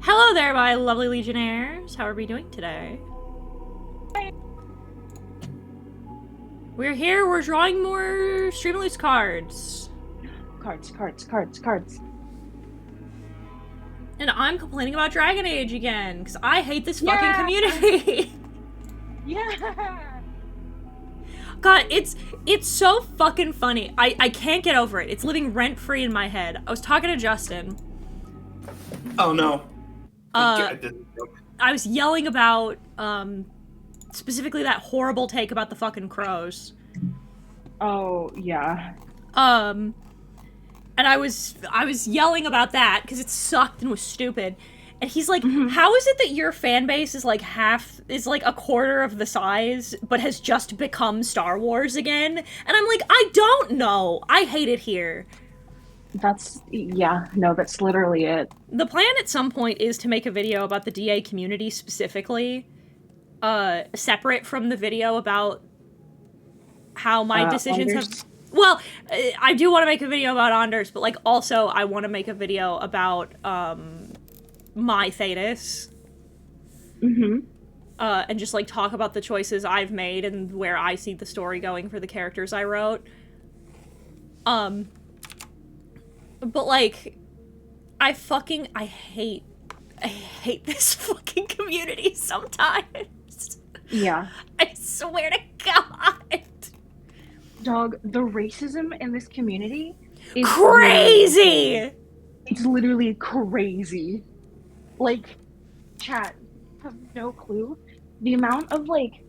Hello there, my lovely Legionnaires. How are we doing today? We're here, we're drawing more StreamLoots cards. Cards. And I'm complaining about Dragon Age again, because I hate this fucking community. Yeah! God, it's so fucking funny. I can't get over it. It's living rent-free in my head. I was talking to Justin. Oh no. I was yelling about, specifically that horrible take about the fucking crows. Oh, yeah. And I was yelling about that because it sucked and was stupid. And he's like, how is it that your fan base is like a quarter of the size, but has just become Star Wars again? And I'm like, I don't know. I hate it here. That's literally it. The plan at some point is to make a video about the DA community specifically, separate from the video about how my decisions have... Well, I do want to make a video about Anders, but, like, also I want to make a video about, my Thetis. And just, like, talk about the choices I've made and where I see the story going for the characters I wrote. But, like, I hate this fucking community sometimes. Yeah. I swear to God. Dog, the racism in this community is crazy! It's literally crazy. Like, chat, have no clue. The amount of, like,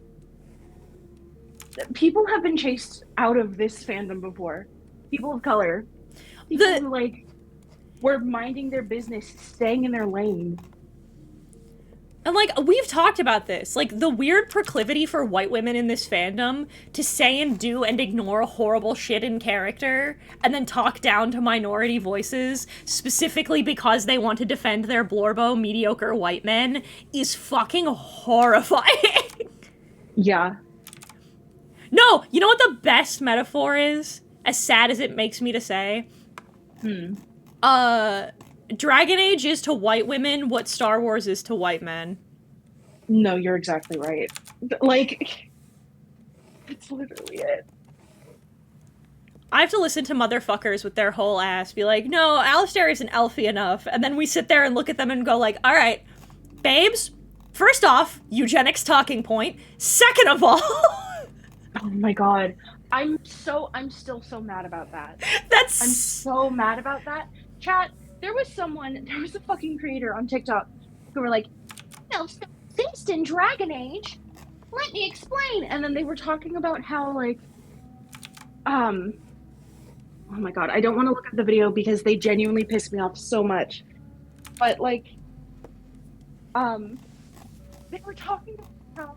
people have been chased out of this fandom before. People of color. People who, like, were minding their business, staying in their lane. And, like, we've talked about this. Like, the weird proclivity for white women in this fandom to say and do and ignore horrible shit in character, and then talk down to minority voices, specifically because they want to defend their blorbo mediocre white men, is fucking horrifying. Yeah. No, you know what the best metaphor is? As sad as it makes me to say? Dragon Age is to white women what Star Wars is to white men. No, you're exactly right. Like, it's literally it. I have to listen to motherfuckers with their whole ass be like, no, Alistair isn't elfy enough. And then we sit there and look at them and go like, alright, babes, first off, eugenics talking point. Second of all... Oh my god. I'm still so mad about that. I'm so mad about that. Chat, there was a fucking creator on TikTok who were like, no, based in Dragon Age, let me explain. And then they were talking about how, like, oh my god, I don't want to look at the video because they genuinely piss me off so much. But, like, they were talking about how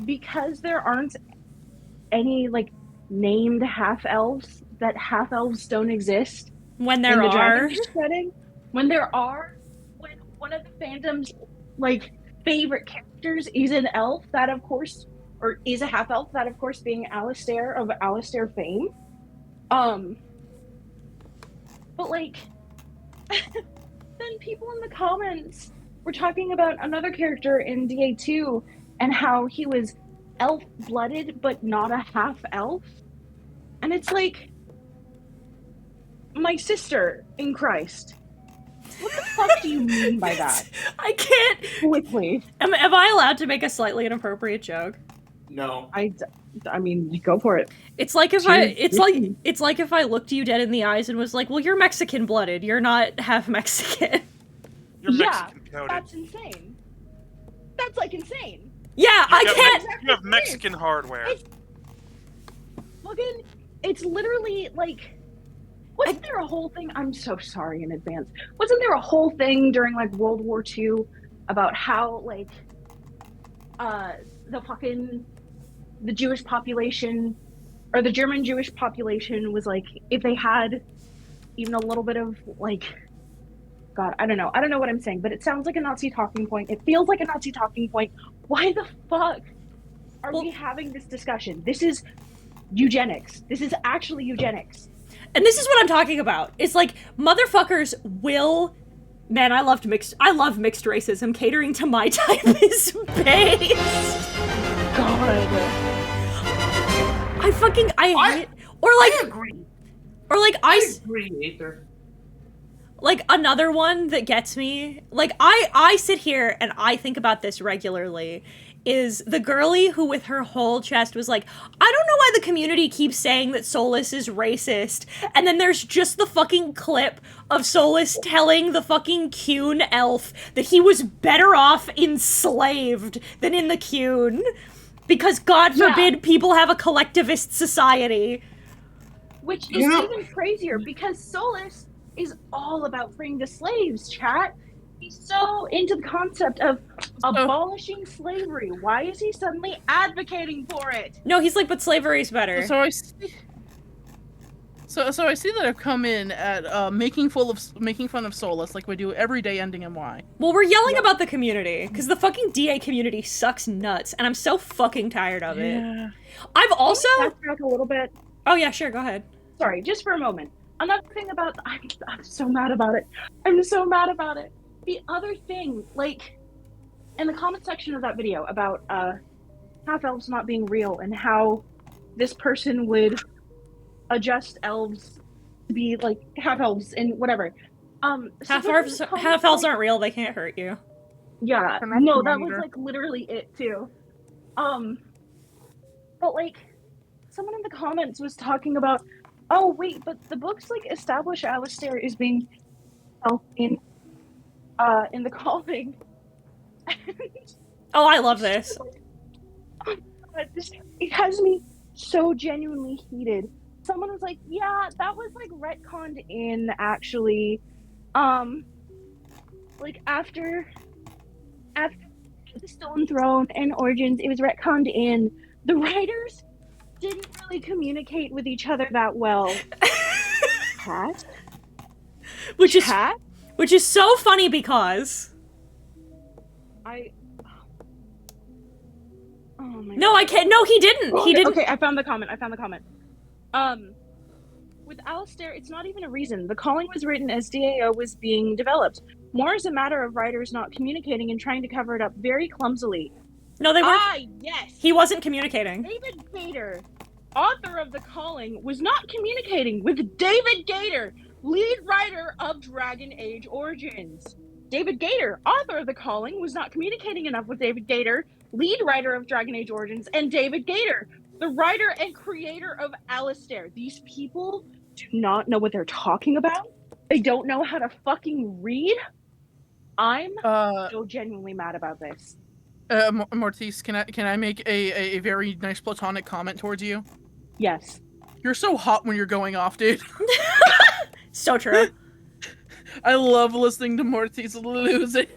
because there aren't any, like, named half-elves, that half-elves don't exist. When there are. Setting, when there are, when one of the fandom's, like, favorite characters is an elf, that of course, or is a half-elf, that of course being Alistair of Alistair fame. But, like, then people in the comments were talking about another character in DA2 and how he was elf-blooded but not a half-elf. And it's like, my sister in Christ. What the fuck do you mean by that? I can't. Quickly. Am I allowed to make a slightly inappropriate joke? No. I mean, go for it. It's like if I looked you dead in the eyes and was like, well, you're Mexican blooded. You're not half Mexican. You're Mexican coded. That's insane. That's, like, insane. Yeah, I can't. You have Mexican hardware. It's literally, like, wasn't there a whole thing? I'm so sorry in advance. Wasn't there a whole thing during, like, World War II about how, like, the Jewish population, or the German Jewish population was, like, if they had even a little bit of, like, God, I don't know what I'm saying, but it sounds like a Nazi talking point. It feels like a Nazi talking point. Why the fuck are we having this discussion? This is eugenics. This is actually eugenics. And this is what I'm talking about. It's like, motherfuckers will Man, I love mixed racism. Catering to my type is based. God. I agree. Or like I agree, Aether. like another one that gets me, like I sit here and I think about this regularly, is the girlie who with her whole chest was like, I don't know why the community keeps saying that Solus is racist, and then there's just the fucking clip of Solus telling the fucking Cune elf that he was better off enslaved than in the Cune, because God forbid people have a collectivist society. Which is even crazier, because Solus is all about freeing the slaves, chat. He's so into the concept of abolishing slavery. Why is he suddenly advocating for it? No, he's like, but slavery's better. So I see that I've come in at making fun of Solus like we do every day ending in Y. Well, we're yelling about the community, because the fucking DA community sucks nuts, and I'm so fucking tired of it. Yeah. I've also... Can we backtrack a little bit? Oh yeah, sure, go ahead. Sorry, just for a moment. Another thing about... I'm so mad about it. I'm so mad about it. The other thing, like, in the comment section of that video about half-elves not being real and how this person would adjust elves to be, like, half-elves and whatever. Half-elves aren't real, they can't hurt you. Yeah, no, that was, like, literally it, too. But, like, someone in the comments was talking about, oh, wait, but the books, like, establish Alistair is being in the calling. Oh, I love this. It has me so genuinely heated. Someone was like, yeah, that was, like, retconned in, actually. Like, after the Stone Throne and Origins, it was retconned in. The writers didn't really communicate with each other that well. Cat? Which is so funny because... Oh my No, God. I can't. No, he didn't. He didn't. Okay, I found the comment. With Alistair, it's not even a reason. The calling was written as DAO was being developed. More is a matter of writers not communicating and trying to cover it up very clumsily. No, they weren't. Ah, yes! He wasn't communicating. David Gator, author of The Calling, was not communicating with David Gator, lead writer of Dragon Age Origins. David Gator, author of The Calling, was not communicating enough with David Gator, lead writer of Dragon Age Origins, and David Gator, the writer and creator of Alistair. These people do not know what they're talking about. They don't know how to fucking read. I'm so genuinely mad about this. Mortiz, can I make a very nice platonic comment towards you? Yes. You're so hot when you're going off, dude. So true. I love listening to Mortiz lose it.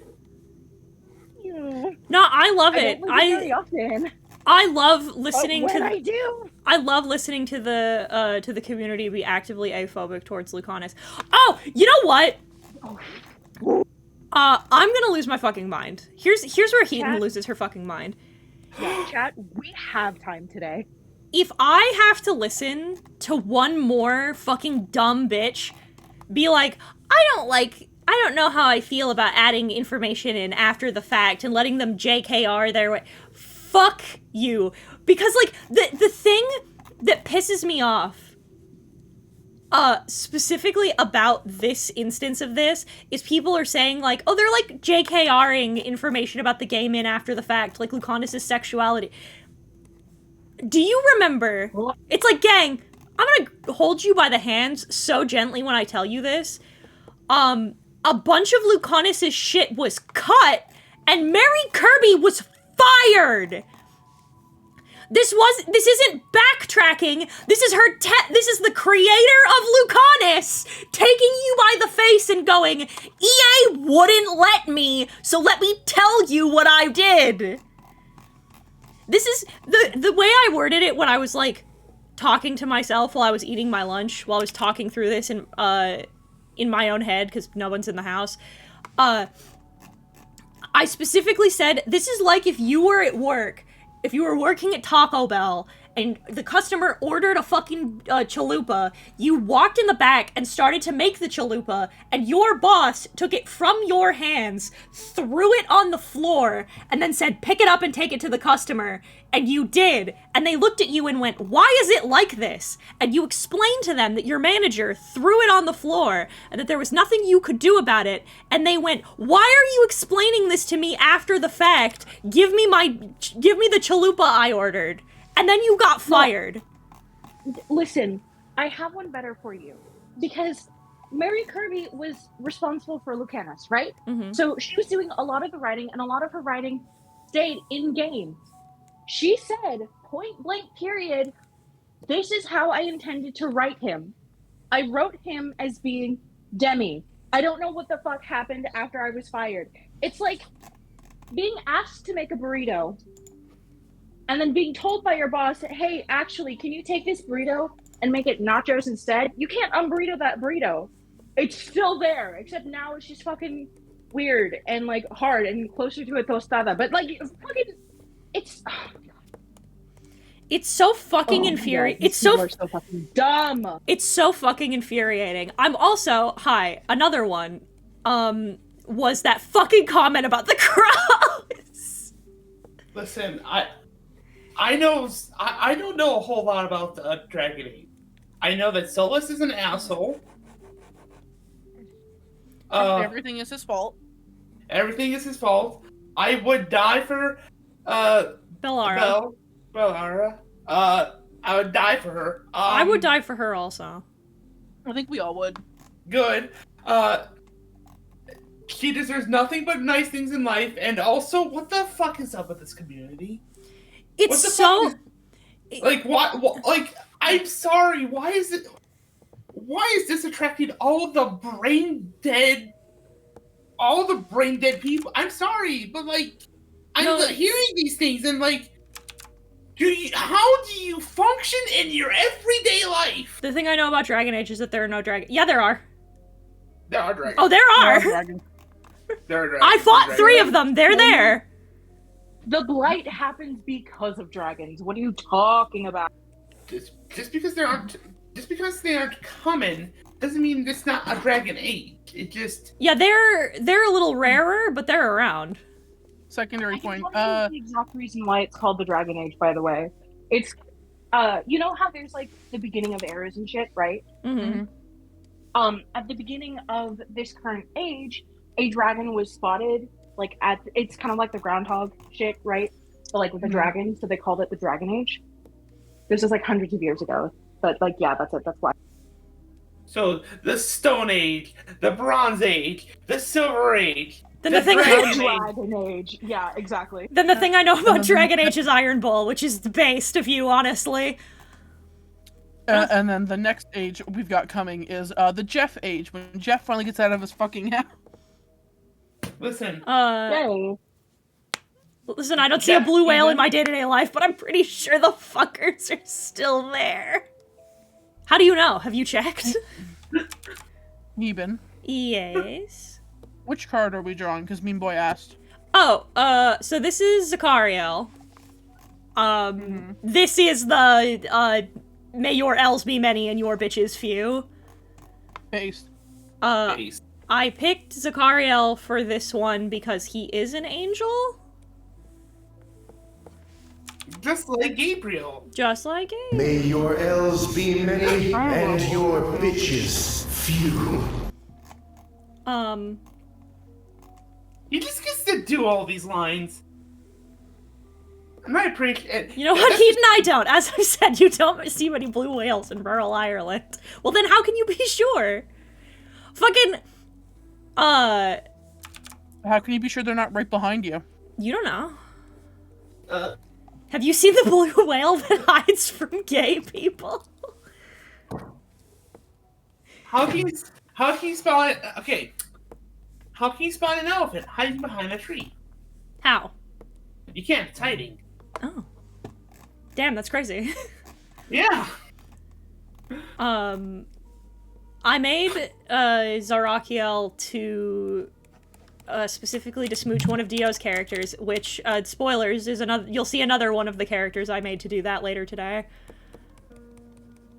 Yeah. No, I love it. Don't listen very often. I love listening but when to. I do. I love listening to the community be actively aphobic towards Lucanus. Oh, you know what? I'm gonna lose my fucking mind. Here's where Heaton loses her fucking mind. Yeah, chat, we have time today. If I have to listen to one more fucking dumb bitch be like, I don't know how I feel about adding information in after the fact and letting them JKR their way. Fuck you. Because, like, the thing that pisses me off, specifically about this instance of this, is people are saying, like, oh, they're, like, JKRing information about the game in after the fact, like Lucanus' sexuality. Do you remember? It's like, gang, I'm gonna hold you by the hands so gently when I tell you this. A bunch of Lucanus' shit was cut, and Mary Kirby was fired! This isn't backtracking, this is this is the creator of Lucanus taking you by the face and going, EA wouldn't let me, so let me tell you what I did! This is, the way I worded it when I was, like, talking to myself while I was eating my lunch, while I was talking through this in my own head, because no one's in the house, I specifically said, this is like if you were at work, if you were working at Taco Bell, and the customer ordered a fucking chalupa. You walked in the back and started to make the chalupa, and your boss took it from your hands, threw it on the floor, and then said, pick it up and take it to the customer. And you did. And they looked at you and went, why is it like this? And you explained to them that your manager threw it on the floor and that there was nothing you could do about it. And they went, why are you explaining this to me after the fact? Give me the chalupa I ordered. And then you got fired. Listen, I have one better for you. Because Mary Kirby was responsible for Lucanus, right? Mm-hmm. So she was doing a lot of the writing, and a lot of her writing stayed in-game. She said, point blank period, this is how I intended to write him. I wrote him as being Demi. I don't know what the fuck happened after I was fired. It's like being asked to make a burrito and then being told by your boss, hey, actually, can you take this burrito and make it nachos instead? You can't unburrito that burrito. It's still there, except now it's just fucking weird and like hard and closer to a tostada. But like, fucking, it's... Oh, it's so fucking infuriating. It's so fucking dumb. It's so fucking infuriating. I'm also, another one, was that fucking comment about the crows. Listen, I don't know a whole lot about Dragon Age. I know that Solus is an asshole. Everything is his fault. Everything is his fault. I would die for Bellara. Bellara. I would die for her. I would die for her also. I think we all would. Good. She deserves nothing but nice things in life, and also, what the fuck is up with this community? It's so... Like, what, like, I'm sorry, why is this attracting all the brain dead people? I'm sorry, but, like, I'm hearing these things, and, like, how do you function in your everyday life? The thing I know about Dragon Age is that there are no dragons. Yeah, there are. There are dragons. Oh, there are! There are dragons. I fought 3 of them! They're there! The blight happens because of dragons. What are you talking about? Just because they aren't common doesn't mean it's not a Dragon Age. It just... Yeah, they're a little rarer, but they're around. Secondary point. The exact reason why it's called the Dragon Age, by the way. It's, you know how there's like the beginning of eras and shit, right? Mm-hmm. At the beginning of this current age, a dragon was spotted, like it's kind of like the groundhog shit, right? But like with the dragon, so they called it the Dragon Age. This was like hundreds of years ago, but like, yeah, that's it, that's why. So, the Stone Age, the Bronze Age, the Silver Age, Then the thing Dragon Age. Yeah, exactly. Then the thing I know about Dragon Age is Iron Bull, which is the based of you, honestly. And then the next age we've got coming is the Jeff age, when Jeff finally gets out of his fucking house. Listen. Yay. Listen, I don't see a blue whale in my day-to-day life, but I'm pretty sure the fuckers are still there. How do you know? Have you checked? Eben. Yes. Which card are we drawing? Because Mean Boy asked. Oh, so this is Zachariel. This is the, may your L's be many and your bitches few. Based. Based. I picked Zachariel for this one because he is an angel. Just like Gabriel. Just like Gabriel. May your L's be many and your bitches few. He just gets to do all these lines. And I appreciate... You know what, Heaton? I don't. As I said, you don't see many blue whales in rural Ireland. Well, then how can you be sure? Fucking... How can you be sure they're not right behind you? You don't know. Have you seen the blue whale that hides from gay people? How can you spot it? Okay. How can you spot an elephant hiding behind a tree? How? You can't. It's hiding. Oh. Damn, that's crazy. Yeah. I made Zarakiel to specifically to smooch one of Dio's characters, which, spoilers, is another- you'll see another one of the characters I made to do that later today.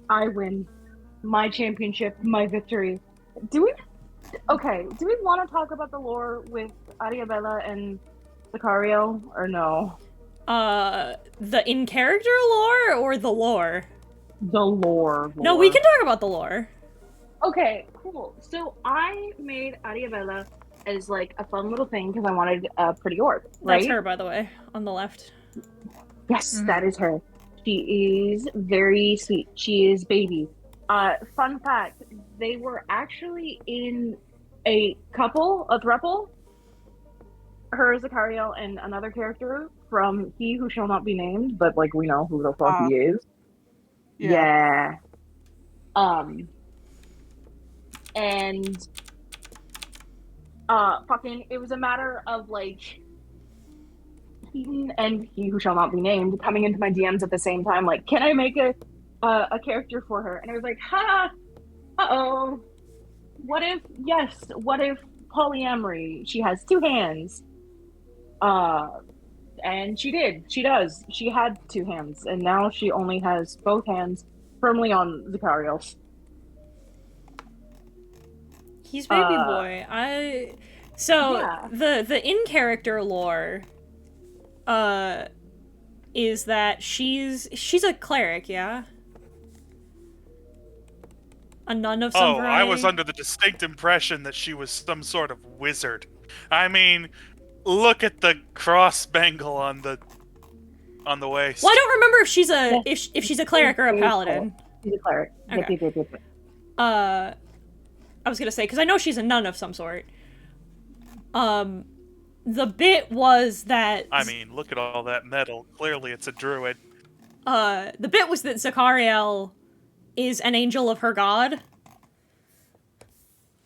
I win. My championship, my victory. Do we want to talk about the lore with Ariabella and Sicario, or no? The in-character lore or the lore? The lore. No, we can talk about the lore. Okay, cool. So I made Ariabella as like a fun little thing because I wanted a pretty orb, right? That's her, by the way, on the left. Yes, that is her. She is very sweet. She is baby. Fun fact, they were actually in a throuple, her, Sicario, and another character from He Who Shall Not Be Named, but like we know who the fuck he is. Yeah. And fucking it was a matter of like Keaton and He Who Shall Not Be Named coming into my DMs at the same time, like, can I make a character for her? And I was like, what if polyamory? She has 2 hands. And she did. She does. She had 2 hands, and now she only has both hands firmly on Sicario's. He's baby boy. The in-character lore is that she's a cleric, yeah? A nun of some variety? I was under the distinct impression that she was some sort of wizard. I mean, look at the cross bangle on the waist. Well, I don't remember if she's a if she's a cleric or a paladin. She's a cleric. Okay. I was gonna say, because I know she's a nun of some sort. The bit was that... I mean, look at all that metal. Clearly it's a druid. The bit was that Sicario is an angel of her god.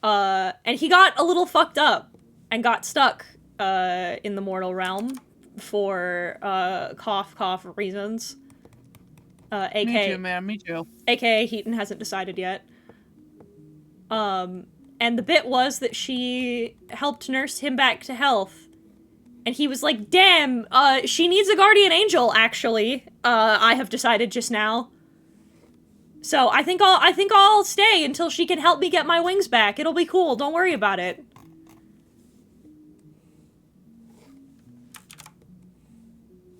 And he got a little fucked up and got stuck in the mortal realm for cough reasons. Me too, man. Me too. AKA Heaton hasn't decided yet. And the bit was that she helped nurse him back to health. And he was like, damn, she needs a guardian angel, actually. I have decided just now. So I think I'll stay until she can help me get my wings back. It'll be cool, don't worry about it.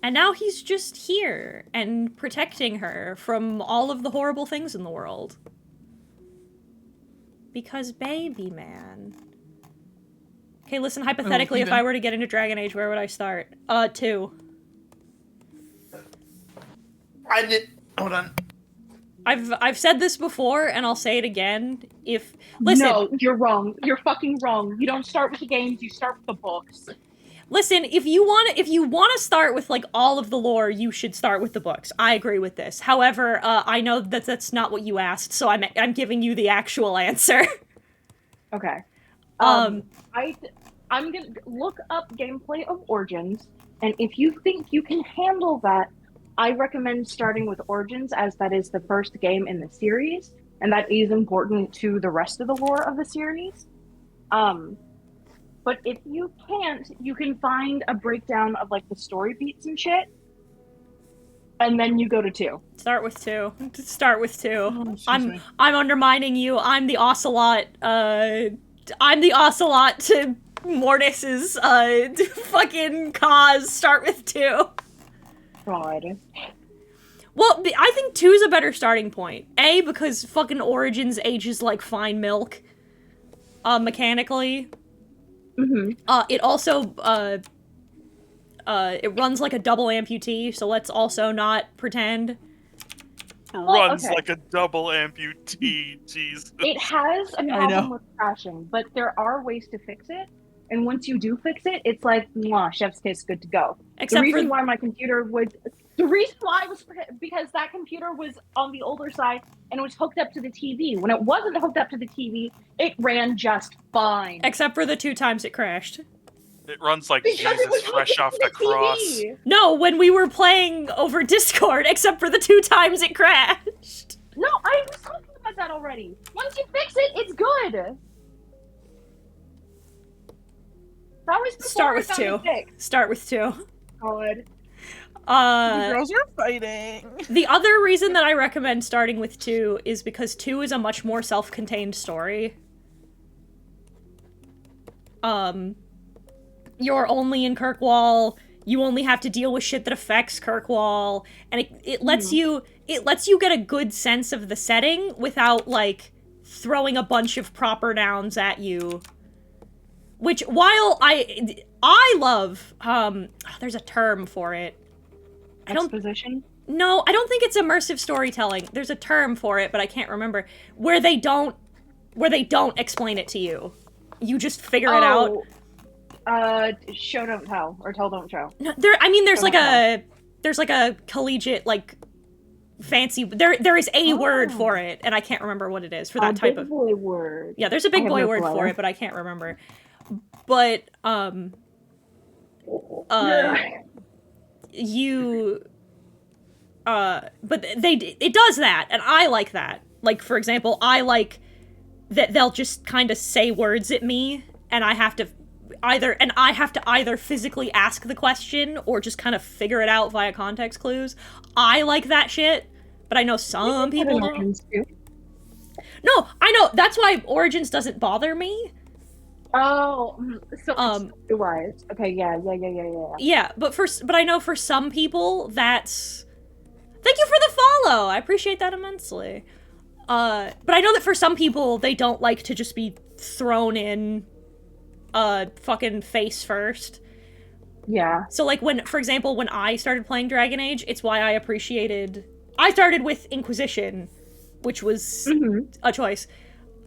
And now he's just here and protecting her from all of the horrible things in the world. Because baby man. Okay, listen, hypothetically, if I were to get into Dragon Age, where would I start? 2. Hold on. I've said this before, and I'll say it again. Listen. No, you're wrong. You're fucking wrong. You don't start with the games, you start with the books. Listen, if you want to start with, like, all of the lore, you should start with the books. I agree with this. However, I know that that's not what you asked, so I'm giving you the actual answer. Okay. I'm gonna look up gameplay of Origins, and if you think you can handle that, I recommend starting with Origins, as that is the first game in the series, and that is important to the rest of the lore of the series. But if you can't, you can find a breakdown of, like, the story beats and shit, and then you go to 2. Start with 2. Start with 2. Oh, I'm undermining you. I'm the Ocelot. I'm the Ocelot to Mortis's fucking cause. Start with 2. God. Well, I think 2's a better starting point. A, because fucking Origins ages like fine milk. Mechanically. Mm-hmm. It also, it runs like a double amputee, so let's also not pretend. Runs like a double amputee, jeez. It has a problem with crashing, but there are ways to fix it. And once you do fix it, it's like, mwah, chef's kiss, good to go. The reason why was because that computer was on the older side and it was hooked up to the TV. When it wasn't hooked up to the TV, it ran just fine. Except for the 2 times it crashed. It runs like Jesus fresh off the cross. No, when we were playing over Discord, except for the 2 times it crashed. No, I was talking about that already. Once you fix it, it's good. That was before Start with I found 2. the 6. Start with 2. God. The girls are fighting. The other reason that I recommend starting with 2 is because 2 is a much more self-contained story. You're only in Kirkwall, you only have to deal with shit that affects Kirkwall, and it lets you get a good sense of the setting without, like, throwing a bunch of proper nouns at you. Which, while I love, there's a term for it. Exposition? No, I don't think it's immersive storytelling. There's a term for it, but I can't remember. Where they don't explain it to you. You just figure it out. Show don't tell, or tell don't show. No, there's like a collegiate, like, fancy, there is a word for it, and I can't rember what it is for that type of boy word. Yeah, there's a big boy word for it, but I can't remember. But but it does that, and I like that. Like, for example, I like that they'll just kind of say words at me, and I have to either physically ask the question or just kind of figure it out via context clues. I like that shit, but I know some people don't. No, I know, that's why Origins doesn't bother me. Oh, so wise. Okay, yeah. Yeah, but I know for some people that's... Thank you for the follow! I appreciate that immensely. But I know that for some people, they don't like to just be thrown in fucking face first. Yeah. So, like, for example, when I started playing Dragon Age, it's why I started with Inquisition, which was a choice.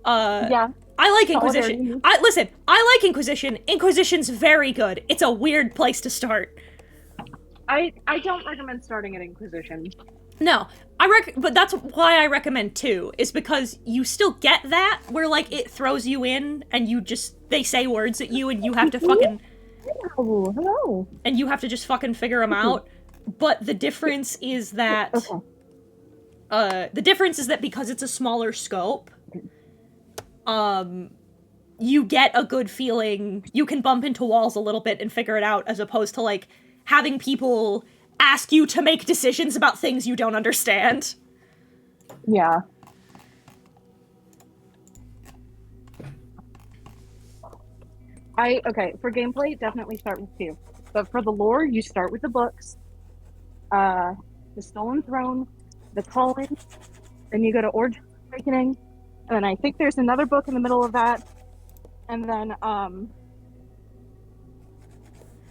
Yeah. I like Inquisition. I like Inquisition. Inquisition's very good. It's a weird place to start. I don't recommend starting at Inquisition. No, but that's why I recommend 2, is because you still get that, where, like, it throws you in, and they say words at you, and you have to fucking... Hello. And you have to just fucking figure them out. But the difference is that... the difference is that because it's a smaller scope, you get a good feeling, you can bump into walls a little bit and figure it out, as opposed to, like, having people ask you to make decisions about things you don't understand. Yeah. For gameplay, definitely start with 2. But for the lore, you start with the books. The Stolen Throne, the Calling, then you go to Origins Awakening, and then I think there's another book in the middle of that, and then,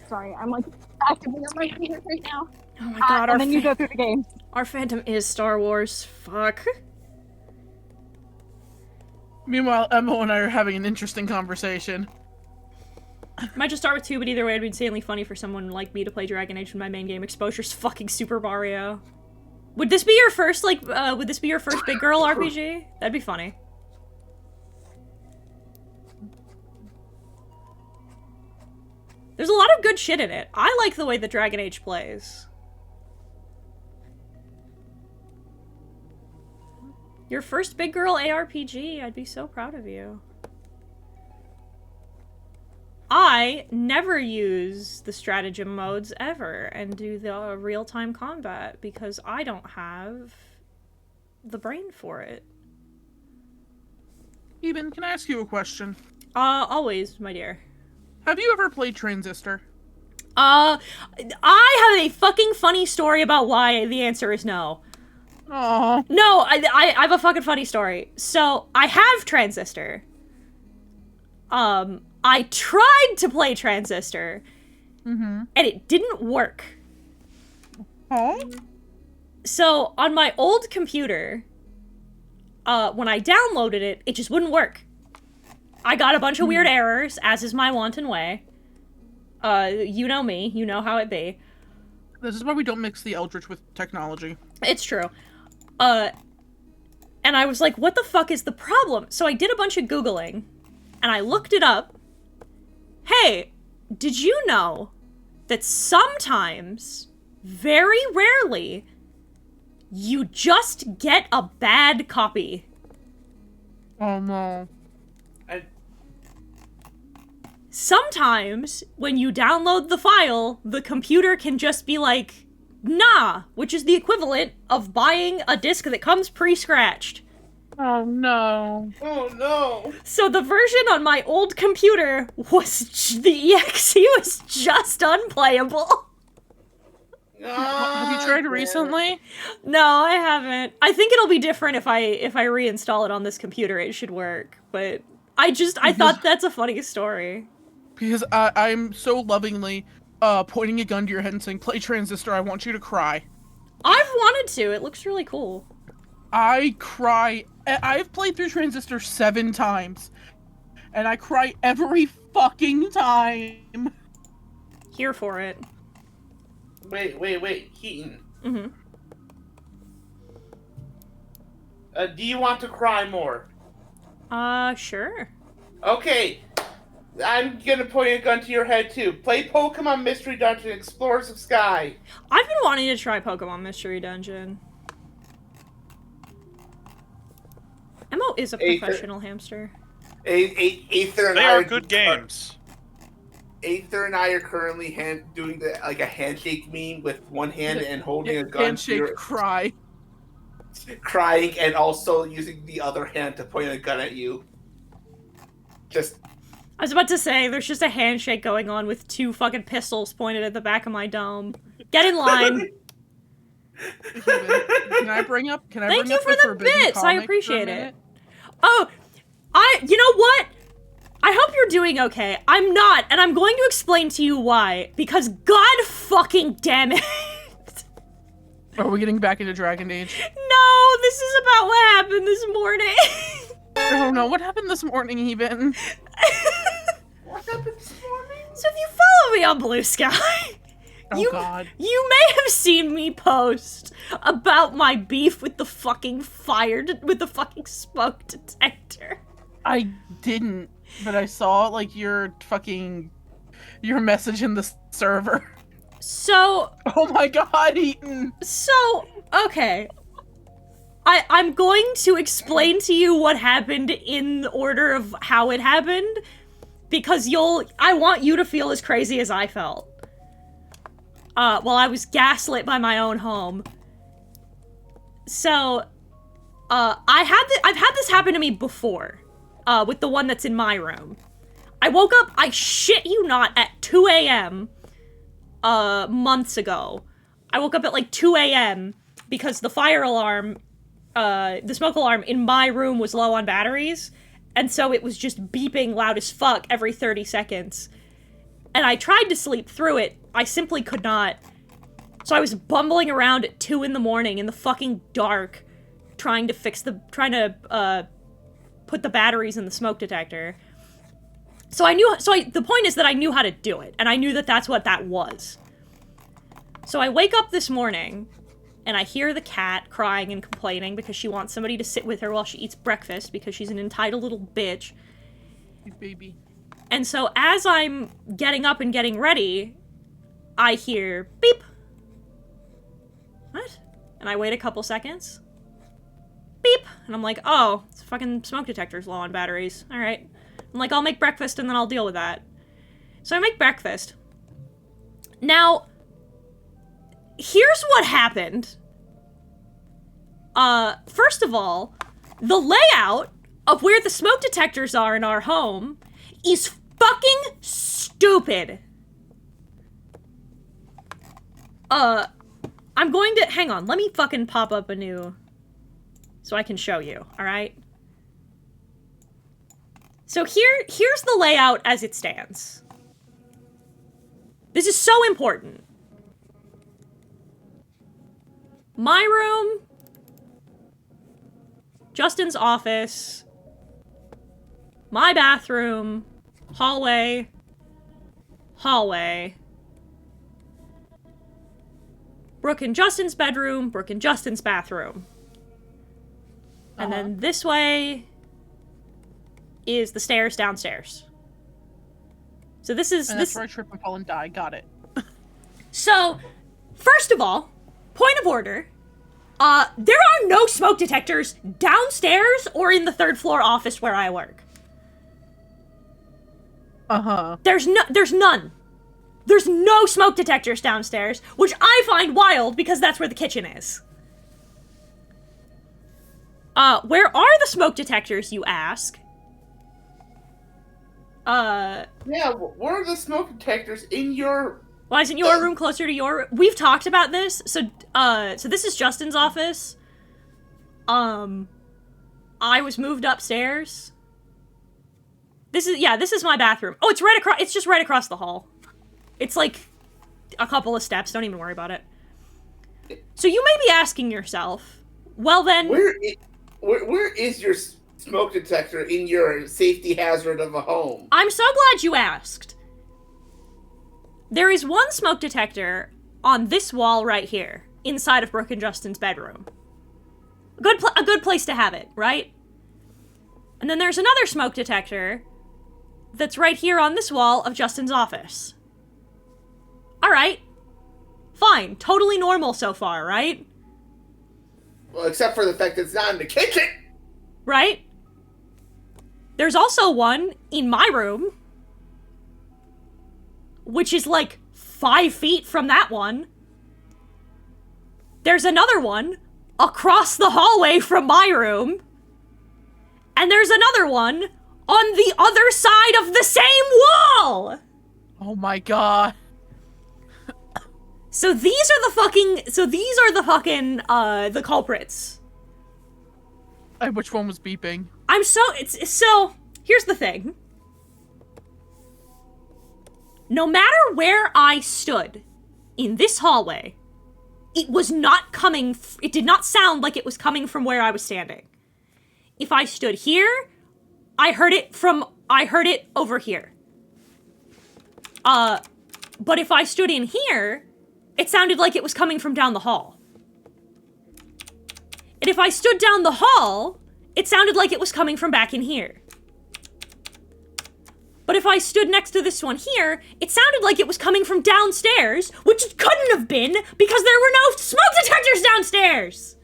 sorry, I'm, like, actively on my feet right now. Oh my god, and then you go through the game. Our fandom is Star Wars. Fuck. Meanwhile, Emma and I are having an interesting conversation. Might just start with 2, but either way, it'd be insanely funny for someone like me to play Dragon Age when my main game exposure's fucking Super Mario. Would this be your first, like, big girl RPG? That'd be funny. There's a lot of good shit in it. I like the way that Dragon Age plays. Your first big girl ARPG, I'd be so proud of you. I never use the stratagem modes ever and do the real-time combat because I don't have the brain for it. Eben, can I ask you a question? Always, my dear. Have you ever played Transistor? I have a fucking funny story about why the answer is no. Aww. No, I have a fucking funny story. So, I have Transistor. I tried to play Transistor, and it didn't work. Huh? So, on my old computer, when I downloaded it, it just wouldn't work. I got a bunch of weird errors, as is my wanton way. You know me, you know how it be. This is why we don't mix the Eldritch with technology. It's true. And I was like, what the fuck is the problem? So I did a bunch of Googling, and I looked it up. Hey, did you know that sometimes, very rarely, you just get a bad copy? Oh no. sometimes when you download the file, the computer can just be like, nah, which is the equivalent of buying a disc that comes pre-scratched. Oh no. Oh no. So the version on my old computer was, the EXE was just unplayable. Have you tried recently? No, I haven't. I think it'll be different if I reinstall it on this computer. It should work, but I thought that's a funny story. Because I'm so lovingly pointing a gun to your head and saying, play Transistor, I want you to cry. I've wanted to. It looks really cool. I cry. I've played through Transistor 7 times. And I cry every fucking time. Here for it. Wait, Keaton. Mm-hmm. Do you want to cry more? Sure. Okay. I'm gonna point a gun to your head too. Play Pokemon Mystery Dungeon Explorers of Sky. I've been wanting to try Pokemon Mystery Dungeon. Emo is a professional hamster. Aether and They I are good games. Aether and I are currently doing a handshake meme with one hand and holding a gun. Handshake, cry. Crying and also using the other hand to point a gun at you. I was about to say, there's just a handshake going on with 2 fucking pistols pointed at the back of my dome. Get in line. Can I bring up? Thank you for the bits. I appreciate it. Oh, you know what? I hope you're doing okay. I'm not, and I'm going to explain to you why. Because God fucking damn it. Are we getting back into Dragon Age? No, this is about what happened this morning. Oh no, what happened this morning even? What happened this morning? So if you follow me on Blue Sky, God. You may have seen me post about my beef with the fucking smoke detector. I didn't, but I saw like your message in the server. So, oh my god, Eaton. So, okay. I'm going to explain to you what happened in the order of how it happened, because I want you to feel as crazy as I felt. While I was gaslit by my own home. So, I've had this happen to me before, with the one that's in my room. I woke up, I shit you not, at 2 a.m., months ago. I woke up at like 2 a.m. because the fire alarm, the smoke alarm in my room was low on batteries, and so it was just beeping loud as fuck every 30 seconds. And I tried to sleep through it. I simply could not. So I was bumbling around at 2 in the morning in the fucking dark, trying to put the batteries in the smoke detector. The point is that I knew how to do it, and I knew that that's what that was. So I wake up this morning, and I hear the cat crying and complaining because she wants somebody to sit with her while she eats breakfast because she's an entitled little bitch. Baby. And so as I'm getting up and getting ready, I hear beep. What? And I wait a couple seconds. Beep. And I'm like, oh, it's fucking smoke detector's low on batteries. All right. I'm like, I'll make breakfast and then I'll deal with that. So I make breakfast. Now, here's what happened. First of all, the layout of where the smoke detectors are in our home is fucking stupid. I'm going to, hang on, let me fucking pop up a new, so I can show you, alright? So here's the layout as it stands. This is so important. My room, Justin's office, my bathroom, hallway, Brooke and Justin's bedroom, Brooke and Justin's bathroom. And then this way is the stairs downstairs. So this is... And that's where I trip and fall and die. Got it. So, first of all, point of order, there are no smoke detectors downstairs or in the 3rd floor office where I work. There's none. There's no smoke detectors downstairs, which I find wild because that's where the kitchen is. Where are the smoke detectors, you ask? Yeah, where are the smoke detectors in your... Why isn't your room closer to your room? We've talked about this. So this is Justin's office. I was moved upstairs. This is my bathroom. Oh, it's just right across the hall. It's like a couple of steps. Don't even worry about it. So you may be asking yourself, well then... Where is your smoke detector in your safety hazard of a home? I'm so glad you asked. There is one smoke detector on this wall right here, inside of Brooke and Justin's bedroom. A good place to have it, right? And then there's another smoke detector that's right here on this wall of Justin's office. Alright. Fine. Totally normal so far, right? Well, except for the fact that it's not in the kitchen! Right? There's also one in my room, which is like 5 feet from that one. There's another one across the hallway from my room. And there's another one on the other side of the same wall! Oh my god. So these are the culprits. Which one was beeping? So, here's the thing. No matter where I stood in this hallway, it did not sound like it was coming from where I was standing. If I stood here, I heard it over here. But if I stood in here, it sounded like it was coming from down the hall. And if I stood down the hall, it sounded like it was coming from back in here. But if I stood next to this one here, it sounded like it was coming from downstairs, which it couldn't have been because there were no smoke detectors downstairs!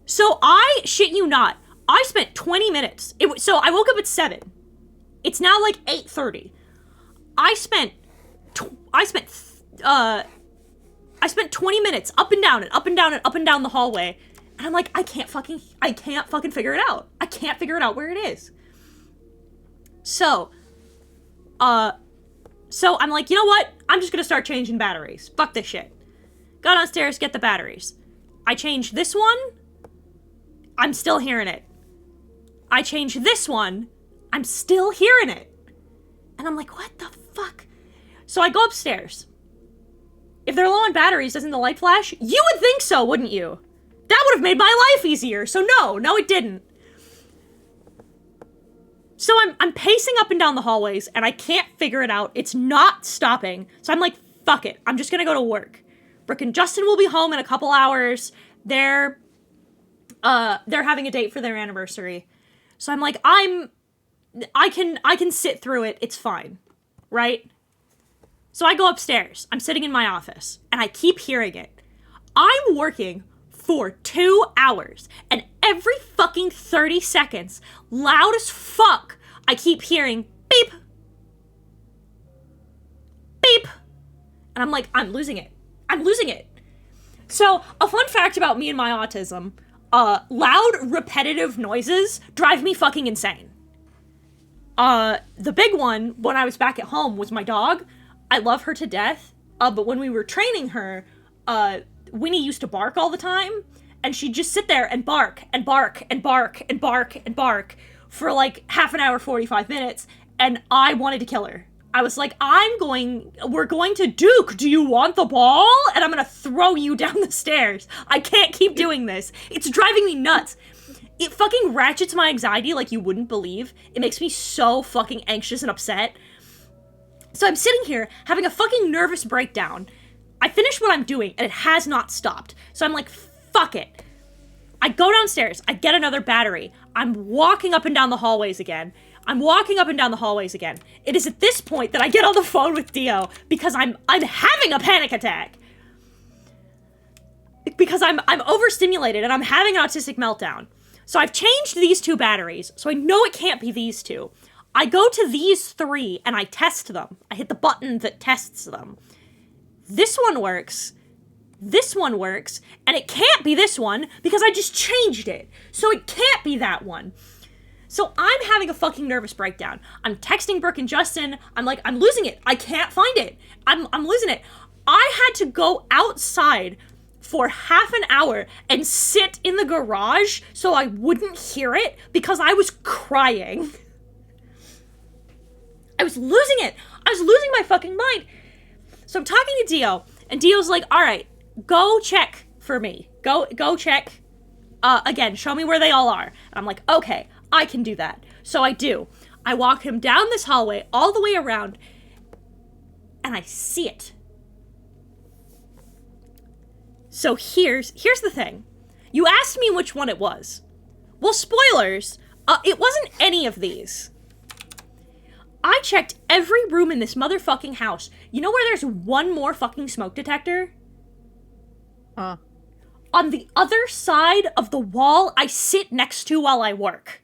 So I shit you not, I spent 20 minutes. So I woke up at 7. It's now like 8:30. I spent 20 minutes up and down and up and down and up and down the hallway. And I'm like, I can't fucking figure it out. I can't figure it out where it is. So I'm like, you know what? I'm just gonna start changing batteries. Fuck this shit. Go downstairs, get the batteries. I changed this one. I'm still hearing it. I changed this one. I'm still hearing it. And I'm like, what the fuck? So I go upstairs. If they're low on batteries, doesn't the light flash? You would think so, wouldn't you? That would have made my life easier. So no, it didn't. So I'm pacing up and down the hallways, and I can't figure it out. It's not stopping. So I'm like, fuck it. I'm just gonna go to work. Brooke and Justin will be home in a couple hours. They're having a date for their anniversary. So I'm like, I can sit through it. It's fine. Right? So I go upstairs. I'm sitting in my office, and I keep hearing it. I'm working for 2 hours, and every fucking 30 seconds, loud as fuck, I keep hearing beep, beep, and I'm like, I'm losing it. So, a fun fact about me and my autism, loud, repetitive noises drive me fucking insane. The big one, when I was back at home, was my dog. I love her to death, but when we were training her, Winnie used to bark all the time, and she'd just sit there and bark, and bark, and bark, and bark, and bark for like half an hour, 45 minutes, and I wanted to kill her. I was like, we're going to Duke, do you want the ball? And I'm gonna throw you down the stairs. I can't keep doing this. It's driving me nuts. It fucking ratchets my anxiety like you wouldn't believe. It makes me so fucking anxious and upset. So I'm sitting here having a fucking nervous breakdown. I finish what I'm doing, and it has not stopped. So I'm like, fuck it. I go downstairs. I get another battery. I'm walking up and down the hallways again. It is at this point that I get on the phone with Dio because I'm having a panic attack. Because I'm overstimulated and I'm having an autistic meltdown. So I've changed these 2 batteries, so I know it can't be these 2. I go to these 3 and I test them. I hit the button that tests them. This one works. This one works. And it can't be this one because I just changed it. So it can't be that one. So I'm having a fucking nervous breakdown. I'm texting Brooke and Justin. I'm like, I'm losing it. I can't find it. I'm losing it. I had to go outside for half an hour and sit in the garage so I wouldn't hear it because I was crying. I was losing it. I was losing my fucking mind. So I'm talking to Dio, and Dio's like, all right, go check for me. Go check. Again, show me where they all are. And I'm like, okay, I can do that. So I do. I walk him down this hallway all the way around, and I see it. So here's the thing. You asked me which one it was. Well, spoilers, it wasn't any of these. I checked every room in this motherfucking house. You know where there's one more fucking smoke detector? Huh. On the other side of the wall I sit next to while I work.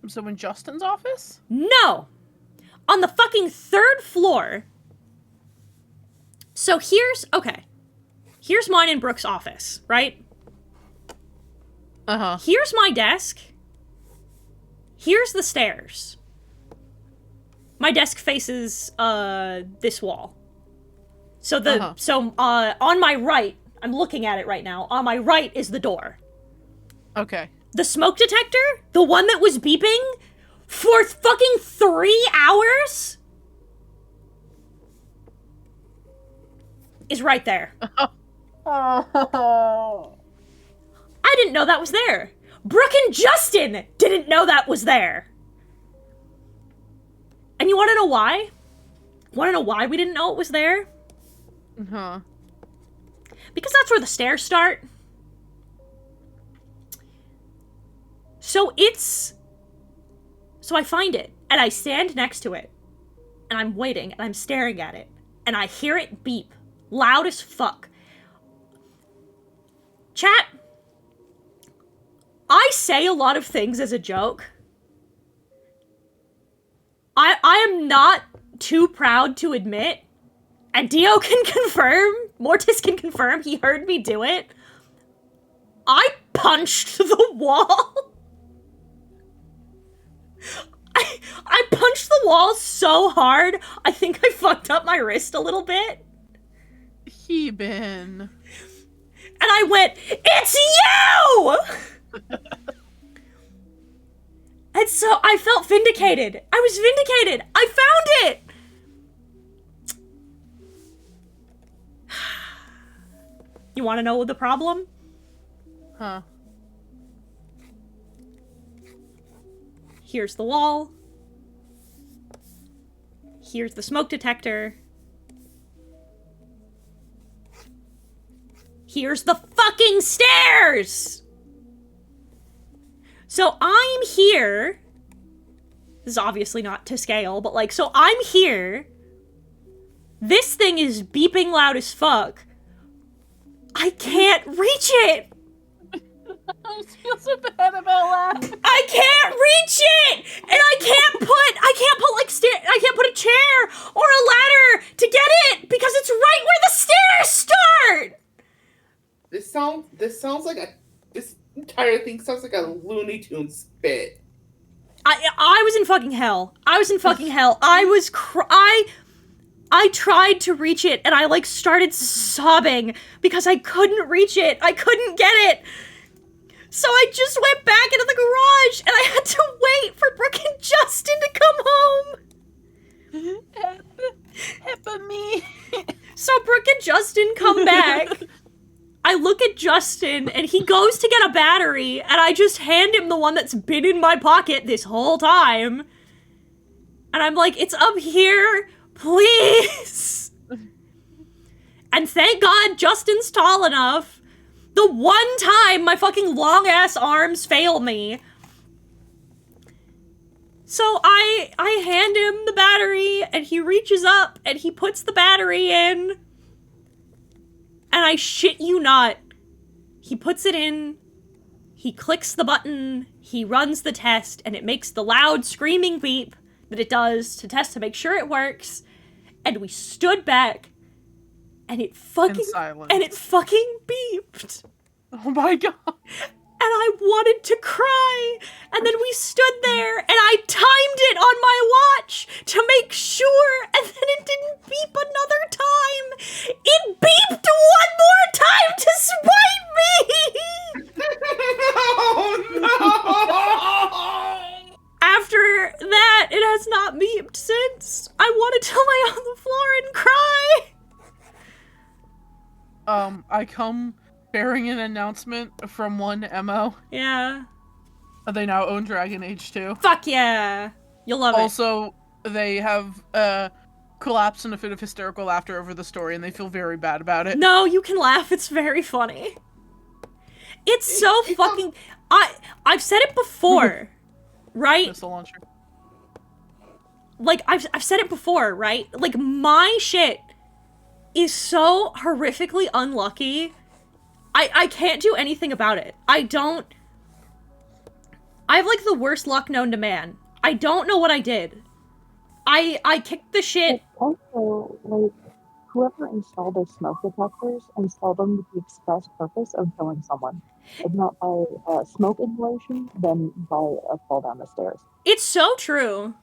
So in Justin's office? No! On the fucking 3rd floor. So here's mine and Brooke's office, right? Uh-huh. Here's my desk. Here's the stairs. My desk faces, this wall. So on my right, I'm looking at it right now, on my right is the door. Okay. The smoke detector, the one that was beeping for fucking 3 hours, is right there. Oh. I didn't know that was there. Brooke and Justin didn't know that was there. And you want to know why? Want to know why we didn't know it was there? Huh. Because that's where the stairs start. So I find it, and I stand next to it, and I'm waiting, and I'm staring at it, and I hear it beep, loud as fuck. Chat, I say a lot of things as a joke. I am not too proud to admit, and Dio can confirm, Mortis can confirm, he heard me do it. I punched the wall. I punched the wall so hard, I think I fucked up my wrist a little bit. Heben. And I went, it's you! And so I felt vindicated. I was vindicated. I found it! You want to know the problem? Huh. Here's the wall. Here's the smoke detector. Here's the fucking stairs! So I'm here. This is obviously not to scale, but like, so I'm here. This thing is beeping loud as fuck. I can't reach it! I feel so bad about laughing. I can't reach it! And I can't put a chair or a ladder to get it because it's right where the stairs start! This entire thing sounds like a Looney Tunes bit. I was in fucking hell. I tried to reach it and I like started sobbing because I couldn't reach it. I couldn't get it. So I just went back into the garage and I had to wait for Brooke and Justin to come home. Help me. So Brooke and Justin come back. I look at Justin and he goes to get a battery and I just hand him the one that's been in my pocket this whole time. And I'm like, it's up here, please. And thank God Justin's tall enough. The one time my fucking long-ass arms fail me. So I hand him the battery, and he reaches up, and he puts the battery in. And I shit you not, he puts it in, he clicks the button, he runs the test, and it makes the loud screaming beep that it does to test to make sure it works. And we stood back, and it fucking beeped. Oh my god. And I wanted to cry. And then we stood there, and I timed it on my watch to make sure, and then it didn't beep another time. It beeped one more time to spite me! Oh, no! After that, it has not beeped since. I wanted to lay on the floor and cry. I come bearing an announcement from one MO. Yeah. They now own Dragon Age 2. Fuck yeah. You'll love it. Also, they have collapsed in a fit of hysterical laughter over the story, and they feel very bad about it. No, you can laugh. It's very funny. It's so fucking... I've said it before, right? Missile launcher. Like, I've said it before, right? Like, my shit is so horrifically unlucky. I can't do anything about it. I have, like, the worst luck known to man. I don't know what I did. I kicked the shit. It's also, like, whoever installed those smoke detectors installed them with the express purpose of killing someone. If not by smoke inhalation, then by a fall down the stairs. It's so true.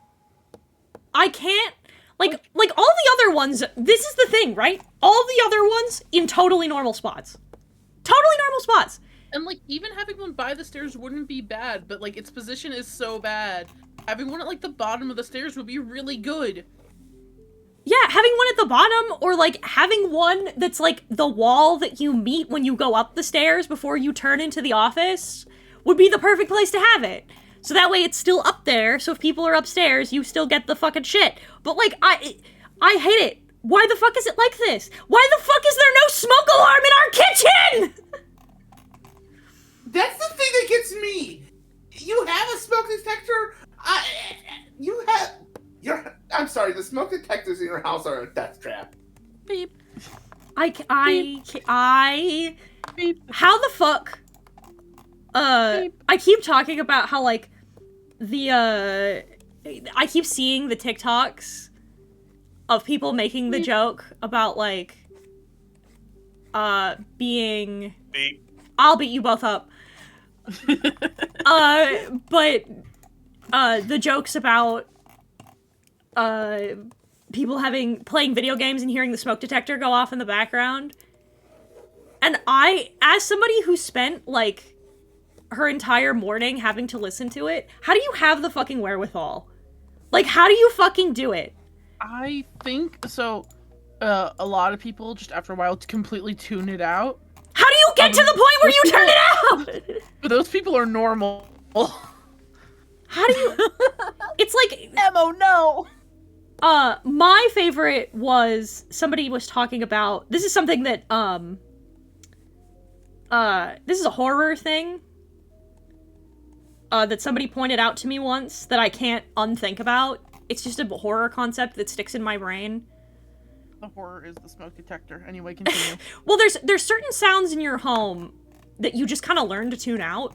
I can't... Like all the other ones, this is the thing, right? All the other ones in totally normal spots. Totally normal spots. And, like, even having one by the stairs wouldn't be bad, but, like, its position is so bad. Having one at, like, the bottom of the stairs would be really good. Yeah, having one at the bottom, or, like, having one that's, like, the wall that you meet when you go up the stairs before you turn into the office would be the perfect place to have it. So that way it's still up there, so if people are upstairs, you still get the fucking shit. But, like, I hate it. Why the fuck is it like this? Why the fuck is there no smoke alarm in our kitchen? That's the thing that gets me. You have a smoke detector. I'm sorry. The smoke detectors in your house are a death trap. Beep. Beep. How the fuck? Beep. I keep talking about how, like, I keep seeing the TikToks of people making the joke about, like, being... Beep. I'll beat you both up. But the jokes about, people playing video games and hearing the smoke detector go off in the background. And as somebody who spent, like, her entire morning having to listen to it, how do you have the fucking wherewithal? Like, how do you fucking do it? I think, so, a lot of people, just after a while, completely tune it out. How do you get to the point where you turn it out? But those people are normal. How do you... It's like... Emo, no! My favorite was, somebody was talking about... This is something that, this is a horror thing. That somebody pointed out to me once that I can't unthink about. It's just a horror concept that sticks in my brain. The horror is the smoke detector. Anyway, continue. Well, there's certain sounds in your home that you just kind of learn to tune out.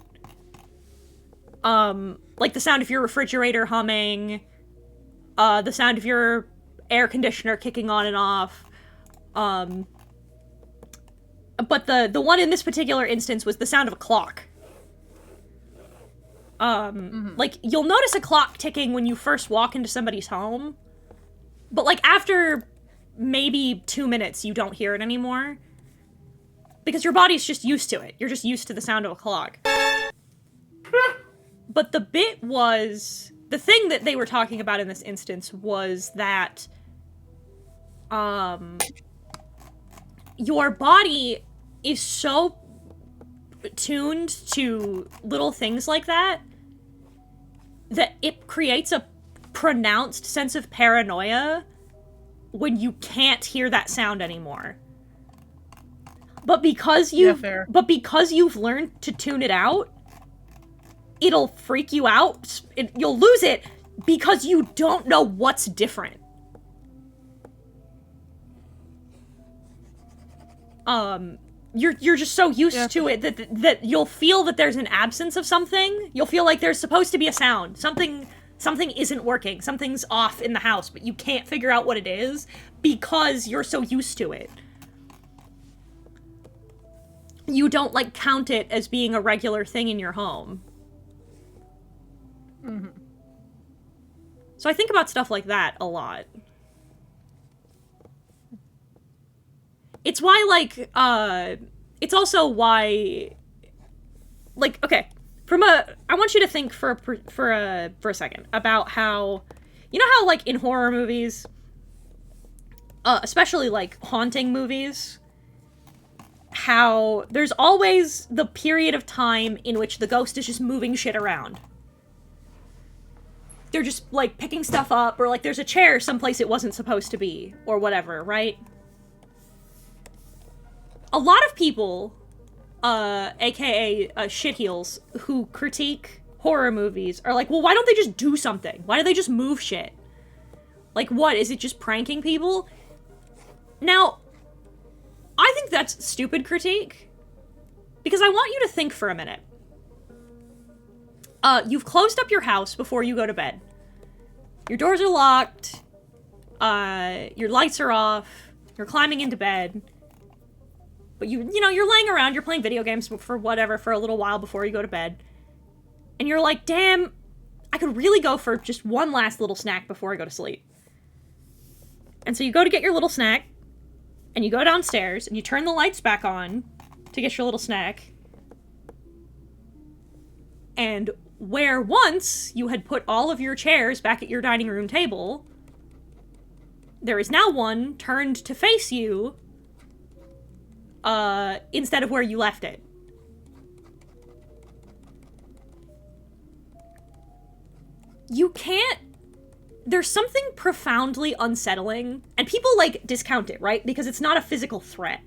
Like the sound of your refrigerator humming, the sound of your air conditioner kicking on and off. But the one in this particular instance was the sound of a clock. Like, you'll notice a clock ticking when you first walk into somebody's home, but, like, after maybe 2 minutes, you don't hear it anymore. Because your body's just used to it. You're just used to the sound of a clock. But the bit was... The thing that they were talking about in this instance was that... your body is so tuned to little things like that it creates a pronounced sense of paranoia when you can't hear that sound anymore. But because you've learned to tune it out, it'll freak you out. You'll lose it because you don't know what's different. you're just so used to it that you'll feel that there's an absence of something. You'll feel like there's supposed to be a sound. Something isn't working. Something's off in the house, but you can't figure out what it is because you're so used to it. You don't, like, count it as being a regular thing in your home. Mm-hmm. So I think about stuff like that a lot. It's why, like, it's also why, like, okay, I want you to think for a second about how, you know how, like, in horror movies, especially, like, haunting movies, how there's always the period of time in which the ghost is just moving shit around. They're just, like, picking stuff up, or, like, there's a chair someplace it wasn't supposed to be, or whatever, right? A lot of people, aka shitheels, who critique horror movies are like, well, why don't they just do something? Why do they just move shit? Like, what? Is it just pranking people? Now, I think that's stupid critique, because I want you to think for a minute. You've closed up your house before you go to bed. Your doors are locked. Your lights are off. You're climbing into bed. But you know, you're laying around, you're playing video games for a little while before you go to bed. And you're like, damn, I could really go for just one last little snack before I go to sleep. And so you go to get your little snack, and you go downstairs, and you turn the lights back on to get your little snack. And where once you had put all of your chairs back at your dining room table, there is now one turned to face you, instead of where you left it. You can't... There's something profoundly unsettling, and people, like, discount it, right? Because it's not a physical threat.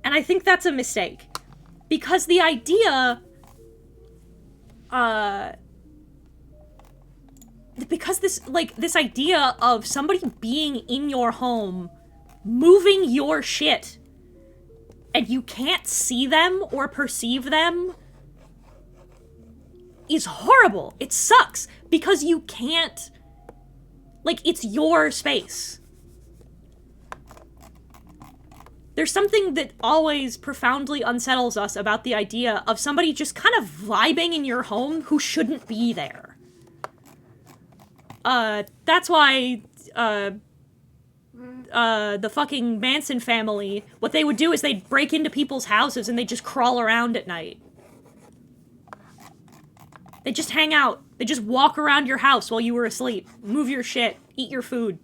And I think that's a mistake. Because the idea... because this idea of somebody being in your home, moving your shit, and you can't see them or perceive them, is horrible. It sucks, because you can't... Like, it's your space. There's something that always profoundly unsettles us about the idea of somebody just kind of vibing in your home who shouldn't be there. That's why, the fucking Manson family, what they would do is they'd break into people's houses and they'd just crawl around at night. They'd just hang out. They'd just walk around your house while you were asleep. Move your shit. Eat your food.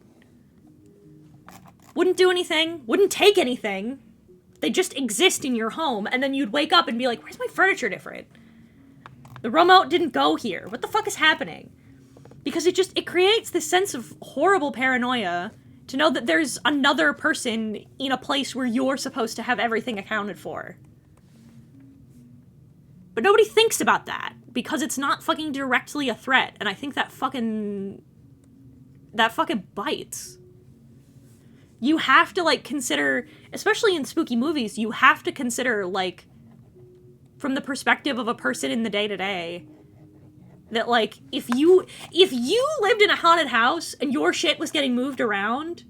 Wouldn't do anything. Wouldn't take anything. They'd just exist in your home, and then you'd wake up and be like, where's my furniture different? The remote didn't go here. What the fuck is happening? Because it creates this sense of horrible paranoia to know that there's another person in a place where you're supposed to have everything accounted for. But nobody thinks about that, because it's not fucking directly a threat, and I think that fucking bites. You have to, like, consider, especially in spooky movies, you have to consider, like, from the perspective of a person in the day-to-day, that, like, if you lived in a haunted house and your shit was getting moved around,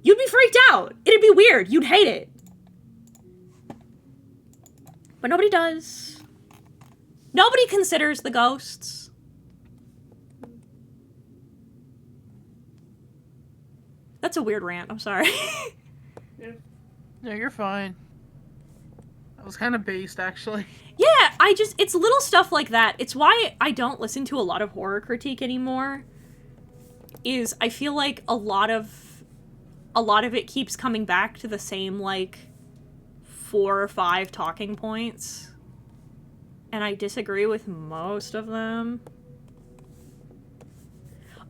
you'd be freaked out. It'd be weird. You'd hate it. But nobody does. Nobody considers the ghosts. That's a weird rant. I'm sorry. No, you're fine. That was kind of based, actually. Yeah, it's little stuff like that. It's why I don't listen to a lot of horror critique anymore. Is I feel like a lot of it keeps coming back to the same, like, 4 or 5 talking points. And I disagree with most of them.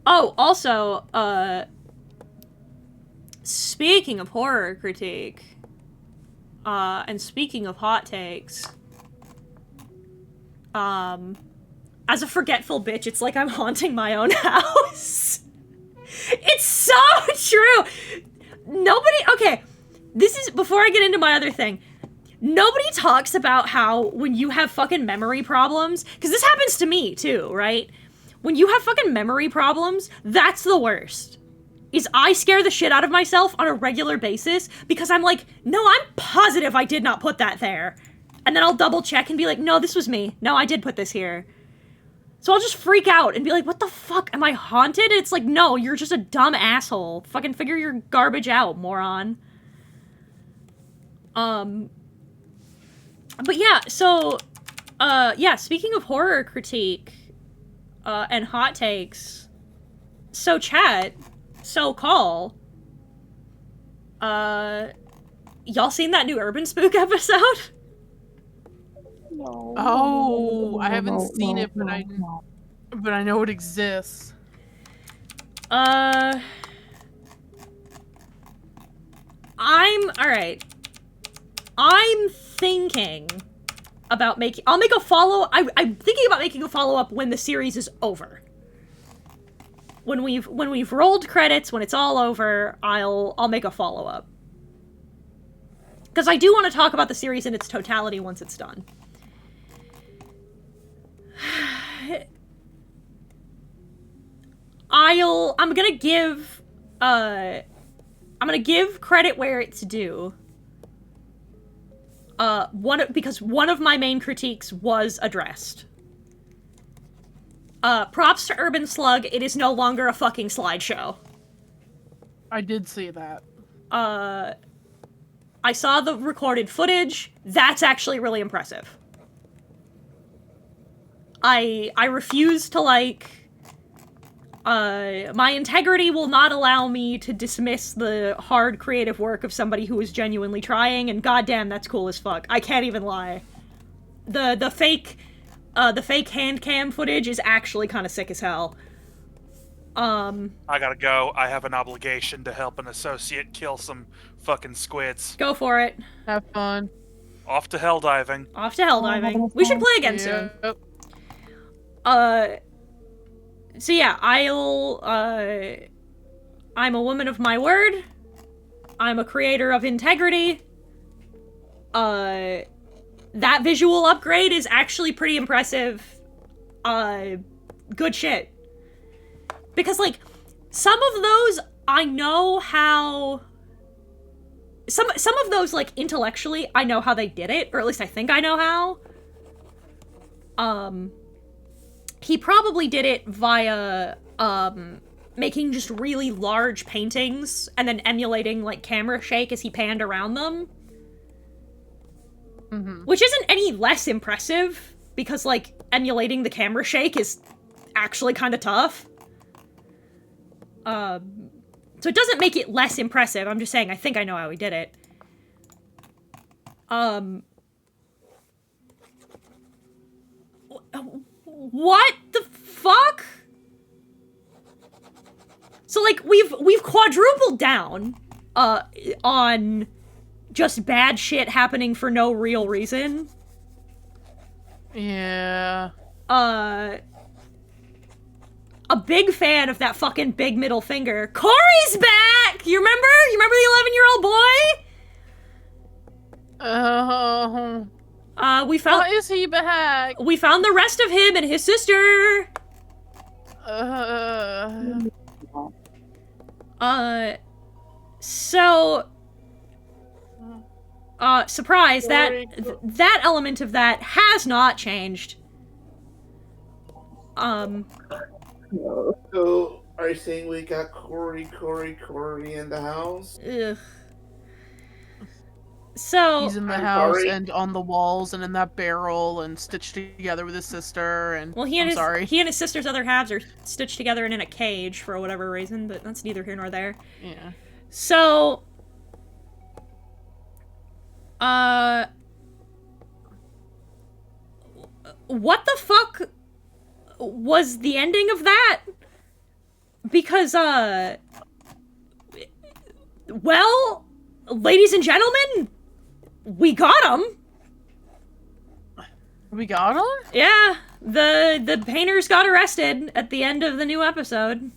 Oh, also, speaking of horror critique, and speaking of hot takes, as a forgetful bitch, it's like I'm haunting my own house. It's so true! Nobody this is, before I get into my other thing, nobody talks about how when you have fucking memory problems, because this happens to me too, right? When you have fucking memory problems, that's the worst. Is I scare the shit out of myself on a regular basis because I'm like, no, I'm positive I did not put that there. And then I'll double check and be like, no, this was me. No, I did put this here. So I'll just freak out and be like, what the fuck? Am I haunted? And it's like, no, you're just a dumb asshole. Fucking figure your garbage out, moron. But yeah, so, yeah, speaking of horror critique, and hot takes, so chat, so call, y'all seen that new Urban Spook episode? No. Oh, I haven't seen it, but I know it exists. Alright. I'm thinking about making, I'm thinking about making a follow-up when the series is over. When we've rolled credits, when it's all over, I'll make a follow-up. Because I do want to talk about the series in its totality once it's done. I'm gonna give credit where it's due. Because one of my main critiques was addressed. Props to Urban Slug, it is no longer a fucking slideshow. I did see that. I saw the recorded footage. That's actually really impressive. I refuse to, like... my integrity will not allow me to dismiss the hard creative work of somebody who is genuinely trying, and goddamn, that's cool as fuck. I can't even lie. The fake hand cam footage is actually kind of sick as hell. I gotta go. I have an obligation to help an associate kill some fucking squids. Go for it. Have fun. Off to hell diving. Off to hell diving. We should play again soon. So yeah, I'm a woman of my word. I'm a creator of integrity. That visual upgrade is actually pretty impressive. Good shit. Because, like, some of those, I know how... Some of those, like, intellectually, I know how they did it, or at least I think I know how. He probably did it via, making just really large paintings and then emulating, like, camera shake as he panned around them. Mm-hmm. Which isn't any less impressive, because, like, emulating the camera shake is actually kind of tough. So it doesn't make it less impressive, I'm just saying I think I know how he did it. What the fuck? So, like, we've quadrupled down, on just bad shit happening for no real reason. Yeah. A big fan of that fucking big middle finger. Corey's back! You remember? You remember the 11-year-old boy? We found- Why is he back? We found the rest of him and his sister! Surprise, that element of that has not changed. So, are you saying we got Corey in the house? Ugh. So... He's in the I'm house sorry. and on the walls and in that barrel and stitched together with his sister and... Well, he and his sister's other halves are stitched together and in a cage for whatever reason, but that's neither here nor there. Yeah. So... what the fuck was the ending of that? Because, well, ladies and gentlemen, we got him. We got him? Yeah, the painters got arrested at the end of the new episode.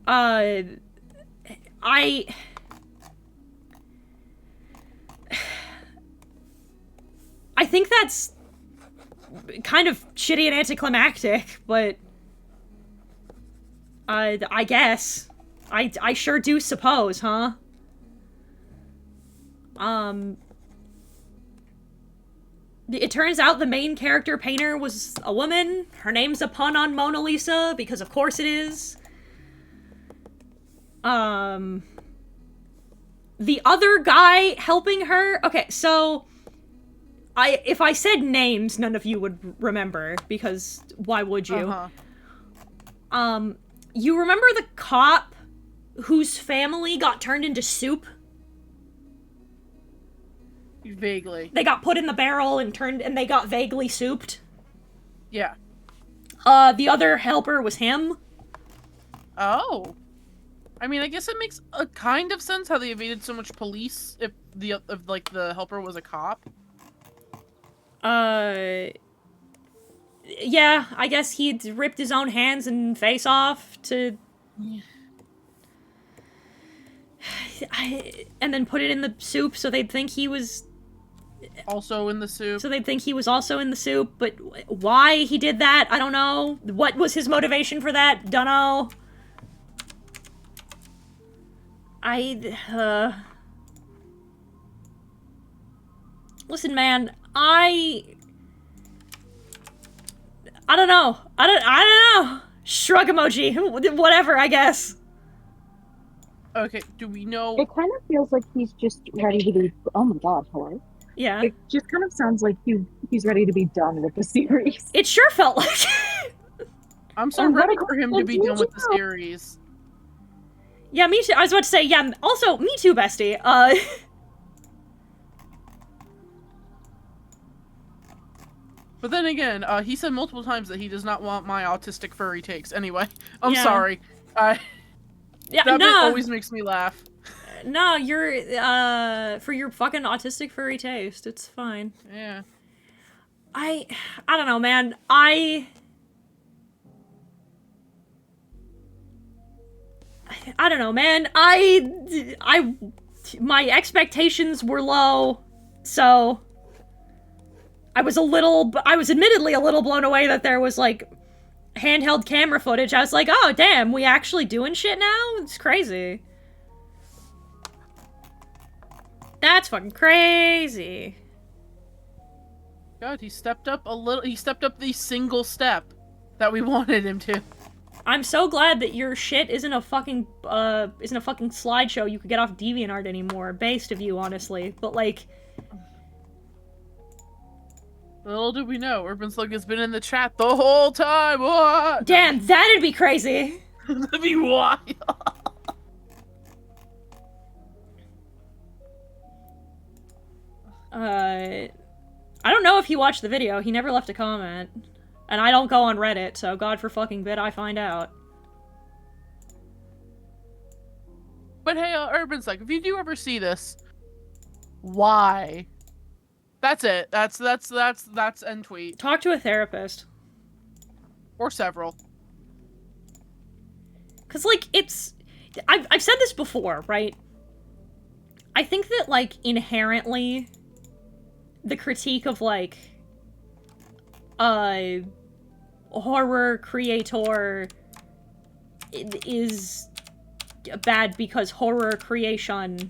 I think that's kind of shitty and anticlimactic, but I guess. I sure do suppose, huh? It turns out the main character painter was a woman. Her name's a pun on Mona Lisa, because of course it is. The other guy helping her... Okay, so... if I said names, none of you would remember, because why would you? You remember the cop whose family got turned into soup? Vaguely. They got put in the barrel and they got vaguely souped? Yeah. The other helper was him? Oh. I mean, I guess it makes a kind of sense how they evaded so much police if the helper was a cop. Yeah, I guess he'd ripped his own hands and face off to... and then put it in the soup so they'd think he was... Also in the soup. So they'd think he was also in the soup, but why he did that, I don't know. What was his motivation for that? Dunno. Listen, man, I don't know. I don't know. Shrug emoji. Whatever, I guess. Okay, do we know... It kind of feels like he's just ready to be... Oh my god, hello? Yeah. It just kind of sounds like he's ready to be done with the series. It sure felt like I'm so ready for him to be done with the series. Yeah, me too. I was about to say, yeah, also, me too, bestie. But then again, he said multiple times that he does not want my autistic furry takes. Anyway, I'm Yeah. sorry. Yeah, that bit always makes me laugh. No, you're, for your fucking autistic furry taste, it's fine. Yeah. I don't know, man. I don't know, man. My expectations were low, so I was admittedly a little blown away that there was, like, handheld camera footage. I was like, oh, damn, we actually doing shit now? It's crazy. That's fucking crazy. God, he stepped up a little. He stepped up the single step that we wanted him to. I'm so glad that your shit isn't a fucking slideshow you could get off DeviantArt anymore. Based of you, honestly. But, like... Little do we know, Urban Slug has been in the chat the whole time! What? Damn, that'd be crazy! That'd be wild! I don't know if he watched the video. He never left a comment. And I don't go on Reddit, so God for fucking bid I find out. But hey, Urban Slug, if you do ever see this, why? That's it. That's end tweet. Talk to a therapist. Or several. Cause, like, it's... I've said this before, right? I think that, like, inherently, the critique of, like, horror creator is bad because horror creation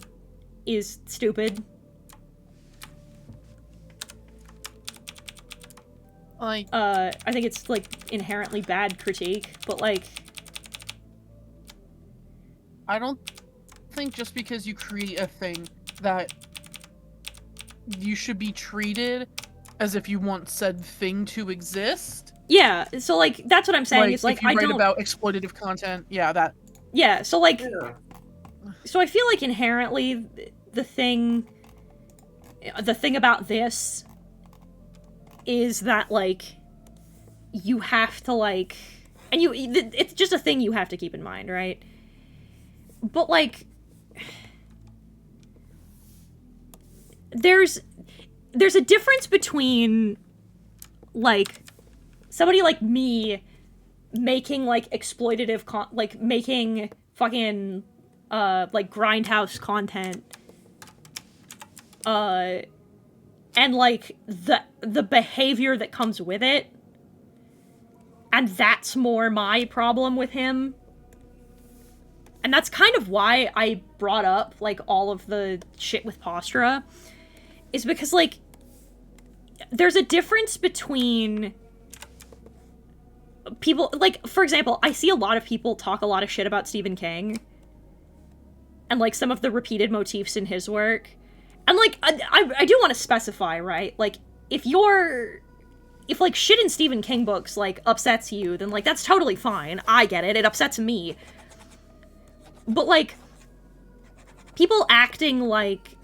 is stupid. Like, I think it's, like, inherently bad critique, but, like... I don't think just because you create a thing that you should be treated as if you want said thing to exist. Yeah, so, like, that's what I'm saying, is, like, if you write about exploitative content, yeah, that... Yeah, so, like... Yeah. So I feel like inherently, the thing about this is that, like, you have to, like... And it's just a thing you have to keep in mind, right? But, like... There's a difference between, like, somebody like me making, like, exploitative making fucking, like, grindhouse content. And, like, the behavior that comes with it. And that's more my problem with him. And that's kind of why I brought up, like, all of the shit with Postura. Is because, like, there's a difference between people, like, for example, I see a lot of people talk a lot of shit about Stephen King. And, like, some of the repeated motifs in his work. And, like, I do want to specify, right? Like, if, like, shit in Stephen King books, like, upsets you, then, like, that's totally fine. I get it. It upsets me. But, like, people acting like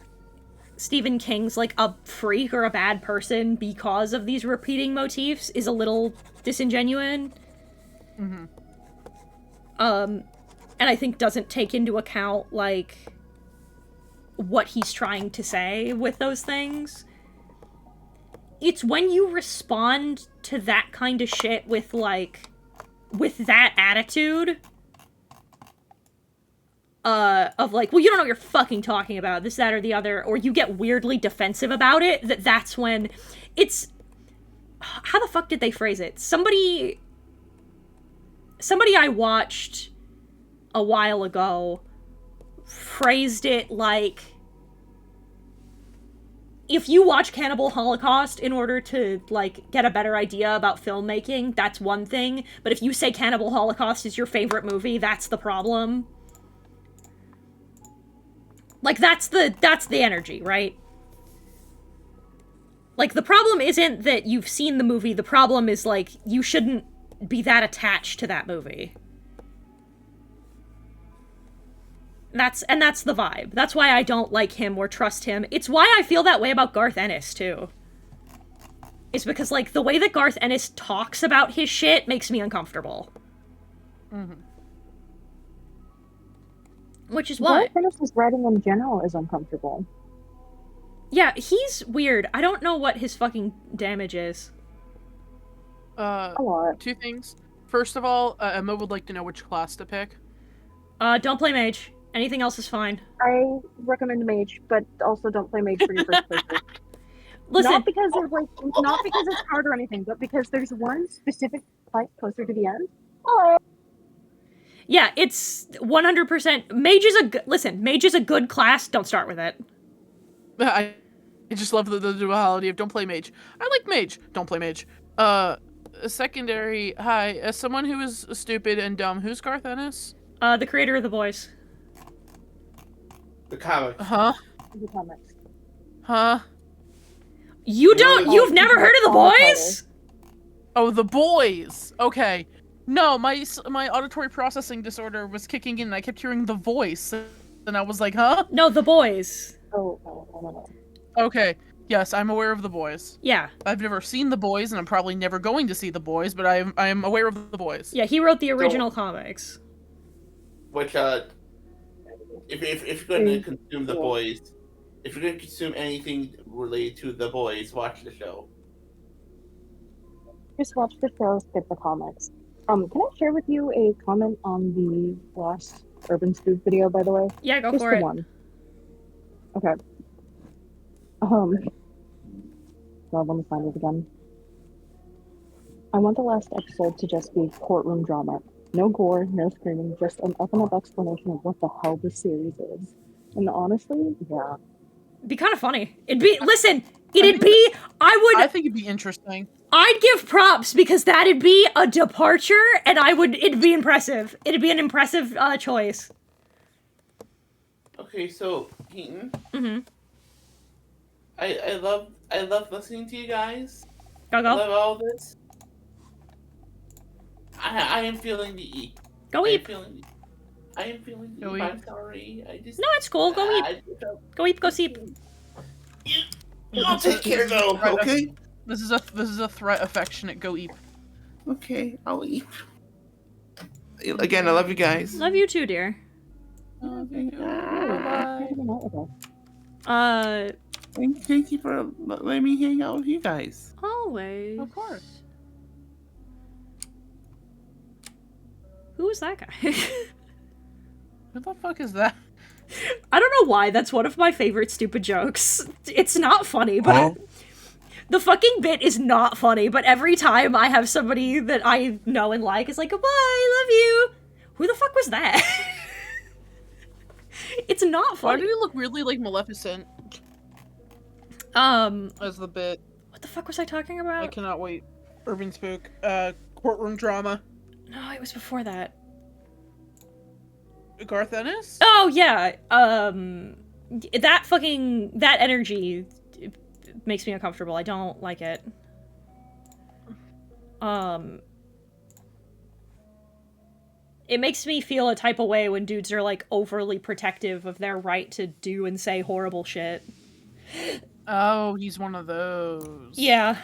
Stephen King's, like, a freak or a bad person because of these repeating motifs is a little disingenuous. Mm-hmm. And I think doesn't take into account, like, what he's trying to say with those things. It's when you respond to that kind of shit with, like, with that attitude of, like, well, you don't know what you're fucking talking about, this, that, or the other, or you get weirdly defensive about it, that's when it's... How the fuck did they phrase it? Somebody I watched a while ago phrased it like, if you watch Cannibal Holocaust in order to, like, get a better idea about filmmaking, that's one thing, but if you say Cannibal Holocaust is your favorite movie, that's the problem. Like, that's the energy, right? Like, the problem isn't that you've seen the movie, the problem is, like, you shouldn't be that attached to that movie. That's the vibe. That's why I don't like him or trust him. It's why I feel that way about Garth Ennis, too. It's because, like, the way that Garth Ennis talks about his shit makes me uncomfortable. Mm-hmm. Which is why... Garth Ennis' writing in general is uncomfortable. Yeah, he's weird. I don't know what his fucking damage is. A lot. 2 things. First of all, Emma would like to know which class to pick. Don't play mage. Anything else is fine. I recommend mage, but also don't play mage for your first playthrough. Listen, not because it's hard or anything, but because there's one specific fight closer to the end. Oh. Yeah, it's 100%. Mage is a good class. Don't start with it. I just love the duality of don't play mage. I like mage. Don't play mage. Secondary. Hi, as someone who is stupid and dumb, who's Garth Ennis? The creator of The Boys. The comic. Huh? The comics. Huh? You've never heard of The Boys? Oh, The Boys. Okay. No, my auditory processing disorder was kicking in and I kept hearing the voice. And I was like, huh? No, The Boys. Oh. Okay. Yes, I'm aware of The Boys. Yeah. I've never seen The Boys, and I'm probably never going to see The Boys, but I am aware of The Boys. Yeah, he wrote the original comics. Which, if you're going to consume The Boys, if you're going to consume anything related to The Boys, watch the show. Just watch the show, skip the comics. Can I share with you a comment on the last Urban Scoop video, by the way? Yeah, go Just for the it. one. Okay. God, let me find it again. I want the last episode to just be courtroom drama. No gore, no screaming, just an up-and-up explanation of what the hell this series is. And honestly, yeah. It'd be kind of funny. I think it'd be interesting. I'd give props because that'd be a departure, and it'd be impressive. It'd be an impressive choice. Okay, so Keaton. Mm-hmm. I love listening to you guys. Go. I love all this. I am feeling the E. Go eep. I am feeling the Go E. eep. I'm sorry. No, it's cool. Go eep. Go eep. Go seep. I'll take care though. Okay. This is a threat affectionate go eep. Okay, I'll eep. Again, I love you guys. Love you too, dear. Bye. Thank you for letting me hang out with you guys. Always. Of course. Who is that guy? Who the fuck is that? I don't know why, that's one of my favorite stupid jokes. It's not funny, but the fucking bit is not funny, but every time I have somebody that I know and like is like, goodbye, I love you. Who the fuck was that? It's not funny. Why did he look weirdly like Maleficent? As the bit. What the fuck was I talking about? I cannot wait. Urban Spook. Courtroom drama. No, it was before that. Garth Ennis? Oh, yeah. That energy makes me uncomfortable. I don't like it. It makes me feel a type of way when dudes are, like, overly protective of their right to do and say horrible shit. Oh, he's one of those. Yeah.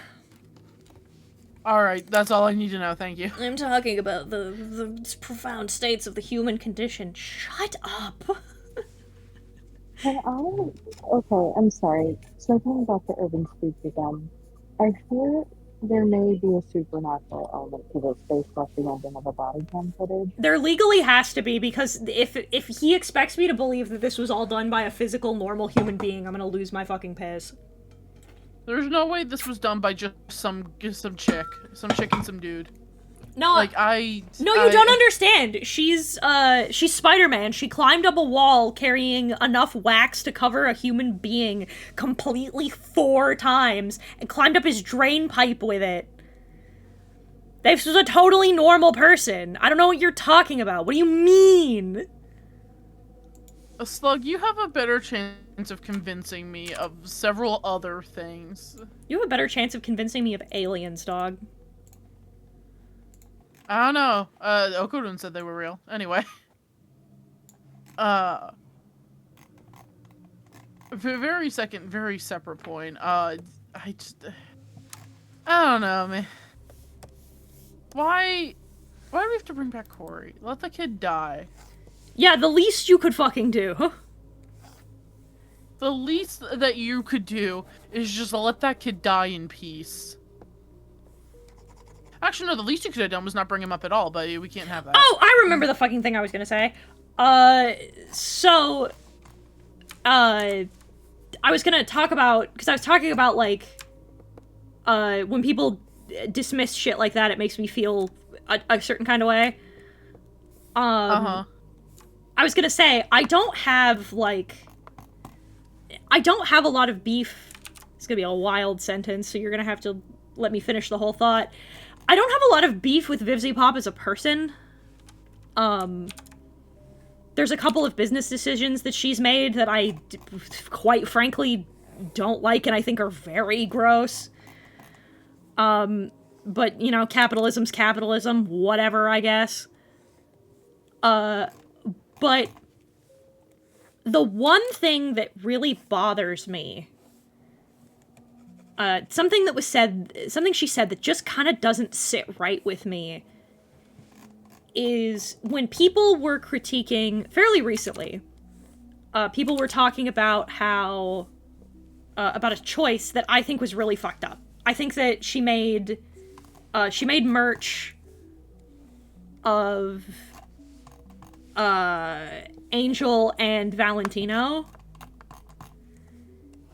Alright, that's all I need to know, thank you. I'm talking about the profound states of the human condition. Shut up! Okay, I'm sorry. Circling back to Urban Spook again, I fear there may be a supernatural element to this based off the ending of the body cam footage. There legally has to be, because if he expects me to believe that this was all done by a physical, normal human being, I'm gonna lose my fucking piss. There's no way this was done by just some chick and some dude. No, like No, you don't understand. She's Spider-Man. She climbed up a wall carrying enough wax to cover a human being completely 4 times and climbed up his drain pipe with it. This was a totally normal person. I don't know what you're talking about. What do you mean? Slug, you have a better chance of convincing me of several other things. You have a better chance of convincing me of aliens, dog. I don't know. Okodun said they were real. Anyway. Very separate point. I don't know, man. Why do we have to bring back Corey? Let the kid die. Yeah, the least you could fucking do. The least that you could do is just let that kid die in peace. Actually, no, the least you could have done was not bring him up at all, but we can't have that. Oh, I remember the fucking thing I was gonna say. I was gonna talk about, because I was talking about, like, when people dismiss shit like that, it makes me feel a certain kind of way. I was gonna say, I don't have a lot of beef. It's gonna be a wild sentence, so you're gonna have to let me finish the whole thought. I don't have a lot of beef with Vivzy Pop as a person. There's a couple of business decisions that she's made that I, quite frankly, don't like and I think are very gross. But, you know, capitalism's capitalism, whatever, I guess. But the one thing that really bothers me, something she said that just kind of doesn't sit right with me, is when people were critiquing, fairly recently, people were talking about how, about a choice that I think was really fucked up. I think that she made merch of, Angel and Valentino.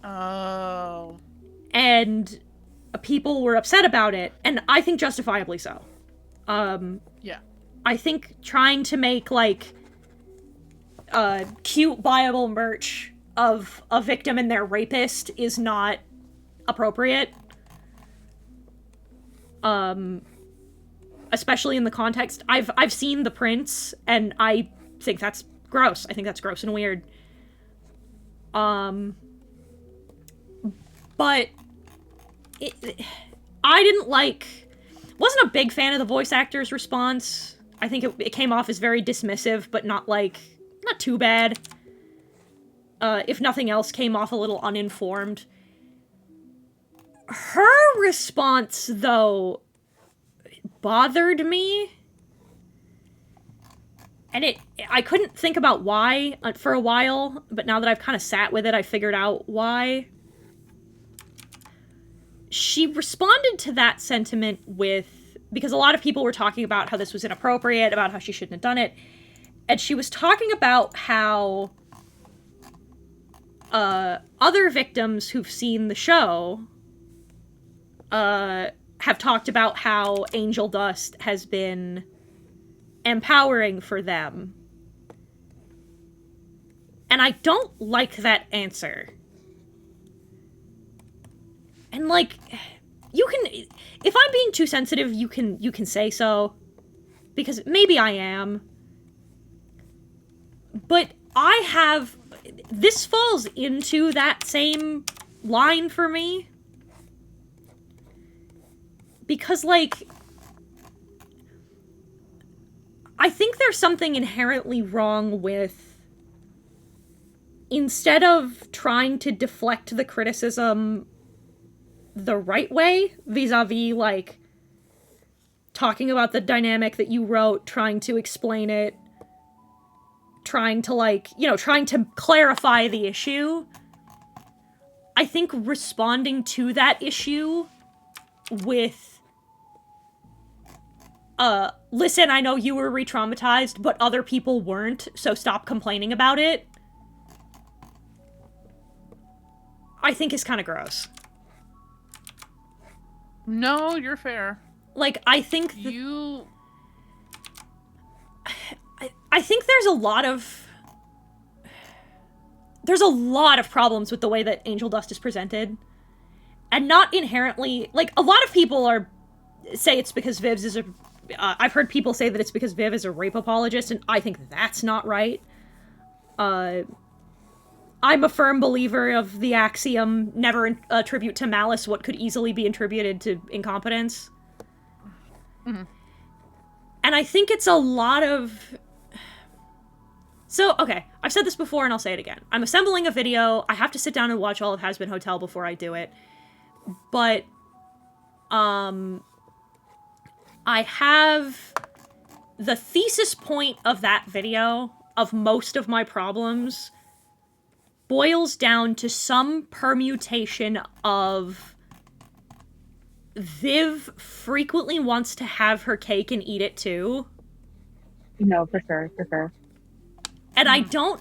Oh. And people were upset about it, and I think justifiably so. Yeah. I think trying to make, like, cute, buyable merch of a victim and their rapist is not appropriate. Especially in the context. I've seen the prints, and I think that's gross. I think that's gross and weird. But I didn't wasn't a big fan of the voice actor's response. I think it came off as very dismissive, but not too bad. If nothing else, came off a little uninformed. Her response, though, bothered me. And I couldn't think about why for a while, but now that I've kind of sat with it, I figured out why. She responded to that sentiment because a lot of people were talking about how this was inappropriate, about how she shouldn't have done it. And she was talking about how other victims who've seen the show have talked about how angel dust has been empowering for them. And I don't like that answer. And, like, you can... If I'm being too sensitive, you can say so. Because maybe I am. But I have... This falls into that same line for me. Because, like... I think there's something inherently wrong with... Instead of trying to deflect the criticism the right way, vis-a-vis, like, talking about the dynamic that you wrote, trying to explain it, trying to, like, you know, trying to clarify the issue, I think responding to that issue with, listen, I know you were re-traumatized, but other people weren't, so stop complaining about it, I think is kind of gross. No, you're fair. Like, I think you... I think there's a lot of problems with the way that Angel Dust is presented. And not inherently... Like, a lot of people say it's because Viv's is a... I've heard people say that it's because Viv is a rape apologist, and I think that's not right. I'm a firm believer of the axiom, never attribute to malice what could easily be attributed to incompetence. Mm-hmm. And I think it's a lot of... So, okay, I've said this before and I'll say it again. I'm assembling a video, I have to sit down and watch all of Has Been Hotel before I do it. But, I have the thesis point of that video, of most of my problems, boils down to some permutation of Viv frequently wants to have her cake and eat it too. No, for sure, for sure. And I don't...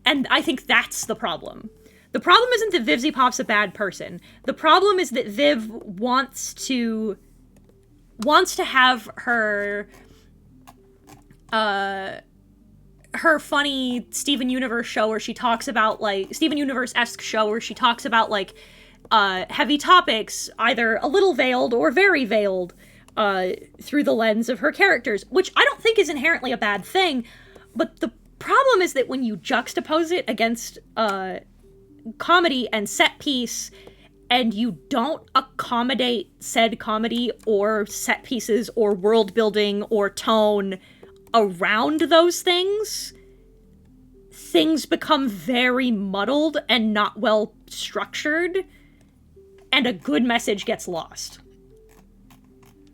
And I think that's the problem. The problem isn't that Vivzy Pop's a bad person. The problem is that Viv wants to have her... her funny Steven Universe show where she talks about, like, Steven Universe-esque show where she talks about, like, heavy topics, either a little veiled or very veiled, through the lens of her characters, which I don't think is inherently a bad thing, but the problem is that when you juxtapose it against, comedy and set piece, and you don't accommodate said comedy or set pieces or world building or tone around those things become very muddled and not well structured, and a good message gets lost.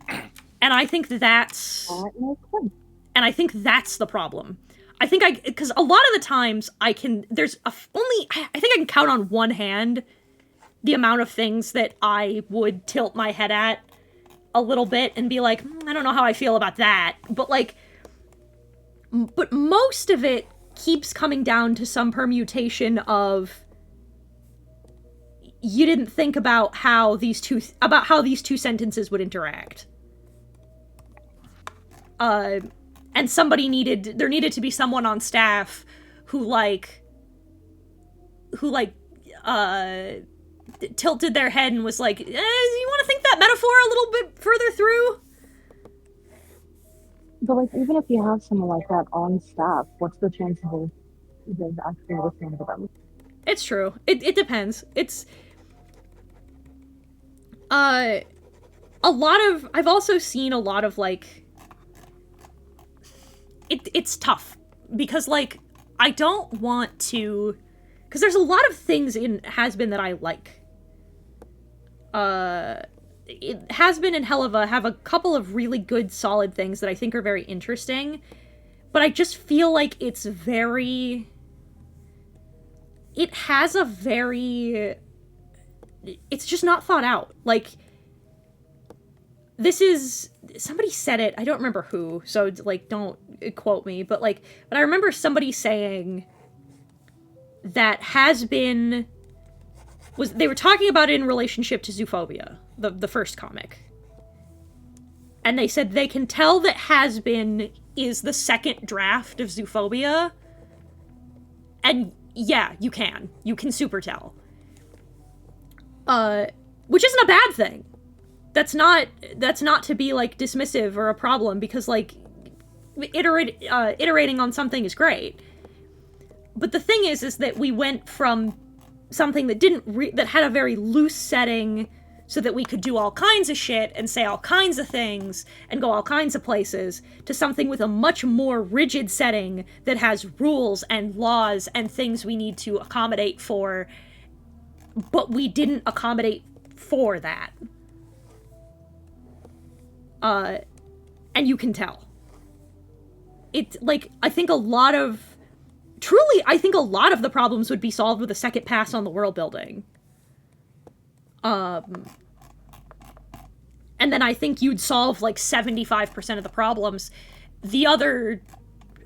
And I think that's... And I think that's the problem. I think because a lot of the times I think I can count on one hand the amount of things that I would tilt my head at a little bit and be like, I don't know how I feel about that. But, like, but most of it keeps coming down to some permutation of you didn't think about how these two sentences would interact. And there needed to be someone on staff who tilted their head and was like, you want to think that metaphor a little bit further through? But, like, even if you have someone like that on staff, what's the chance of actually listening to them? It's true. It depends. It's... I've also seen a lot of, like... It's tough. Because, like, I don't want to... Because there's a lot of things in Has Been that I like. It Has Been and Helava have a couple of really good, solid things that I think are very interesting. But I just feel like it's very... It has a very... It's just not thought out. Like, somebody said it, I don't remember who, so, like, don't quote me, but, like, but I remember somebody saying that they were talking about it in relationship to Zoophobia, the first comic. And they said they can tell that Has-Been is the second draft of Zoophobia. And yeah, you can. You can super tell. Which isn't a bad thing. That's not to be, like, dismissive or a problem, because, like, iterating on something is great. But the thing is that we went from something that that had a very loose setting so that we could do all kinds of shit and say all kinds of things and go all kinds of places, to something with a much more rigid setting that has rules and laws and things we need to accommodate for, but we didn't accommodate for that. And you can tell. It's, like, I think a lot of the problems would be solved with a second pass on the world building. And then I think you'd solve, like, 75% of the problems. The other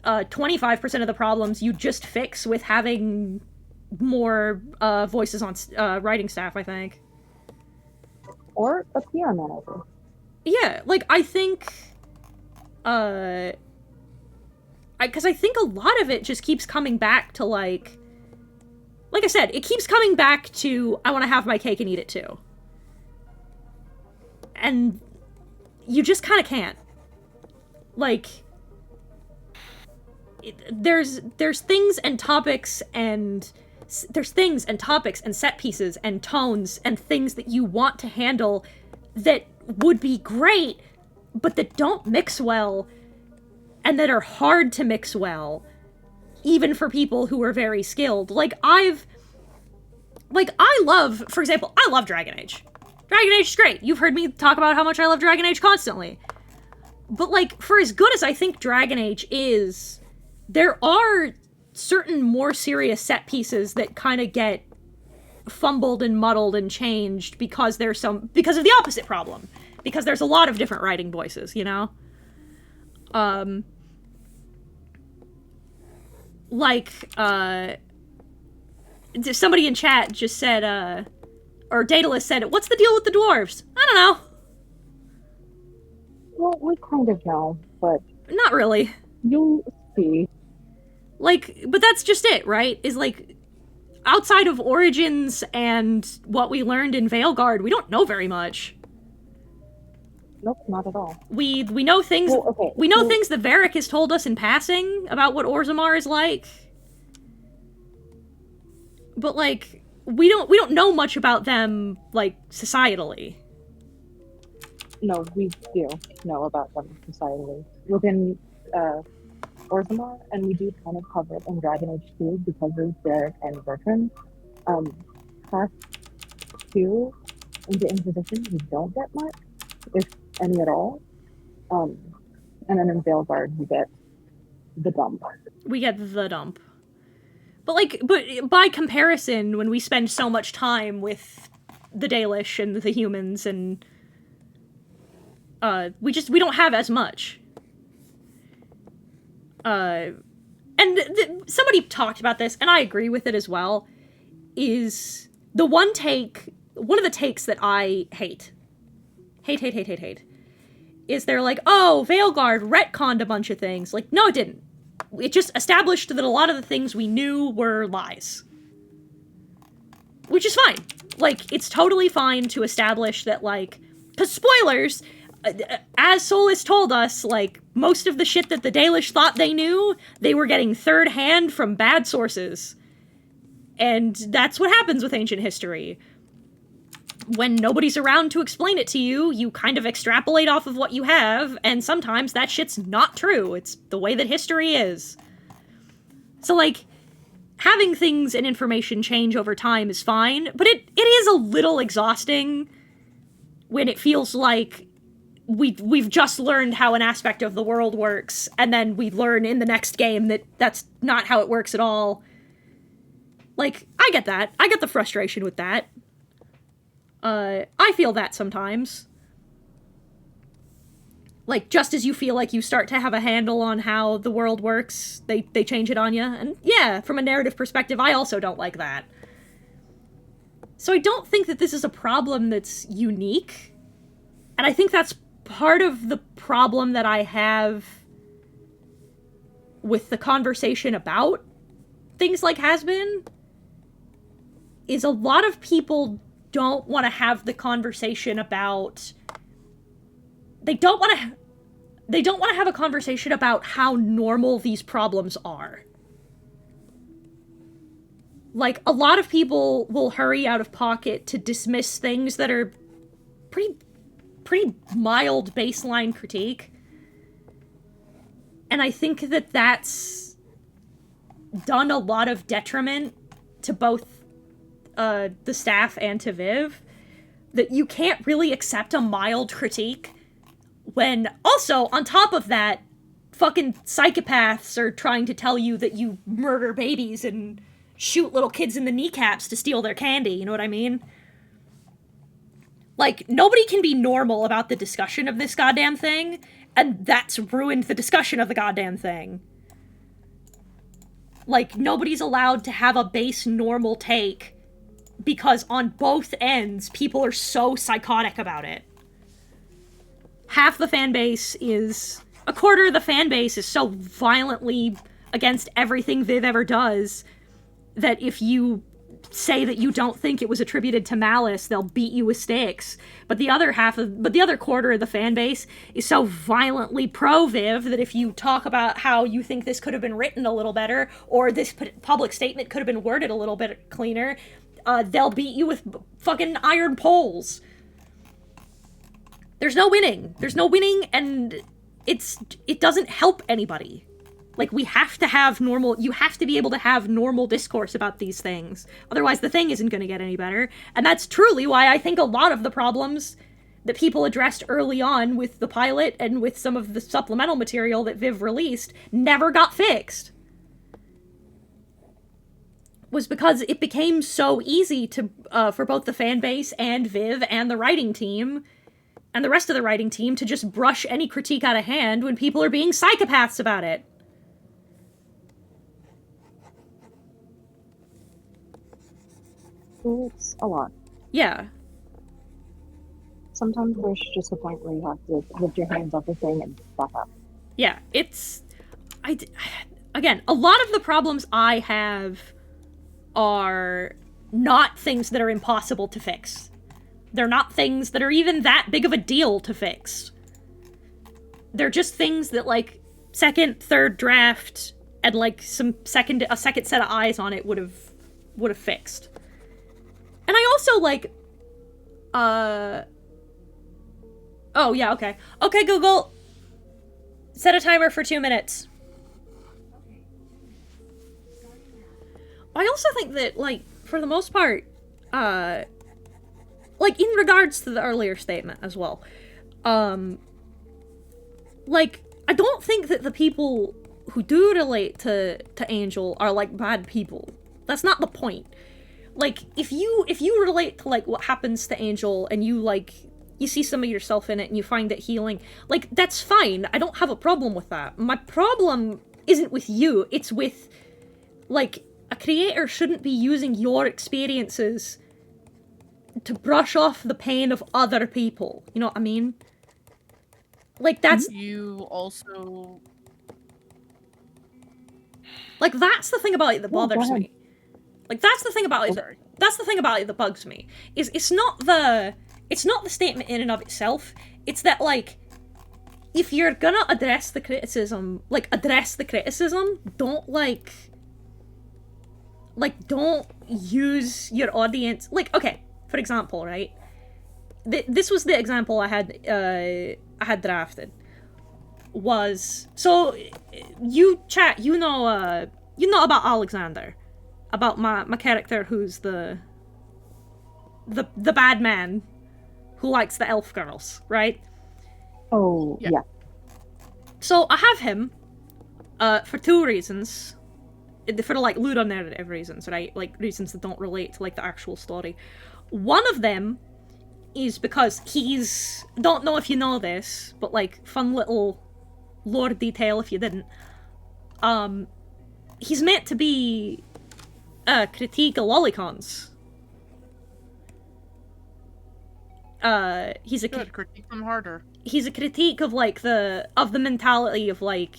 25% of the problems you just fix with having more voices on writing staff, I think. Or a PR manager. Yeah, like, I think... because I think a lot of it just keeps coming back to, like I said, it keeps coming back to, I want to have my cake and eat it too. And you just kind of can't. Like, there's things and topics and set pieces and tones and things that you want to handle that would be great, but that don't mix well, and that are hard to mix well, even for people who are very skilled. For example, I love Dragon Age. Dragon Age is great. You've heard me talk about how much I love Dragon Age constantly. But, like, for as good as I think Dragon Age is, there are certain more serious set pieces that kind of get fumbled and muddled and changed because of the opposite problem. Because there's a lot of different writing voices, you know? Somebody in chat just said, or Daedalus said, what's the deal with the dwarves? I don't know. Well, we kind of know, but... Not really. You'll see. Like, but that's just it, right? Is, like, outside of Origins and what we learned in Veilguard, we don't know very much. Nope, not at all. We know things. Well, okay, we know things that Varric has told us in passing about what Orzammar is like. But, like, we don't know much about them, like, societally. No, we do know about them societally. Within Orzammar, and we do kind of cover it in Dragon Age 2 because of Varric and Bertrand. Class 2 into Inquisition, we don't get much, if any at all. And then in Veilguard, we get the dump. But by comparison, when we spend so much time with the Dalish and the humans, and we don't have as much. Somebody talked about this, and I agree with it as well, is one of the takes that I hate, is they're like, oh, Veilguard retconned a bunch of things. Like, no, it didn't. It just established that a lot of the things we knew were lies. Which is fine. Like, it's totally fine to establish that, like... Because spoilers, as Solis told us, like, most of the shit that the Dalish thought they knew, they were getting third hand from bad sources. And that's what happens with ancient history. When nobody's around to explain it to you, you kind of extrapolate off of what you have, and sometimes that shit's not true. It's the way that history is. So, like, having things and information change over time is fine, but it is a little exhausting when it feels like we've just learned how an aspect of the world works, and then we learn in the next game that that's not how it works at all. Like, I get that. I get the frustration with that. I feel that sometimes. Like, just as you feel like you start to have a handle on how the world works, they change it on you. And yeah, from a narrative perspective, I also don't like that. So I don't think that this is a problem that's unique. And I think that's part of the problem that I have with the conversation about things like Has-Been, is a lot of people don't want to have the conversation about... They don't want to have a conversation about how normal these problems are. Like, a lot of people will hurry out of pocket to dismiss things that are pretty mild baseline critique. And I think that that's done a lot of detriment to both the staff and to Viv. That you can't really accept a mild critique when also, on top of that, fucking psychopaths are trying to tell you that you murder babies and shoot little kids in the kneecaps to steal their candy, you know what I mean? Like, nobody can be normal about the discussion of this goddamn thing, and that's ruined the discussion of the goddamn thing. Like, nobody's allowed to have a base normal take, because on both ends, people are so psychotic about it. Half the fan base is... A quarter of the fan base is so violently against everything Viv ever does that if you say that you don't think it was attributed to malice, they'll beat you with sticks. But the other quarter of the fan base is so violently pro-Viv that if you talk about how you think this could have been written a little better, or this public statement could have been worded a little bit cleaner, they'll beat you with fucking iron poles. There's no winning. There's no winning, and it doesn't help anybody. Like, we have to have you have to be able to have normal discourse about these things. Otherwise, the thing isn't going to get any better. And that's truly why I think a lot of the problems that people addressed early on with the pilot and with some of the supplemental material that Viv released never got fixed. Was because it became so easy to for both the fan base and Viv and the writing team and the rest of the writing team to just brush any critique out of hand when people are being psychopaths about it. It's a lot. Yeah. Sometimes there's just a point where you have to lift your hands off the thing and back up. Yeah, again, a lot of the problems I have are not things that are impossible to fix. They're not things that are even that big of a deal to fix. They're just things that, like, second, third draft, and, like, a second set of eyes on it would have fixed. And I also, like, oh, yeah, okay. Okay, Google, set a timer for 2 minutes. I also think that, like, for the most part, like, in regards to the earlier statement as well, like, I don't think that the people who do relate to Angel are, like, bad people. That's not the point. Like, if you relate to, like, what happens to Angel and you, like, you see some of yourself in it and you find it healing, like, that's fine. I don't have a problem with that. My problem isn't with you. It's with, like, a creator shouldn't be using your experiences to brush off the pain of other people. You know what I mean? Like, that's... You also... Like, that's the thing about it that bothers me. Like, that's the thing about it that's the thing about it that bugs me. Is it's not the statement in and of itself. It's that, like, if you're gonna address the criticism, don't, don't use your audience... Like, okay, for example, right? This was the example I had drafted. Was... So, you know about Alexander. About my character who's the bad man who likes the elf girls, right? Oh, yeah. So I have him for 2 reasons. For, like, ludonarrative reasons, right? Like, reasons that don't relate to, like, the actual story. One of them is because he's... Don't know if you know this, but, like, fun little lore detail if you didn't. He's meant to be a critique of lolicons. He's a... Good, critique them harder. He's a critique of, like, the mentality of, like...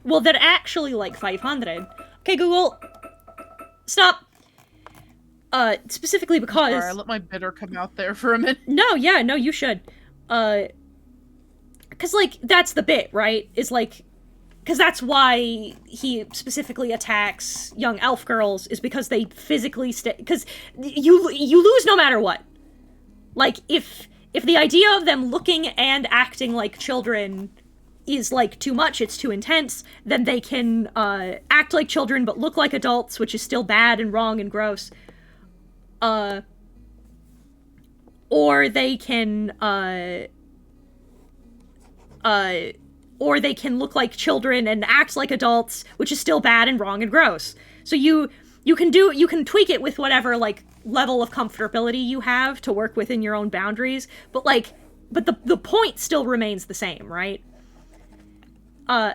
Well, they're actually, like, 500. Okay, Google. Stop. Specifically because... Sorry, I let my bitter come out there for a minute. No, yeah, no, you should. Because, like, that's the bit, right? Is, like... Because that's why he specifically attacks young elf girls, is because they physically because you lose no matter what. Like, if the idea of them looking and acting like children is, like, too much, it's too intense, then they can act like children but look like adults, which is still bad and wrong and gross. Or they can look like children and act like adults, which is still bad and wrong and gross. So you can tweak it with whatever, like, level of comfortability you have to work within your own boundaries, but the point still remains the same, right?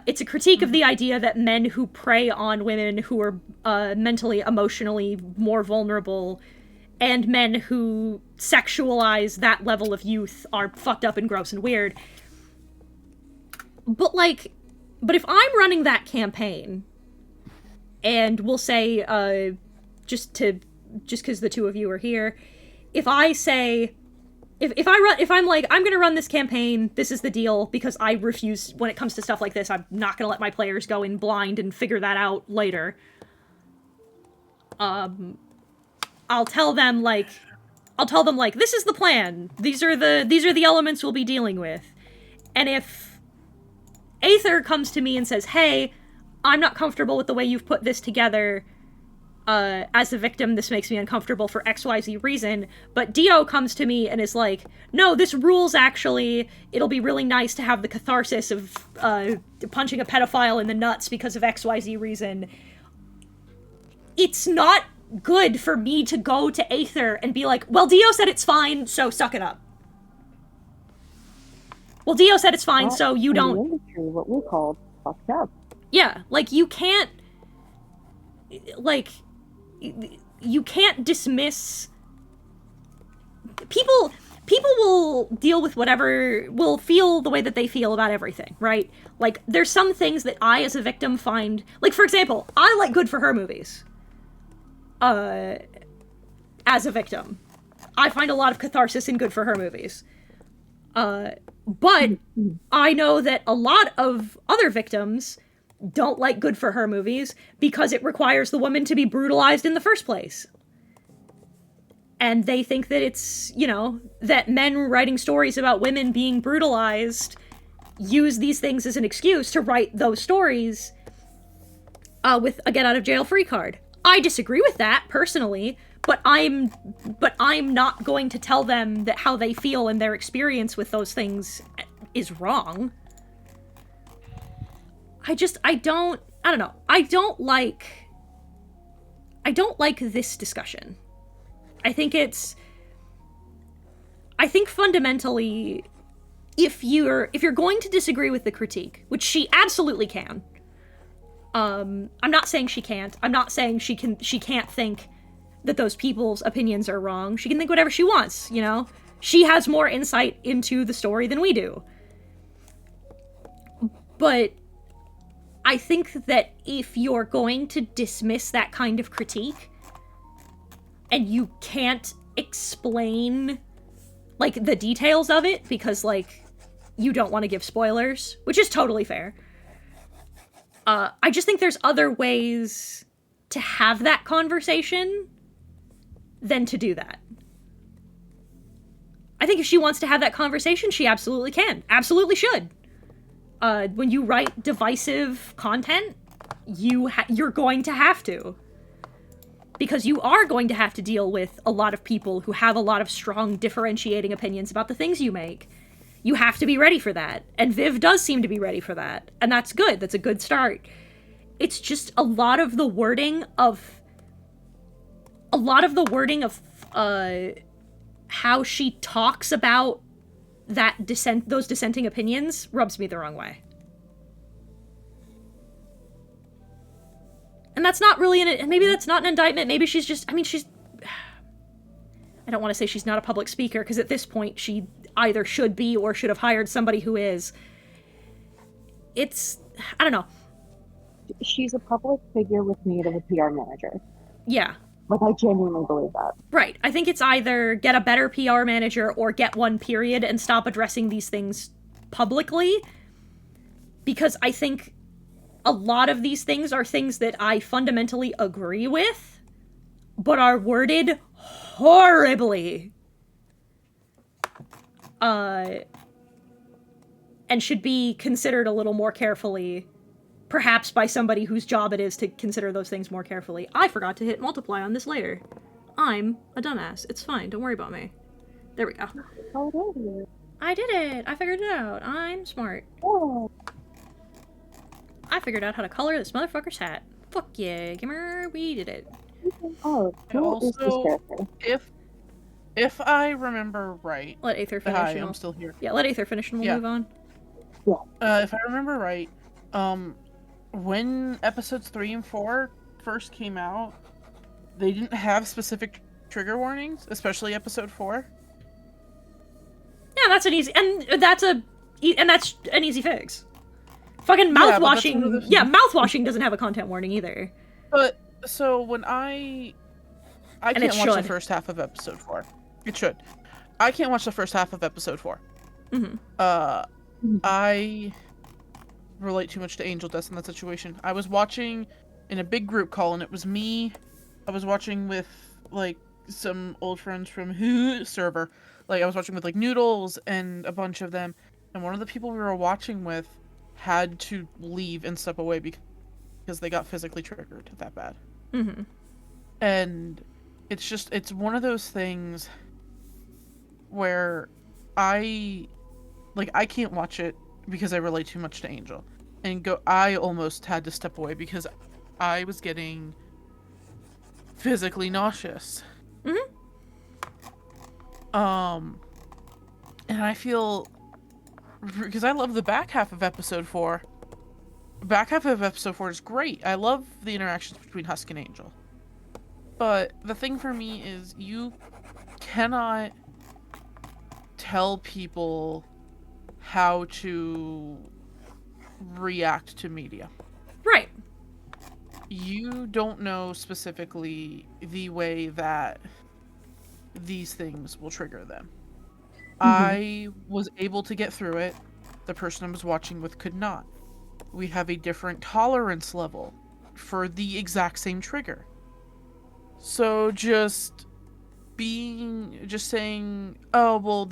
It's a critique of the idea that men who prey on women who are mentally, emotionally more vulnerable, and men who sexualize that level of youth are fucked up and gross and weird. But if I'm running that campaign, and we'll say, just because the two of you are here, if I say, if I'm like, I'm gonna run this campaign, this is the deal, because I refuse, when it comes to stuff like this, I'm not gonna let my players go in blind and figure that out later. I'll tell them, like, this is the plan, these are the elements we'll be dealing with. And if Aether comes to me and says, hey, I'm not comfortable with the way you've put this together, as a victim, this makes me uncomfortable for XYZ reason, but Dio comes to me and is like, no, this rules actually, it'll be really nice to have the catharsis of, punching a pedophile in the nuts because of XYZ reason. It's not good for me to go to Aether and be like, well, Dio said it's fine, so suck it up. Well, Dio said it's fine, so you don't... In the industry, what we call fucked up. Yeah, like, you can't... Like, you can't dismiss... People will deal with whatever... will feel the way that they feel about everything, right? Like, there's some things that I, as a victim, find... Like, for example, I like Good For Her movies. As a victim. I find a lot of catharsis in Good For Her movies. But I know that a lot of other victims don't like Good For Her movies because it requires the woman to be brutalized in the first place. And they think that it's, you know, that men writing stories about women being brutalized use these things as an excuse to write those stories with a get out of jail free card. I disagree with that, personally, but I'm not going to tell them that how they feel and their experience with those things is wrong. I don't like this discussion. I think fundamentally, if you're going to disagree with the critique, which she absolutely can, I'm not saying she can't. I'm not saying she can't think that those people's opinions are wrong. She can think whatever she wants, you know? She has more insight into the story than we do. But I think that if you're going to dismiss that kind of critique, and you can't explain, like, the details of it, because, like, you don't want to give spoilers, which is totally fair. I just think there's other ways to have that conversation than to do that. I think if she wants to have that conversation, she absolutely can. Absolutely should. When you write divisive content, you're going to have to. Because you are going to have to deal with a lot of people who have a lot of strong differentiating opinions about the things you make. You have to be ready for that. And Viv does seem to be ready for that. And that's good. That's a good start. It's just a lot of the wording of how she talks about those dissenting opinions rubs me the wrong way. And that's not really maybe that's not an indictment. Maybe she's just, I don't want to say she's not a public speaker, because at this point she either should be or should have hired somebody who is. I don't know. She's a public figure with need of a PR manager. Yeah. Like, I genuinely believe that. Right. I think it's either get a better PR manager or get one, period, and stop addressing these things publicly. Because I think a lot of these things are things that I fundamentally agree with, but are worded horribly. And should be considered a little more carefully, perhaps by somebody whose job it is to consider those things more carefully. I forgot to hit multiply on this later. I'm a dumbass. It's fine. Don't worry about me. There we go. Oh, I did it. I figured it out. I'm smart. oh. I figured out how to color this motherfucker's hat. Fuck yeah, Gimmer. We did it. Oh, And who is this also, character? if I remember right, Let Aether finish. hi, and I'm we'll- still here. Yeah, let Aether finish and we'll Yeah. move on. If I remember right, when episodes 3 and 4 first came out, they didn't have specific trigger warnings, especially episode 4. Yeah, that's an easy, and that's an easy fix. Fucking mouth washing. Yeah, mouth washing doesn't have a content warning either. But so when I And can't it watch the should. first half of episode 4. It should. I can't watch the first half of episode 4. Mm-hmm. I relate too much to Angel Dust in that situation. I was watching in a big group call, and it was me. I was watching with like some old friends from server. Like I was watching with like Noodles and a bunch of them, and one of the people we were watching with had to leave and step away because they got physically triggered that bad. Mm-hmm. And it's one of those things where I can't watch it because I relate too much to Angel. And I almost had to step away because I was getting physically nauseous. Mm-hmm. And I feel, because I love the back half of episode 4. Back half of episode 4 is great. I love the interactions between Husk and Angel. But the thing for me is you cannot tell people how to react to media. Right. You don't know specifically the way that these things will trigger them. I was able to get through it. The person I was watching with could not. We have a different tolerance level for the exact same trigger. So just saying, oh, well,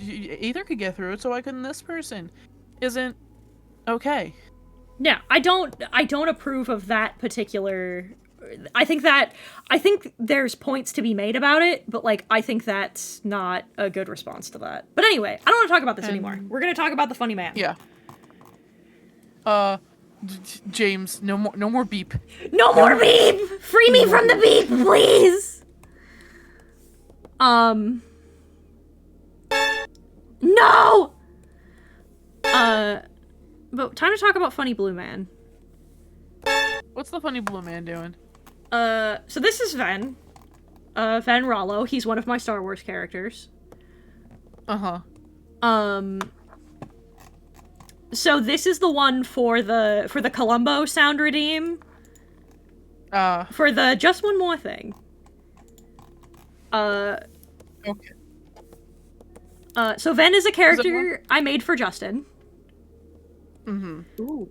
either could get through it, so why couldn't this person? Isn't okay. Yeah, I don't approve of that particular. I think there's points to be made about it, but like I think that's not a good response to that. But anyway, I don't want to talk about this anymore. We're gonna talk about the funny man. Yeah. James, no more beep. No more beep! Free me from the beep, please! No! But time to talk about Funny Blue Man. What's the funny blue man doing? So this is Ven. Ven Rollo. He's one of my Star Wars characters. Uh-huh. So this is the one for the Columbo sound redeem. For the Just One More Thing. Okay. So Ven is a character I made for Justin. Mm-hmm. Ooh,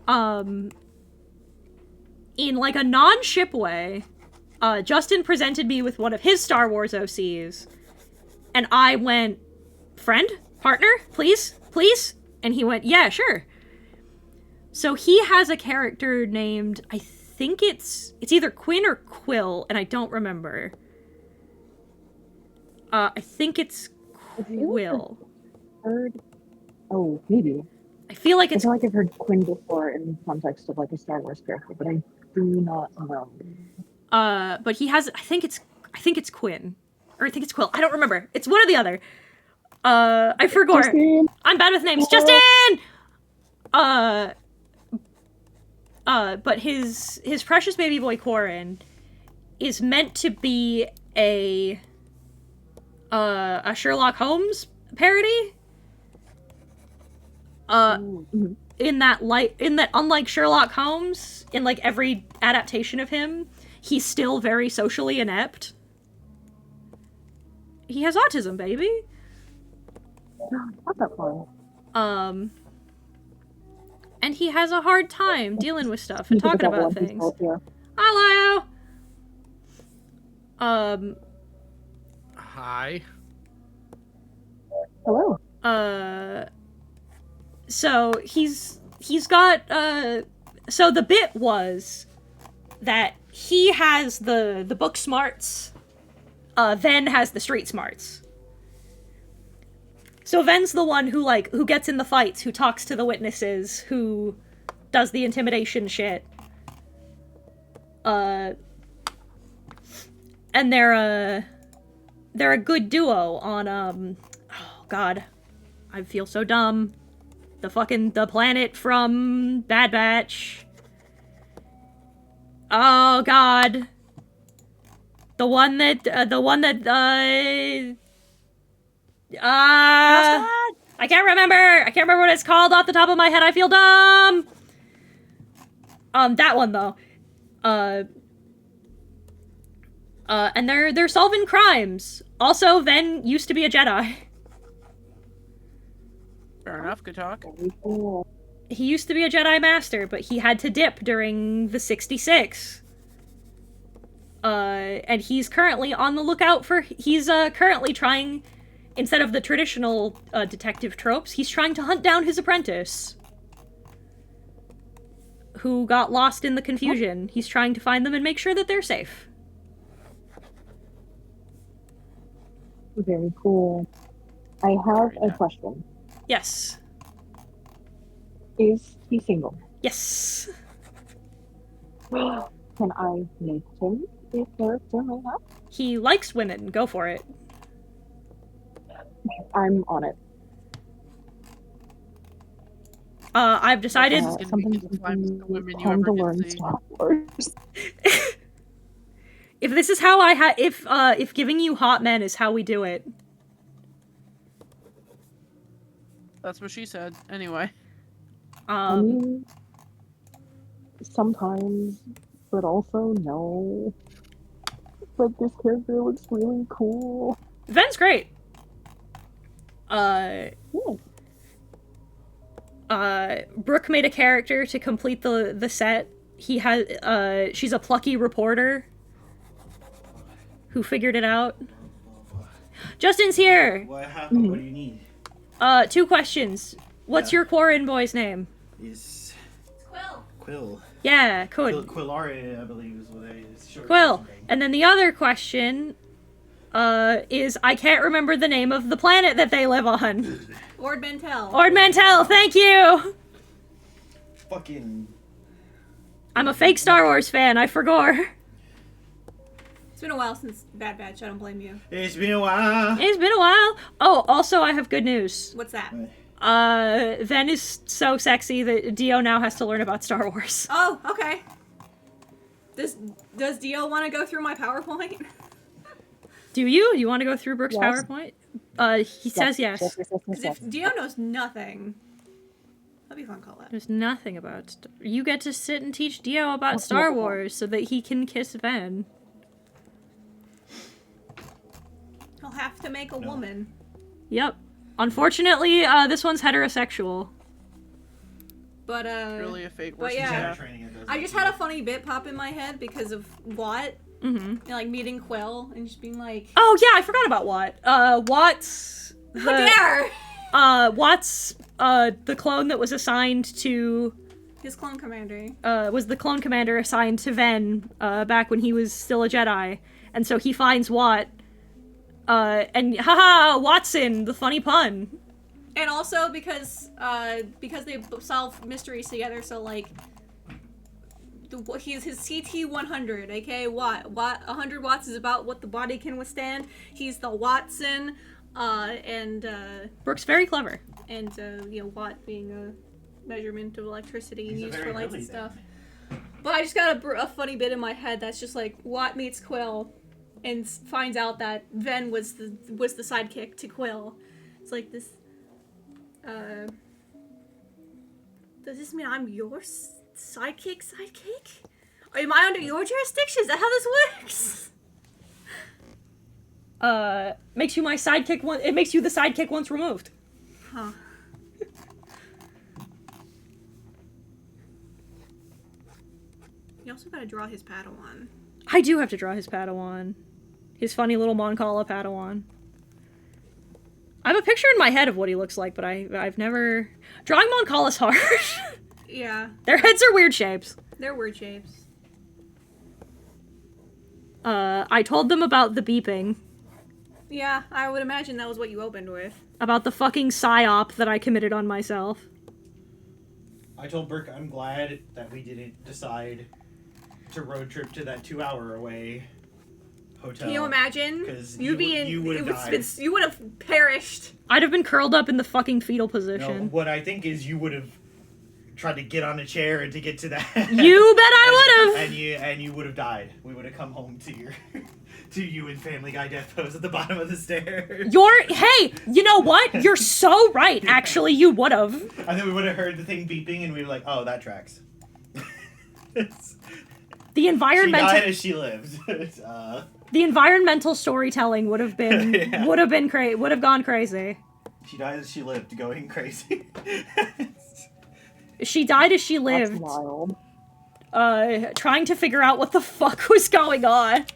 mm-hmm. In like a non-ship way, Justin presented me with one of his Star Wars OCs, and I went, friend? Partner? Please? Please? And he went, yeah, sure. So he has a character named, I think it's either Quinn or Quill, and I don't remember. I think it's Quill. Oh, maybe. I feel like it's... I feel like I've heard Quinn before in the context of like a Star Wars character, but I do not know. But he has, I think it's Quinn. Or I think it's Quill. I don't remember. It's one or the other. I forgot. Justin. I'm bad with names. Quill. Justin! But his precious baby boy Corin is meant to be a Sherlock Holmes parody. In that unlike Sherlock Holmes, in like every adaptation of him, he's still very socially inept. He has autism, baby. Not that fun. And he has a hard time dealing with stuff and talking about things. Hello. Hi. Hello. So he's got so the bit was that he has the book smarts, Ven has the street smarts. So Ven's the one who gets in the fights, who talks to the witnesses, who does the intimidation shit. And they're a good duo on oh god, I feel so dumb. The planet from Bad Batch. Oh god. The one that I can't remember what it's called off the top of my head. I feel dumb. That one though. And they're solving crimes. Also, Ven used to be a Jedi. Fair enough, good talk. Very cool. He used to be a Jedi Master, but he had to dip during the 66. And he's currently on the lookout for... He's currently trying, instead of the traditional detective tropes, he's trying to hunt down his apprentice, who got lost in the confusion. He's trying to find them and make sure that they're safe. Very cool. I have a question. Yes. Is he single? Yes. Can I make him a character right now? He likes women. Go for it. I'm on it. I've decided... Something time to learn Star Wars. If this is how if giving you hot men is how we do it. That's what she said. Anyway. I mean, sometimes, but also no. But this character looks really cool. Ven's great. Brooke made a character to complete the set. He has she's a plucky reporter who figured it out. Justin's here. What happened? What do you need? 2 questions. What's your Quarren boy's name? It's Quill. Quill. Yeah, cool. Quillare, I believe is what it is. Short Quill. And then the other question is I can't remember the name of the planet that they live on. Ord Mantell. Ord Mantell, thank you! Fucking... I'm a fake Star Wars fan, I forgot. It's been a while since Bad Batch, I don't blame you. It's been a while. It's been a while. Oh, also I have good news. What's that? Ven is so sexy that Dio now has to learn about Star Wars. Oh, okay. Does Dio want to go through my PowerPoint? Do you? You want to go through Brooke's Yes. PowerPoint? He says yes. Because if Dio knows nothing, that'd be fun, Colette. There's nothing about... You get to sit and teach Dio about Star Wars so that he can kiss Ven. He'll have to make a woman. Yep. Unfortunately, this one's heterosexual. But, Really a fake but worship. yeah. Training it doesn't I just had a funny bit pop in my head because of Watt. Mm-hmm. And, like, meeting Quill and just being like... Oh, yeah, I forgot about Watt. Watt's... How dare! Watt's, the clone that was assigned to... His clone commander. Was the clone commander assigned to Ven, back when he was still a Jedi. And so he finds Watt, and haha, Watson, the funny pun. And also because they solve mysteries together, so, like, He's his CT 100, okay? Watt 100 watts is about what the body can withstand. He's the Watson, and Brooke's very clever. And watt being a measurement of electricity used for lights and stuff. But I just got a funny bit in my head that's just like Watt meets Quill, and finds out that Ven was the sidekick to Quill. It's like this. Does this mean I'm your sidekick? Or am I under your jurisdiction? Is that how this works? Makes you my sidekick one. It makes you the sidekick once removed. Huh. You also gotta draw his Padawan. I do have to draw his Padawan. His funny little Moncala Padawan. I have a picture in my head of what he looks like, but I've never... Drawing Moncala's hard. Yeah. Their heads are weird shapes. They're weird shapes. I told them about the beeping. Yeah, I would imagine that was what you opened with. About the fucking psyop that I committed on myself. I told Burke I'm glad that we didn't decide to road trip to that 2-hour away hotel. Can you imagine? Because you would have died. You would have perished. I'd have been curled up in the fucking fetal position. No, what I think is you would have tried to get on a chair and to get to that. You bet I would have. And you would have died. We would have come home to your to you in Family Guy death pose at the bottom of the stairs. Hey, you know what? You're so right. Actually, you would have. And then we would have heard the thing beeping, and we were like, "Oh, that tracks." The environmental. She died as she lived. The environmental storytelling would have been Yeah. would have gone crazy. She died as she lived, going crazy. She died as she lived. That's wild. Trying to figure out what the fuck was going on.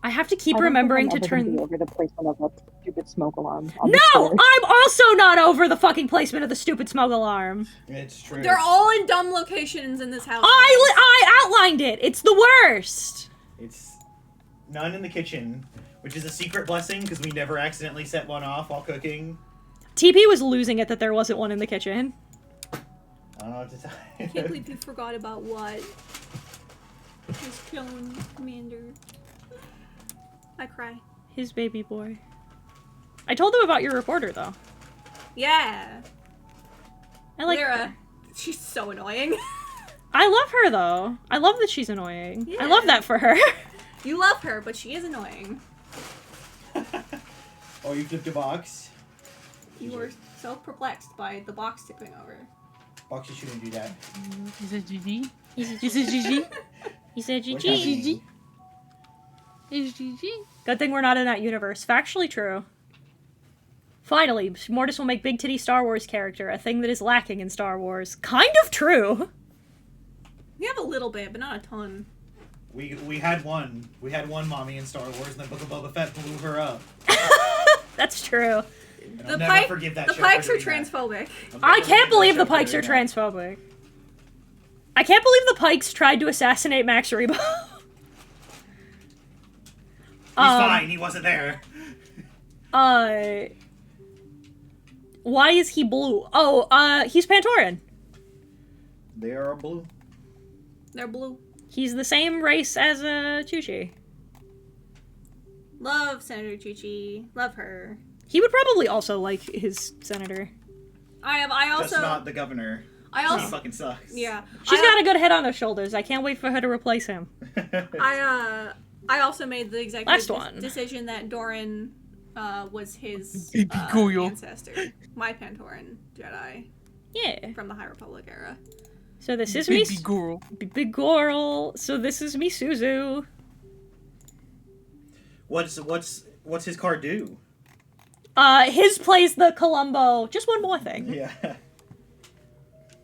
I have to keep remembering to turn over the placement of that stupid smoke alarm. No, I'm also not over the fucking placement of the stupid smoke alarm. It's true. They're all in dumb locations in this house. I outlined it. It's the worst. It's none in the kitchen, which is a secret blessing because we never accidentally set one off while cooking. TP was losing it that there wasn't one in the kitchen. I don't know what to tell you. I can't believe you forgot about what was killing Commander. I cry. His baby boy. I told them about your reporter, though. Yeah. I like Lyra. her. She's so annoying. I love her, though. I love that she's annoying. Yeah. I love that for her. You love her, but she is annoying. Oh, you flipped a box? You were so perplexed by the box tipping over. Boxes shouldn't do that. Is it GG? Is it GG? He said What's GG. happening? Is GG? Good thing we're not in that universe. Factually true. Finally, Mortis will make big titty Star Wars character, a thing that is lacking in Star Wars. Kind of true. We have a little bit, but not a ton. We had one. We had one mommy in Star Wars, and then Book of Boba Fett blew her up. That's true. And I'll never forgive that the show Pikes for are doing that. transphobic. I can't believe the show for Pikes are doing that. transphobic. I can't believe the Pikes tried to assassinate Max Rebo. He's fine. He wasn't there. Why is he blue? Oh, he's Pantoran. They are blue. They're blue. He's the same race as Chuchi. Love Senator Chuchi. Love her. He would probably also like his senator. I also Just not the governor. I also He fucking sucks. Yeah. She's got a good head on her shoulders. I can't wait for her to replace him. I also made the Last executive one. decision that Doran was his Baby Goyle. ancestor. My Pantoran Jedi Yeah. from the High Republic era. So this is me. Baby girl. Big girl. So this is me, Suzu. What's his card do? His plays the Columbo. Just one more thing. Yeah.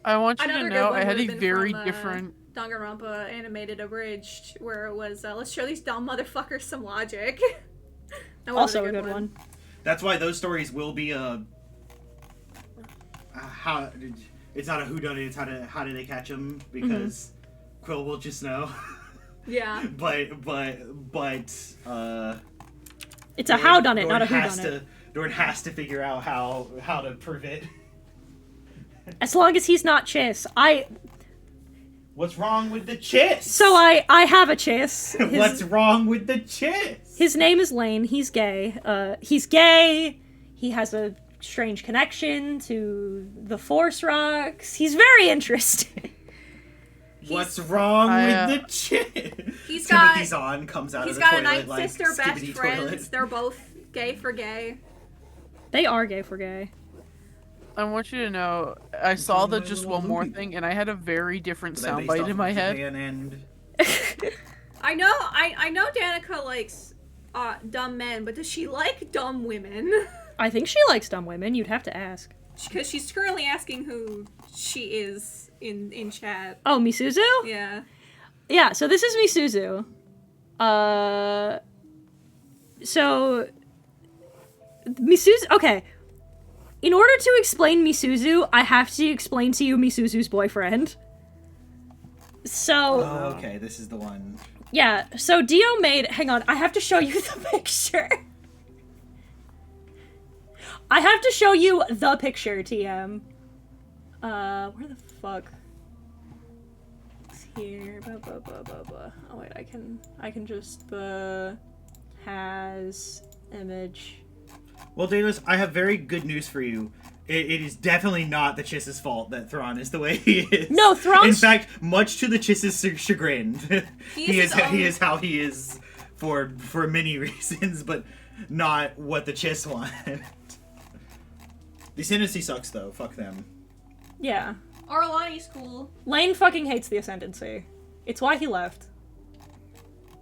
I want you to Another good know one I had would've a been very from, different... Danganronpa animated abridged, where it was, let's show these dumb motherfuckers some logic. That would've Also been a good one. That's why those stories will be it's not a whodunit, it's how did they catch him, because Quill will just know. Yeah. but It's a howdunit, not a whodunit. Doran has to figure out how to prove it. As long as he's not Chiss. What's wrong with the Chiss? So I have a Chiss. What's wrong with the Chiss? His name is Lane. He's gay. He's gay. He has a strange connection to the Force Rocks. He's very interesting. What's wrong with the Chiss? He's got Timothy Zahn comes out of the got toilet a night like sister best skibbity friends. toilet. They're both gay for gay. They are gay for gay. I want you to know, I saw the Just One More thing, and I had a very different soundbite in my head. I know Danica likes dumb men, but does she like dumb women? I think she likes dumb women. You'd have to ask. Because she's currently asking who she is in chat. Oh, Misuzu? Yeah. Yeah, so this is Misuzu. So Misuzu, okay. In order to explain Misuzu, I have to explain to you Misuzu's boyfriend. So... Oh, okay, this is the one. Yeah, so Dio made... Hang on, I have to show you the picture. I have to show you the picture, TM. Where the fuck? It's here. Oh wait, I can just has image. Well, Daedalus, I have very good news for you. It is definitely not the Chiss's fault that Thrawn is the way he is. No, Thrawn's... In fact, much to the Chiss's chagrin, he is how he is for many reasons, but not what the Chiss want. The Ascendancy sucks, though. Fuck them. Yeah. Arlani's cool. Lane fucking hates the Ascendancy. It's why he left.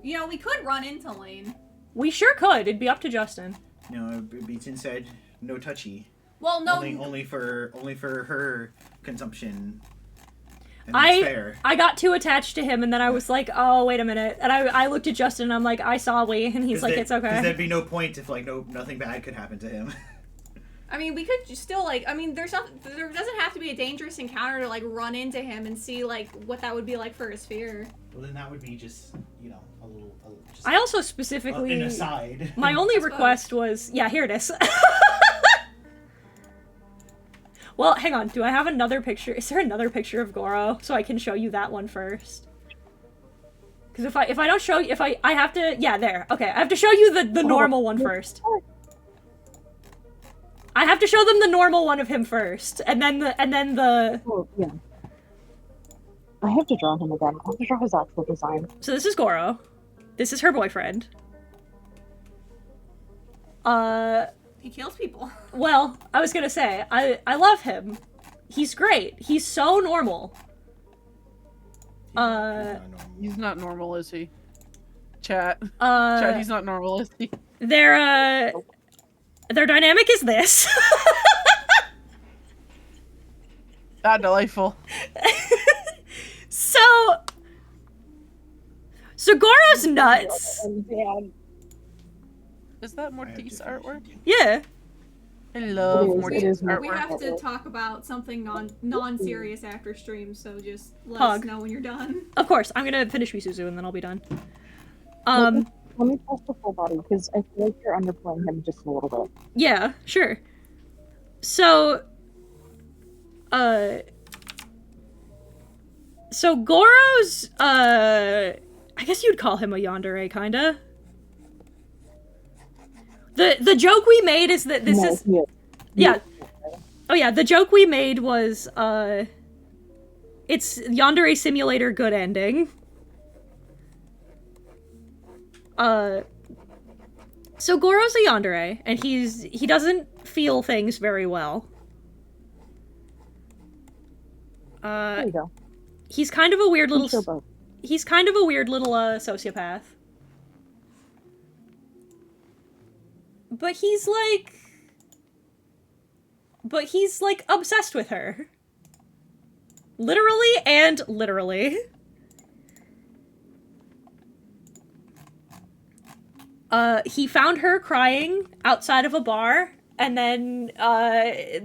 You know, we could run into Lane. We sure could. It'd be up to Justin. No, Beaton said no touchy. Well, no. Only for her consumption. And that's fair. I got too attached to him, and then I was like, oh, wait a minute. And I looked at Justin, and I'm like, I saw Lee, and he's like, it's okay. Because there'd be no point if, like, nothing bad could happen to him. I mean, we could still, like, I mean, there doesn't have to be a dangerous encounter to, like, run into him and see, like, what that would be like for his sphere. Well, then that would be just, you know, a little just I also specifically... an aside. My only request was... Yeah, here it is. Well, hang on. Do I have another picture? Is there another picture of Goro? So I can show you that one first. Because if I don't show you... I have to... Yeah, there. Okay, I have to show you the normal one first. I have to show them the normal one of him first, and then the. Oh, yeah. I have to draw him again. I have to draw his actual design. So this is Goro. This is her boyfriend. He kills people. Well, I was gonna say, I love him. He's great. He's so normal. He's not normal, is he? Chat. Chat, he's not normal, is he? Their dynamic is this. Ah, delightful. So Goro's nuts. Is that Mortiz artwork? Yeah. I love Mortiz artwork. We have to talk about something non-serious after stream, so just let us know when you're done. Of course, I'm gonna finish Misuzu and then I'll be done. Let me test the full body, because I feel like you're underplaying him just a little bit. Yeah, sure. So Goro's, I guess you'd call him a yandere, kinda. The joke we made is that this is... Yeah. Oh yeah, the joke we made was, it's Yandere Simulator good ending. So Goro's a yandere, and he doesn't feel things very well. There you go. He's kind of a weird little sociopath. But he's like obsessed with her. Literally and literally. He found her crying outside of a bar, and then,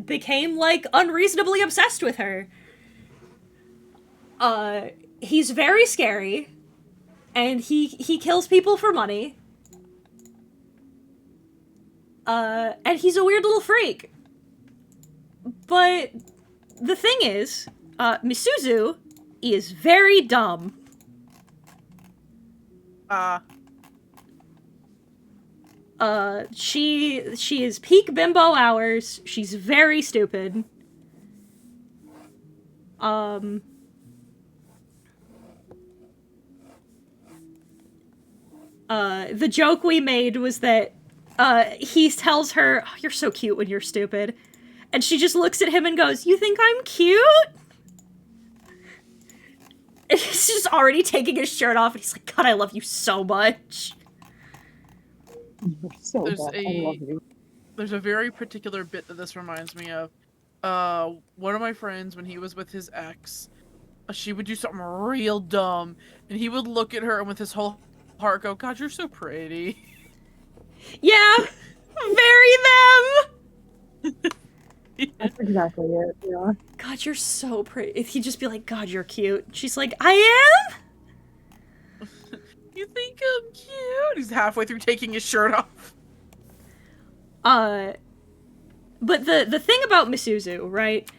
became, like, unreasonably obsessed with her. He's very scary, and he kills people for money. And he's a weird little freak. But the thing is, Misuzu is very dumb. She is peak bimbo hours. She's very stupid. The joke we made was that, he tells her, oh, you're so cute when you're stupid. And she just looks at him and goes, you think I'm cute? And he's just already taking his shirt off, and he's like, God, I love you so much. You're so bad. I love you. There's a very particular bit that this reminds me of. One of my friends, when he was with his ex, she would do something real dumb, and he would look at her and with his whole heart go, God, you're so pretty. Yeah, very them. That's exactly it, yeah. God, you're so pretty. If he'd just be like, God, you're cute. She's like, I am? You think I'm cute? He's halfway through taking his shirt off. But the thing about Misuzu, right,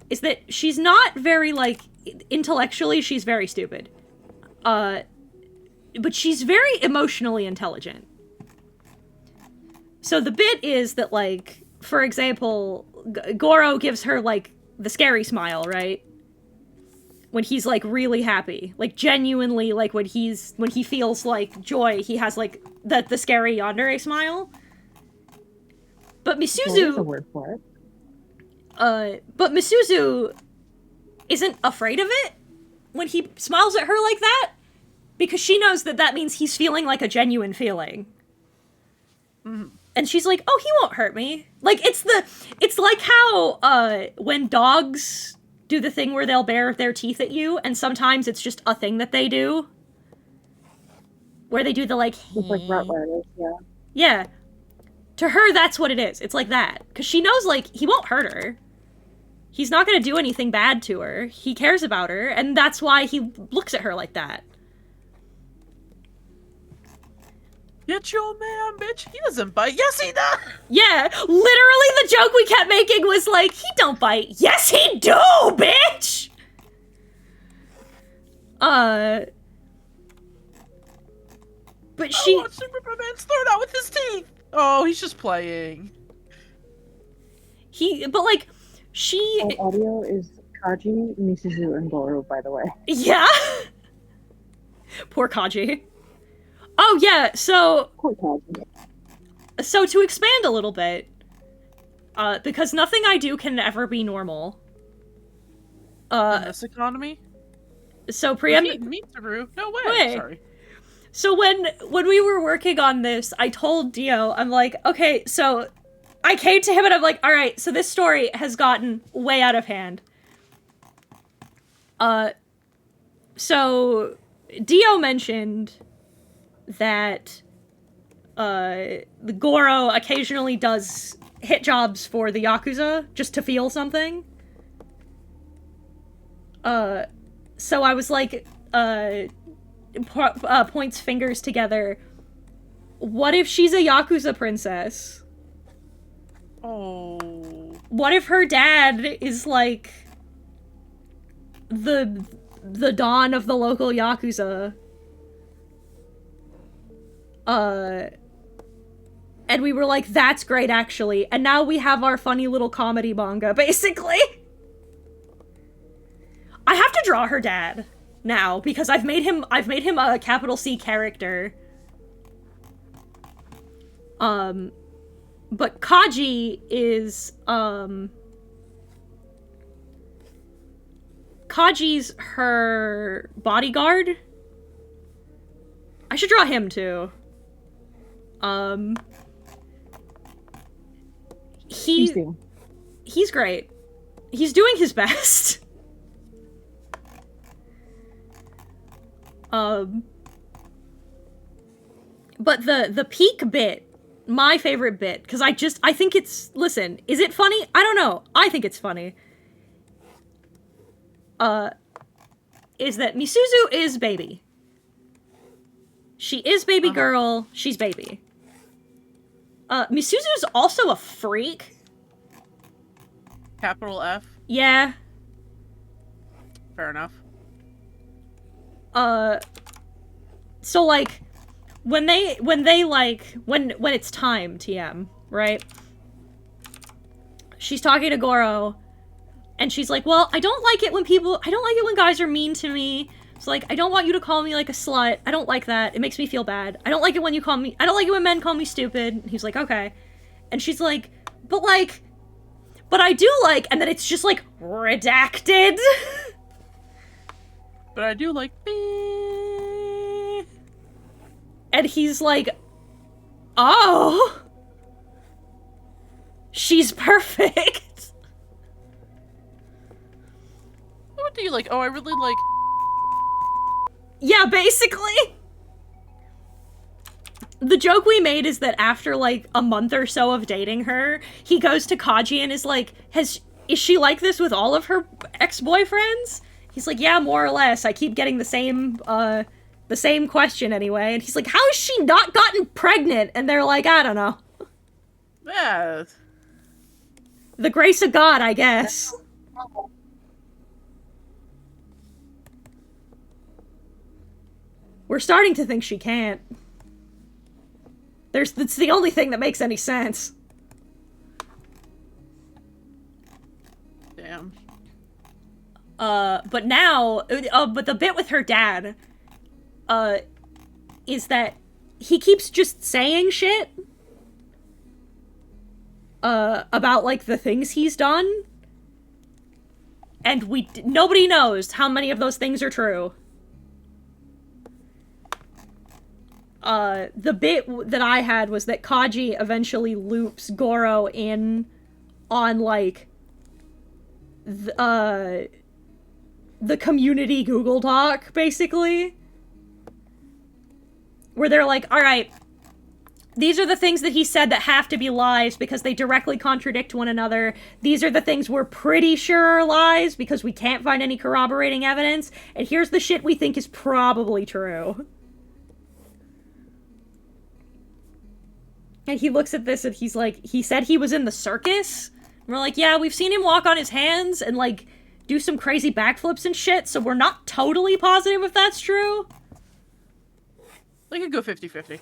is that she's not very, like, intellectually, she's very stupid. But she's very emotionally intelligent. So the bit is that, like, for example, Goro gives her, like, the scary smile, right? When he's, like, really happy. Like, genuinely, like, when he feels, like, joy, he has, like, the scary yandere smile. But Misuzu... There's a word for it. But Misuzu isn't afraid of it when he smiles at her like that, because she knows that that means he's feeling, like, a genuine feeling. Mm-hmm. And she's like, oh, he won't hurt me. Like, it's like how, when dogs do the thing where they'll bare their teeth at you, and sometimes it's just a thing that they do. Where they do the, like... Just like Rottweilers, yeah. Yeah. To her, that's what it is. It's like that. Because she knows, like, he won't hurt her. He's not gonna do anything bad to her. He cares about her, and that's why he looks at her like that. Get your man, bitch. He doesn't bite. Yes, he does. Yeah, literally the joke we kept making was like, he don't bite. Yes, he do, bitch! But she... I watched him rip a man's throat out with his teeth. Oh, he's just playing. But like, she... That audio is Kaji, Misuzu, and Goro, by the way. Yeah? Poor Kaji. Oh, yeah, so... Poor Kaji. So to expand a little bit, because nothing I do can ever be normal. In this economy? So Me, Saru. No way. Sorry. So when we were working on this, I told Dio, I'm like, okay, so I came to him and I'm like, all right, so this story has gotten way out of hand. So Dio mentioned that the Goro occasionally does hit jobs for the Yakuza just to feel something. So I was like, points fingers together. What if she's a Yakuza princess? Oh. What if her dad is like the Don of the local Yakuza? And we were like, that's great, actually. And now we have our funny little comedy manga, basically. I have to draw her dad now, because I've made him a capital C character. But Kaji is, Kaji's her bodyguard. I should draw him, too. He's great. He's doing his best. But the peak bit, my favorite bit, because I think it's, listen, is it funny? I don't know. I think it's funny. Is that Misuzu is baby. She is baby girl, she's baby. Misuzu's also a freak. Capital F? Yeah. Fair enough. So like, when it's time, TM, right? She's talking to Goro, and she's like, well, I don't like it when guys are mean to me. It's like, I don't want you to call me like a slut. I don't like that. It makes me feel bad. I don't like it when men call me stupid. And he's like, okay. And she's like, but I do like, and then it's just like, redacted. But I do like, and he's like, oh, she's perfect. What do you like? Oh, I really like. Yeah, basically. The joke we made is that after, like, a month or so of dating her, he goes to Kaji and is like, is she like this with all of her ex-boyfriends? He's like, yeah, more or less. I keep getting the same question anyway. And he's like, how has she not gotten pregnant? And they're like, I don't know. Yeah. The grace of God, I guess. We're starting to think she can't. It's the only thing that makes any sense. Damn. But now, but the bit with her dad, is that he keeps just saying shit, about, like, the things he's done, and nobody knows how many of those things are true. The bit that I had was that Kaji eventually loops Goro in on, like, the community Google Doc, basically. Where they're like, alright, these are the things that he said that have to be lies because they directly contradict one another. These are the things we're pretty sure are lies because we can't find any corroborating evidence. And here's the shit we think is probably true. And he looks at this and he's like, he said he was in the circus? And we're like, yeah, we've seen him walk on his hands and, like, do some crazy backflips and shit, so we're not totally positive if that's true. We could go 50-50.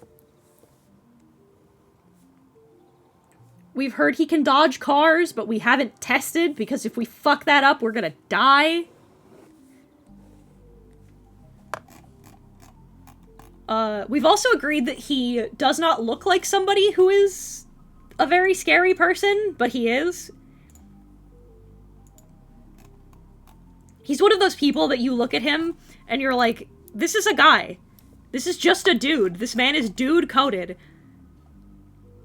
We've heard he can dodge cars, but we haven't tested, because if we fuck that up, we're gonna die. We've also agreed that he does not look like somebody who is a very scary person, but he is. He's one of those people that you look at him, and you're like, this is a guy. This is just a dude. This man is dude-coded.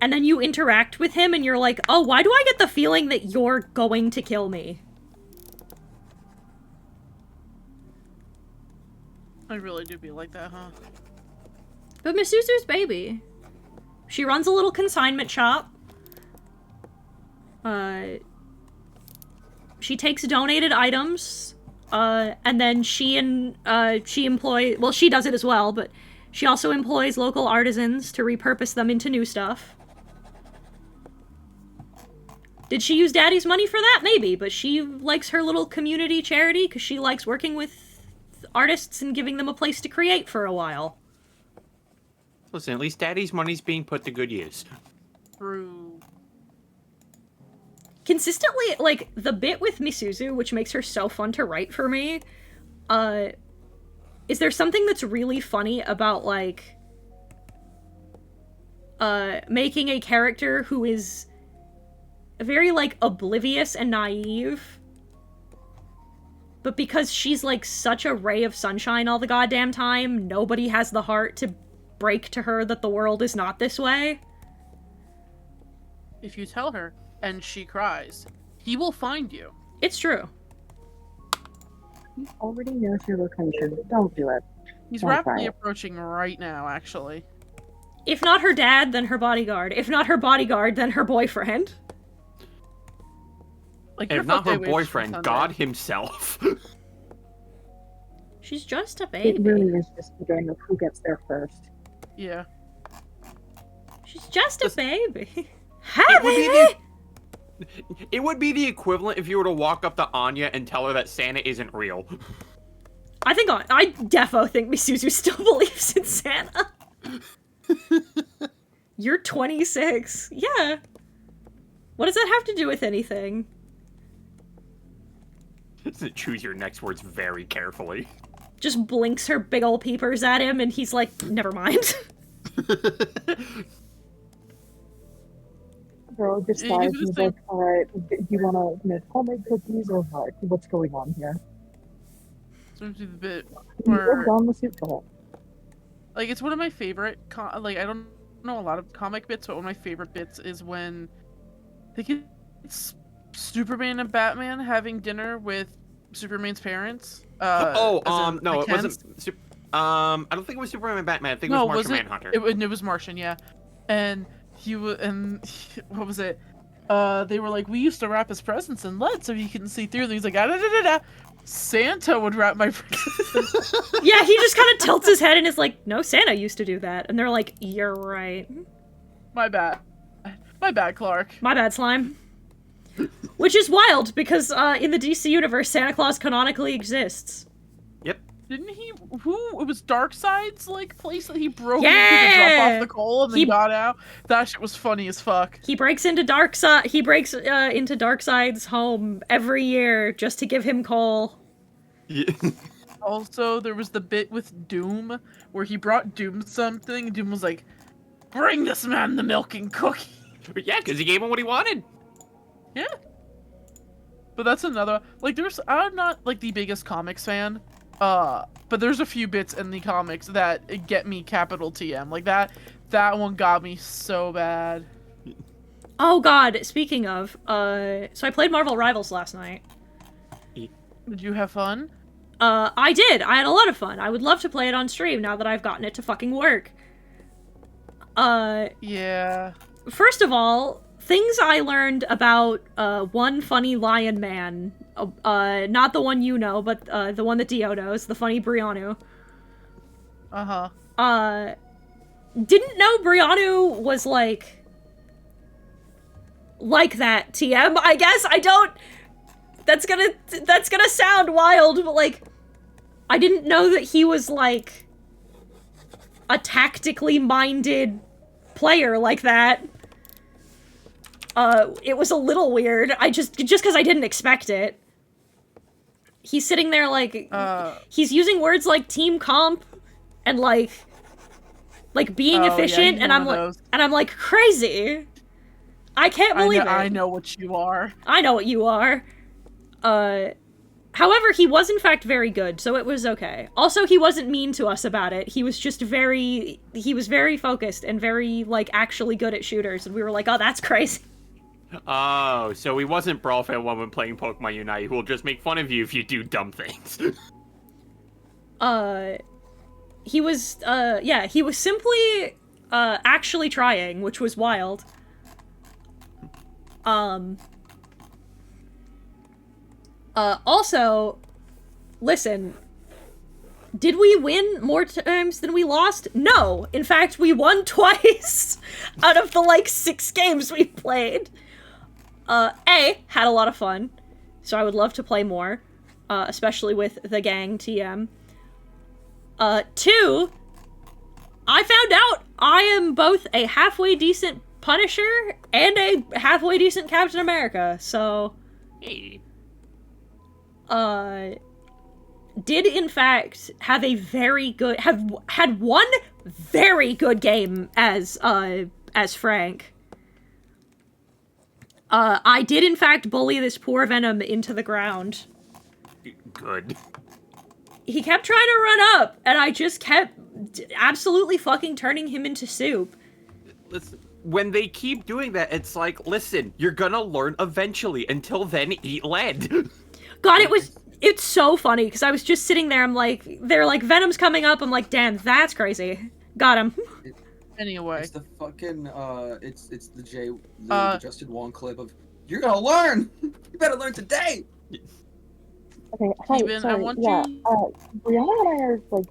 And then you interact with him, and you're like, oh, why do I get the feeling that you're going to kill me? I really do be like that, huh? But Misuzu's baby. She runs a little consignment shop. She takes donated items, and then she employs, well, she does it as well, but she also employs local artisans to repurpose them into new stuff. Did she use Daddy's money for that? Maybe, but she likes her little community charity because she likes working with artists and giving them a place to create for a while. Listen, at least Daddy's money's being put to good use. True. Consistently, like, the bit with Misuzu, which makes her so fun to write for me, is there something that's really funny about, like, making a character who is very, like, oblivious and naive, but because she's, like, such a ray of sunshine all the goddamn time, nobody has the heart to break to her that the world is not this way. If you tell her, and she cries, he will find you. It's true. He already knows your location. Don't do it. He's Don't rapidly try it. approaching right now, actually. If not her dad, then her bodyguard. If not her bodyguard, then her boyfriend. Like, If not her boyfriend, God himself. She's just a baby. It really is just a game of who gets there first. Yeah. She's just a baby. It would be It would be the equivalent if you were to walk up to Anya and tell her that Santa isn't real. I defo think Misuzu still believes in Santa. You're 26. Yeah. What does that have to do with anything? Choose your next words very carefully. Just blinks her big ol' peepers at him, and he's like, never mind. Girl just dies and he's like, alright, do you want to make homemade cookies or what? What's going on here? So the bit You're where, gone the suit for it. like, it's one of my favorite, like, I don't know a lot of comic bits, but one of my favorite bits is when I think it's Superman and Batman having dinner with Superman's parents. No, it wasn't. I don't think it was Superman and Batman. I think it was Martian Manhunter. It was Martian, yeah. And what was it? They were like, we used to wrap his presents in lead so he couldn't see through them. He's like, Santa would wrap my presents. Yeah, he just kind of tilts his head and is like, no, Santa used to do that. And they're like, you're right. My bad. My bad, Clark. My bad, Slime. Which is wild, because in the DC universe, Santa Claus canonically exists. Yep. Didn't he? It was Darkseid's, like, place that he broke into to drop off the coal and then got out? That shit was funny as fuck. He breaks into into Darkseid's home every year just to give him coal. Yeah. Also, there was the bit with Doom, where he brought Doom something, and Doom was like, bring this man the milk and cookie. Yeah, because he gave him what he wanted. Yeah. But that's another, like, I'm not, like, the biggest comics fan, but there's a few bits in the comics that get me capital TM. Like, that one got me so bad. Oh god, speaking of, so I played Marvel Rivals last night. Did you have fun? I did. I had a lot of fun. I would love to play it on stream now that I've gotten it to fucking work. Yeah. First of all, things I learned about, one funny lion man. Not the one you know, but, the one that Dio knows, the funny Brianu. Uh-huh. Didn't know Brianu was, like that, TM, I guess? I don't... That's gonna sound wild, but, like, I didn't know that he was, like, a tactically minded player like that. It was a little weird. Just because I didn't expect it. He's sitting there, like, he's using words like team comp and, like being efficient, yeah, and I'm like, crazy. I can't believe it. I know what you are. I know what you are. However, he was in fact very good, so it was okay. Also, he wasn't mean to us about it. He was just he was very focused and very, like, actually good at shooters, and we were like, oh, that's crazy. Oh, so he wasn't Brawl Fan 1 when playing Pokemon Unite, who will just make fun of you if you do dumb things. He was, yeah, he was simply, actually trying, which was wild. Also, listen, did we win more times than we lost? No! In fact, we won twice out of the, like, 6 games we played. Had a lot of fun, so I would love to play more, especially with the gang TM. 2, I found out I am both a halfway decent Punisher and a halfway decent Captain America, so... Hey. Did in fact have a very good, had one very good game as Frank. I did in fact bully this poor Venom into the ground. Good. He kept trying to run up, and I just kept absolutely fucking turning him into soup. Listen, when they keep doing that, it's like, listen, you're gonna learn eventually. Until then, eat lead. God, it's so funny, because I was just sitting there, I'm like, they're like, Venom's coming up, I'm like, damn, that's crazy. Got him. Anyway. It's the fucking, it's the Justin Wong clip of, you're gonna learn! You better learn today! Okay, hi, Steven, sorry, Brianna and I are, like,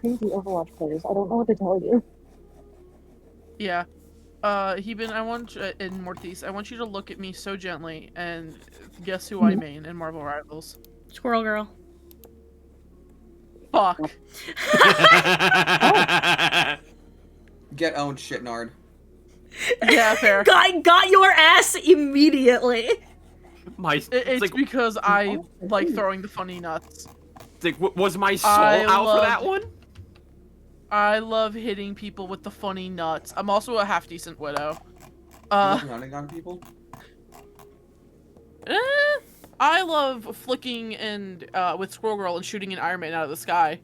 crazy Overwatch players. I don't know what to tell you. Yeah. Heben, I want in Mortis, I want you to look at me so gently and guess who I main in Marvel Rivals. Squirrel Girl. Fuck. Get owned, shitnard. Yeah, fair. Got your ass immediately. It's like, because I like throwing the funny nuts. Like, was my soul out for that one? I love hitting people with the funny nuts. I'm also a half-decent widow. Running on people? I love flicking and with Squirrel Girl and shooting an Iron Man out of the sky.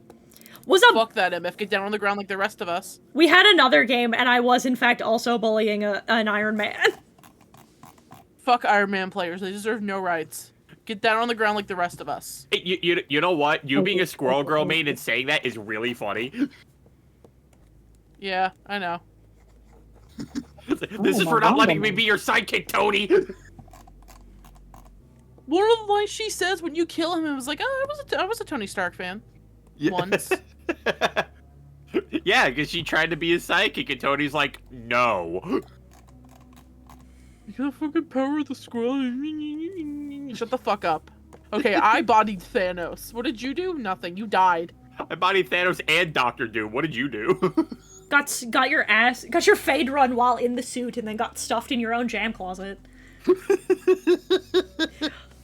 Fuck that MF, get down on the ground like the rest of us. We had another game, and I was in fact also bullying an Iron Man. Fuck Iron Man players, they deserve no rights. Get down on the ground like the rest of us. Hey, you know what? You being a Squirrel Girl main and saying that is really funny. Yeah, I know. This is for not letting me be your sidekick, Tony! One of the lines she says when you kill him, it was like, oh, I was a Tony Stark fan. Yeah. Once. Yeah, because she tried to be his sidekick, and Tony's like, no. You got the fucking power of the squirrel. Shut the fuck up. Okay, I bodied Thanos. What did you do? Nothing. You died. I bodied Thanos and Doctor Doom. What did you do? Got your fade run while in the suit, and then got stuffed in your own jam closet.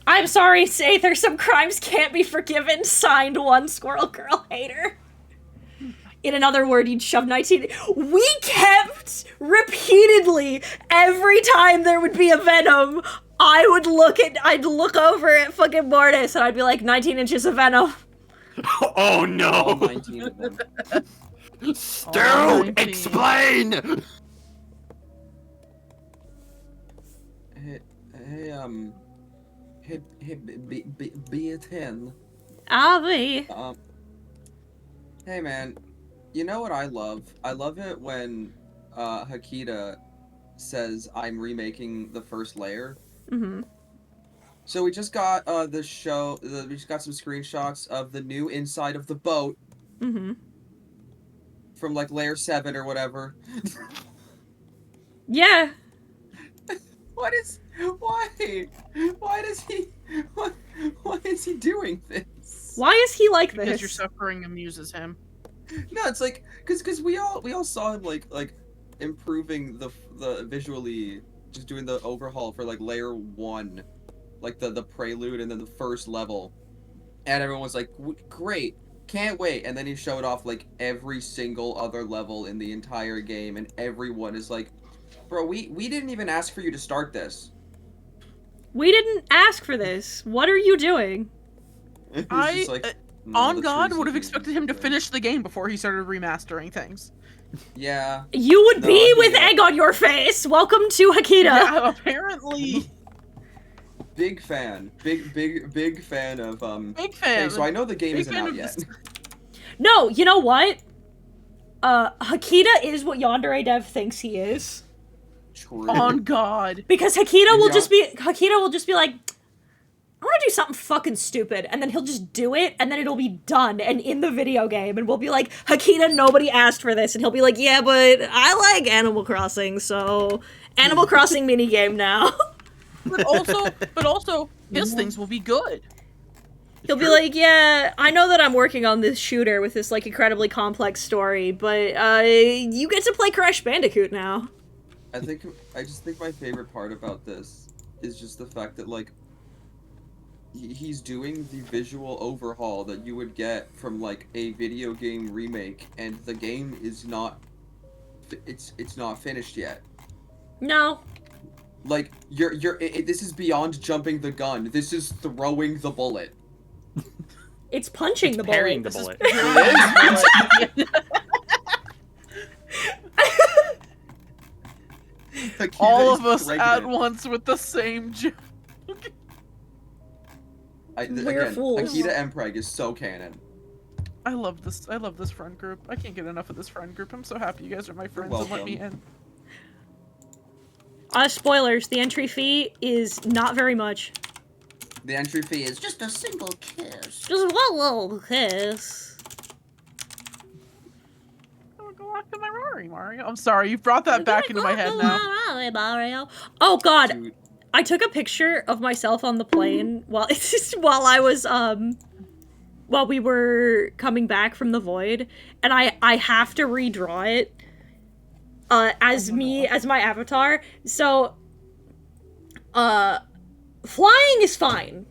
I'm sorry, Sather, some crimes can't be forgiven. Signed, one Squirrel Girl hater. In another word, you'd shove 19. We kept repeatedly, every time there would be a Venom, I'd look over at fucking Mortis and I'd be like, 19 inches of Venom. Oh no! 19 of them. Stu, explain! Be a 10. Avi. Hey man, you know what I love? I love it when Hakita says I'm remaking the first layer. Mm-hmm. So we just got we just got some screenshots of the new inside of the boat. Mm-hmm. From like layer 7 or whatever. Yeah. Why is he doing this? Why is he like this? Because your suffering amuses him. No, it's like because we all saw him like improving the visually, just doing the overhaul for like layer 1, like the prelude and then the first level, and everyone was like, great, can't wait. And then he showed off like every single other level in the entire game, and everyone is like, bro, we didn't even ask for you to start this. We didn't ask for this. What are you doing? On God, would have expected him to finish the game before he started remastering things. Yeah. You would be with egg on your face. Welcome to Hakita. Yeah, apparently. Big fan. Big fan of Big fan. Okay, so I know the game isn't out yet. No, you know what? Hakita is what Yandere Dev thinks he is. True. On God. Because Hakita will just be like, I want to do something fucking stupid, and then he'll just do it, and then it'll be done and in the video game, and we'll be like, Hakita, nobody asked for this, and he'll be like, yeah, but I like Animal Crossing, so Animal Crossing minigame now. But also, his things will be good. He'll be like, yeah, I know that I'm working on this shooter with this, like, incredibly complex story, but, you get to play Crash Bandicoot now. I just think my favorite part about this is just the fact that, like, he's doing the visual overhaul that you would get from, like, a video game remake, and the game is not, it's not finished yet. No. Like, this is beyond jumping the gun. This is throwing the bullet. It's punching the bullet. Parrying the bullet. All of us at once with the same joke. Again, fools. Akita Empreg is so canon. I love this friend group. I can't get enough of this friend group. I'm so happy you guys are my friends and let me in. Spoilers, the entry fee is not very much. The entry fee is just a single kiss. Just one little kiss. my Rari, Mario. I'm sorry, you brought that back into my head now. Mario. Oh god. Dude. I took a picture of myself on the plane while I was while we were coming back from the void, and I have to redraw it as me as my avatar. So flying is fine.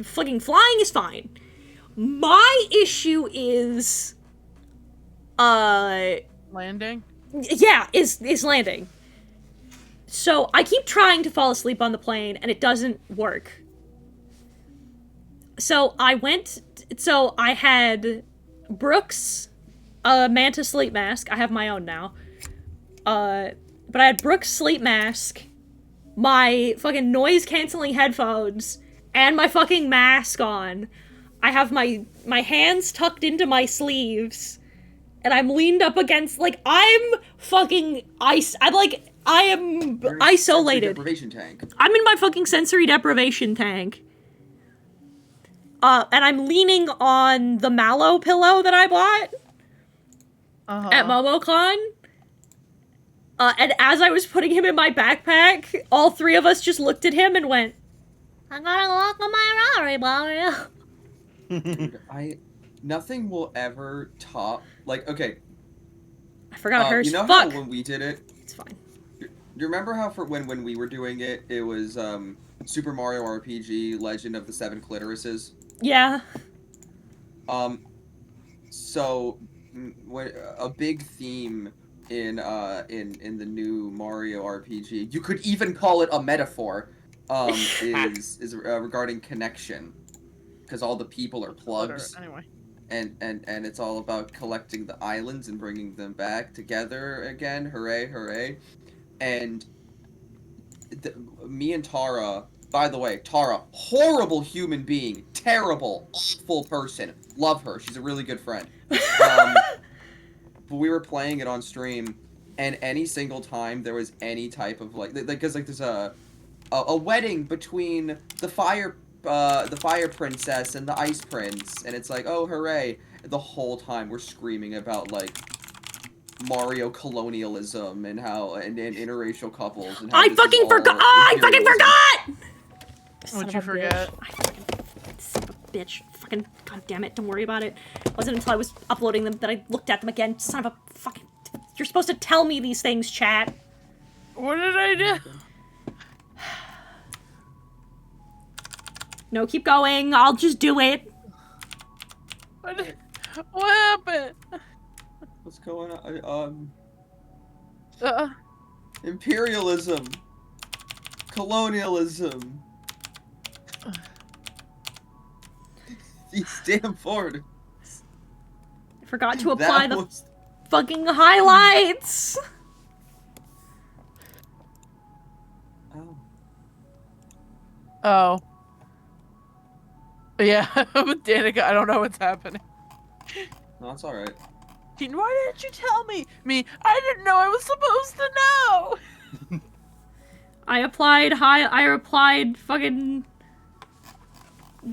Fucking flying is fine. My issue is landing? Yeah, is landing. So I keep trying to fall asleep on the plane and it doesn't work. So I had Brooke's Manta sleep mask. I have my own now. But I had Brooke's sleep mask, my fucking noise-canceling headphones, and my fucking mask on. I have my hands tucked into my sleeves, and I'm leaned up against, like, I'm fucking I am isolated. Deprivation tank. I'm in my fucking sensory deprivation tank. And I'm leaning on the mallow pillow that I bought at MomoCon. And as I was putting him in my backpack, all three of us just looked at him and went, "I'm gonna walk on my Rari, Mario." Dude, nothing will ever top, like, okay. I forgot hers. You know Fuck. how when we did it? It's fine. Do you remember how when we were doing it, it was Super Mario RPG Legend of the Seven Clitorises? Yeah. So a big theme in the new Mario RPG, you could even call it a metaphor, is regarding connection, because all the people are plugs. Anyway. And it's all about collecting the islands and bringing them back together again. Hooray, hooray. And me and Tara, by the way, Tara, horrible human being, terrible, awful person. Love her. She's a really good friend. But we were playing it on stream, and any single time there was any type of because there's a wedding between the fire princess and the ice prince, and it's like, oh hooray, the whole time we're screaming about like Mario colonialism and how and interracial couples and how I fucking forgot. I fucking forgot. What'd you forget? I fucking son of a bitch. Fucking god damn it! Don't worry about it. It wasn't until I was uploading them that I looked at them again. Son of a fucking. You're supposed to tell me these things, chat. What did I do? No, keep going. I'll just do it. What happened? What's going on? Imperialism. Colonialism. These damn Ford. I forgot to apply the fucking highlights. Oh. Yeah, with Danica, I don't know what's happening. No, it's alright. Why didn't you tell me? I didn't know I was supposed to know! I applied fucking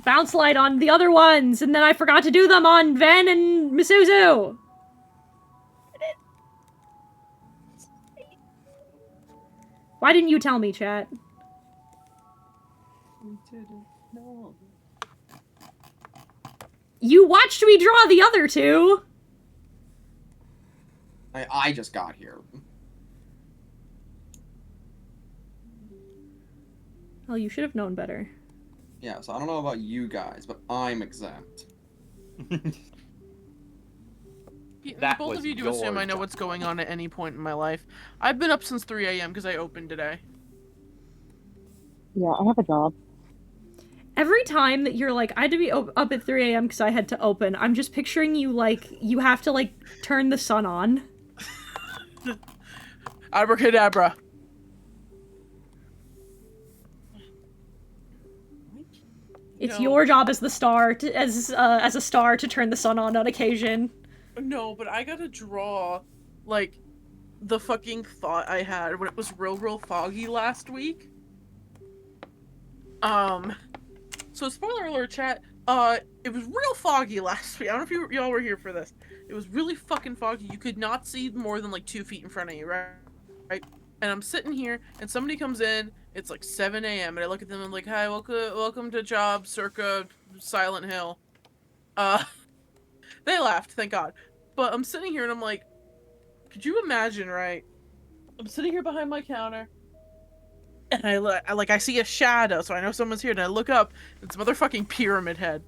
bounce light on the other ones, and then I forgot to do them on Ven and Misuzu. Why didn't you tell me, chat? I didn't know. You watched me draw the other two! I just got here. Oh, you should have known better. Yeah, so I don't know about you guys, but I'm exempt. Both of you do assume I know what's going on at any point in my life. I've been up since 3 a.m. because I opened today. Yeah, I have a job. Every time that you're like, I had to be up at 3 a.m. because I had to open, I'm just picturing you like, you have to like turn the sun on. Abracadabra. It's your job as the star, as a star, to turn the sun on occasion. No, but I gotta draw, like, the fucking thought I had when it was real foggy last week. So spoiler alert, chat, It was real foggy last week. I don't know if y'all were here for this. It was really fucking foggy. You could not see more than like 2 feet in front of you, right? And I'm sitting here, and somebody comes in. It's like 7 a.m. and I look at them and I'm like, "Hi, welcome to job circa Silent Hill." They laughed, thank God. But I'm sitting here and I'm like, could you imagine, right? I'm sitting here behind my counter, and I see a shadow, so I know someone's here. And I look up, it's motherfucking Pyramid Head.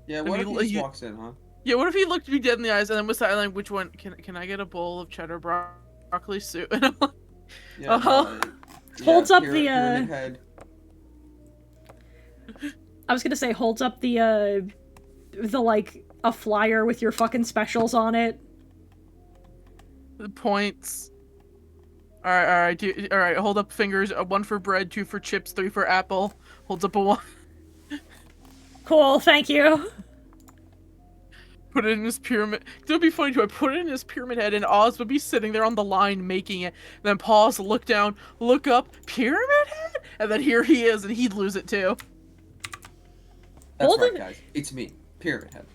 Yeah, what if he just walks in, huh? Yeah, what if he looked me dead in the eyes and then was like, "Which one? Can I get a bowl of cheddar broccoli soup?" And I'm like, yeah, holds up Pyramid Head. I was gonna say holds up the like a flyer with your fucking specials on it. The points. All right. Hold up fingers. 1 for bread, 2 for chips, 3 for apple. Holds up a 1. Cool, thank you. Put it in his pyramid. It would be funny too. I put it in his Pyramid Head, and Oz would be sitting there on the line making it. Then pause, look down, look up, Pyramid Head, and then here he is, and he'd lose it too. That's right, guys. It's me, Pyramid Head.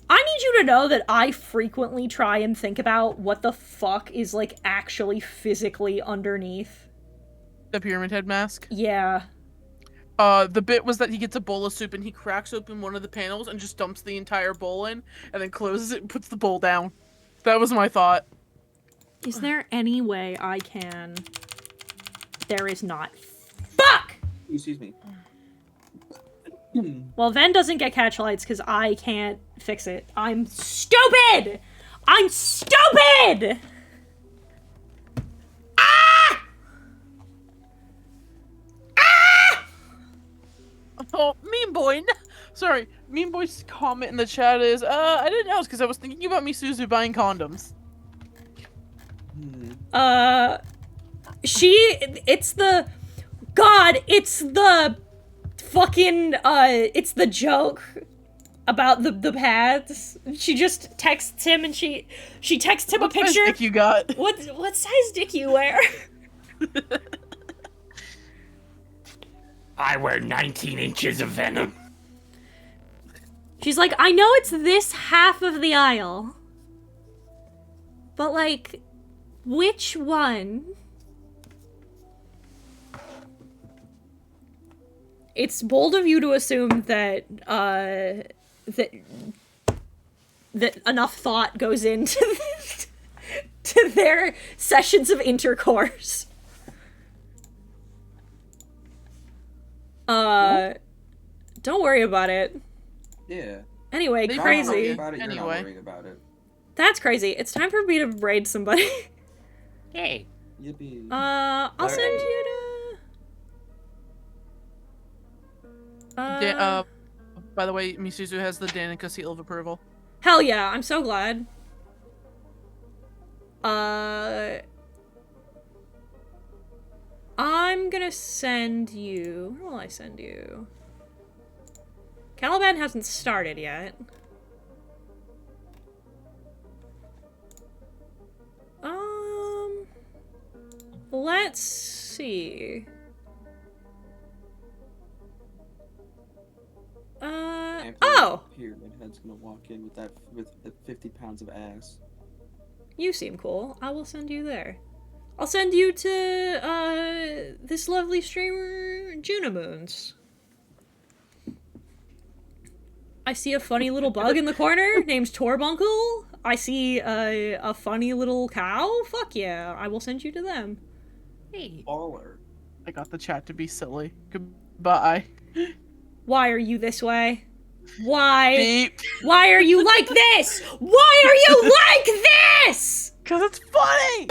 I need you to know that I frequently try and think about what the fuck is, like, actually physically underneath. The Pyramid Head mask? Yeah. The bit was that he gets a bowl of soup and he cracks open one of the panels and just dumps the entire bowl in, and then closes it and puts the bowl down. That was my thought. Is there any way I can... There is not. Fuck! Excuse me. Well, Ven doesn't get catch lights because I can't fix it. I'm stupid! I'm stupid! Ah! Ah! Oh, Mean Boy. Sorry, Mean Boy's comment in the chat is, I didn't know, it's because I was thinking about Misuzu buying condoms. It's the... God, it's the... Fucking, it's the joke about the pads. She just texts him and she texts him what a picture. What size dick you got? What size dick you wear? I wear 19 inches of venom. She's like, I know it's this half of the aisle, but like, which one? It's bold of you to assume that, that enough thought goes into to their sessions of intercourse. Don't worry about it. Yeah. Anyway, If I'm crazy. not worrying about it, you're not Anyway. worrying about it. That's crazy. It's time for me to raid somebody. Hey. Yippee. I'll send you to... By the way, Misuzu has the Danica seal of approval. Hell yeah, I'm so glad. I'm gonna send you... Where will I send you? Caliban hasn't started yet. Let's see. Oh! Pyramid Head's gonna walk in with the 50 pounds of ass. You seem cool. I will send you there. I'll send you to, this lovely streamer, Junamoons. I see a funny little bug in the corner named Torbunkle. I see a funny little cow. Fuck yeah, I will send you to them. Hey. Baller. I got the chat to be silly. Goodbye. Why are you this way? Why? Beep. Why are you like this? Why are you like this? 'Cause it's funny!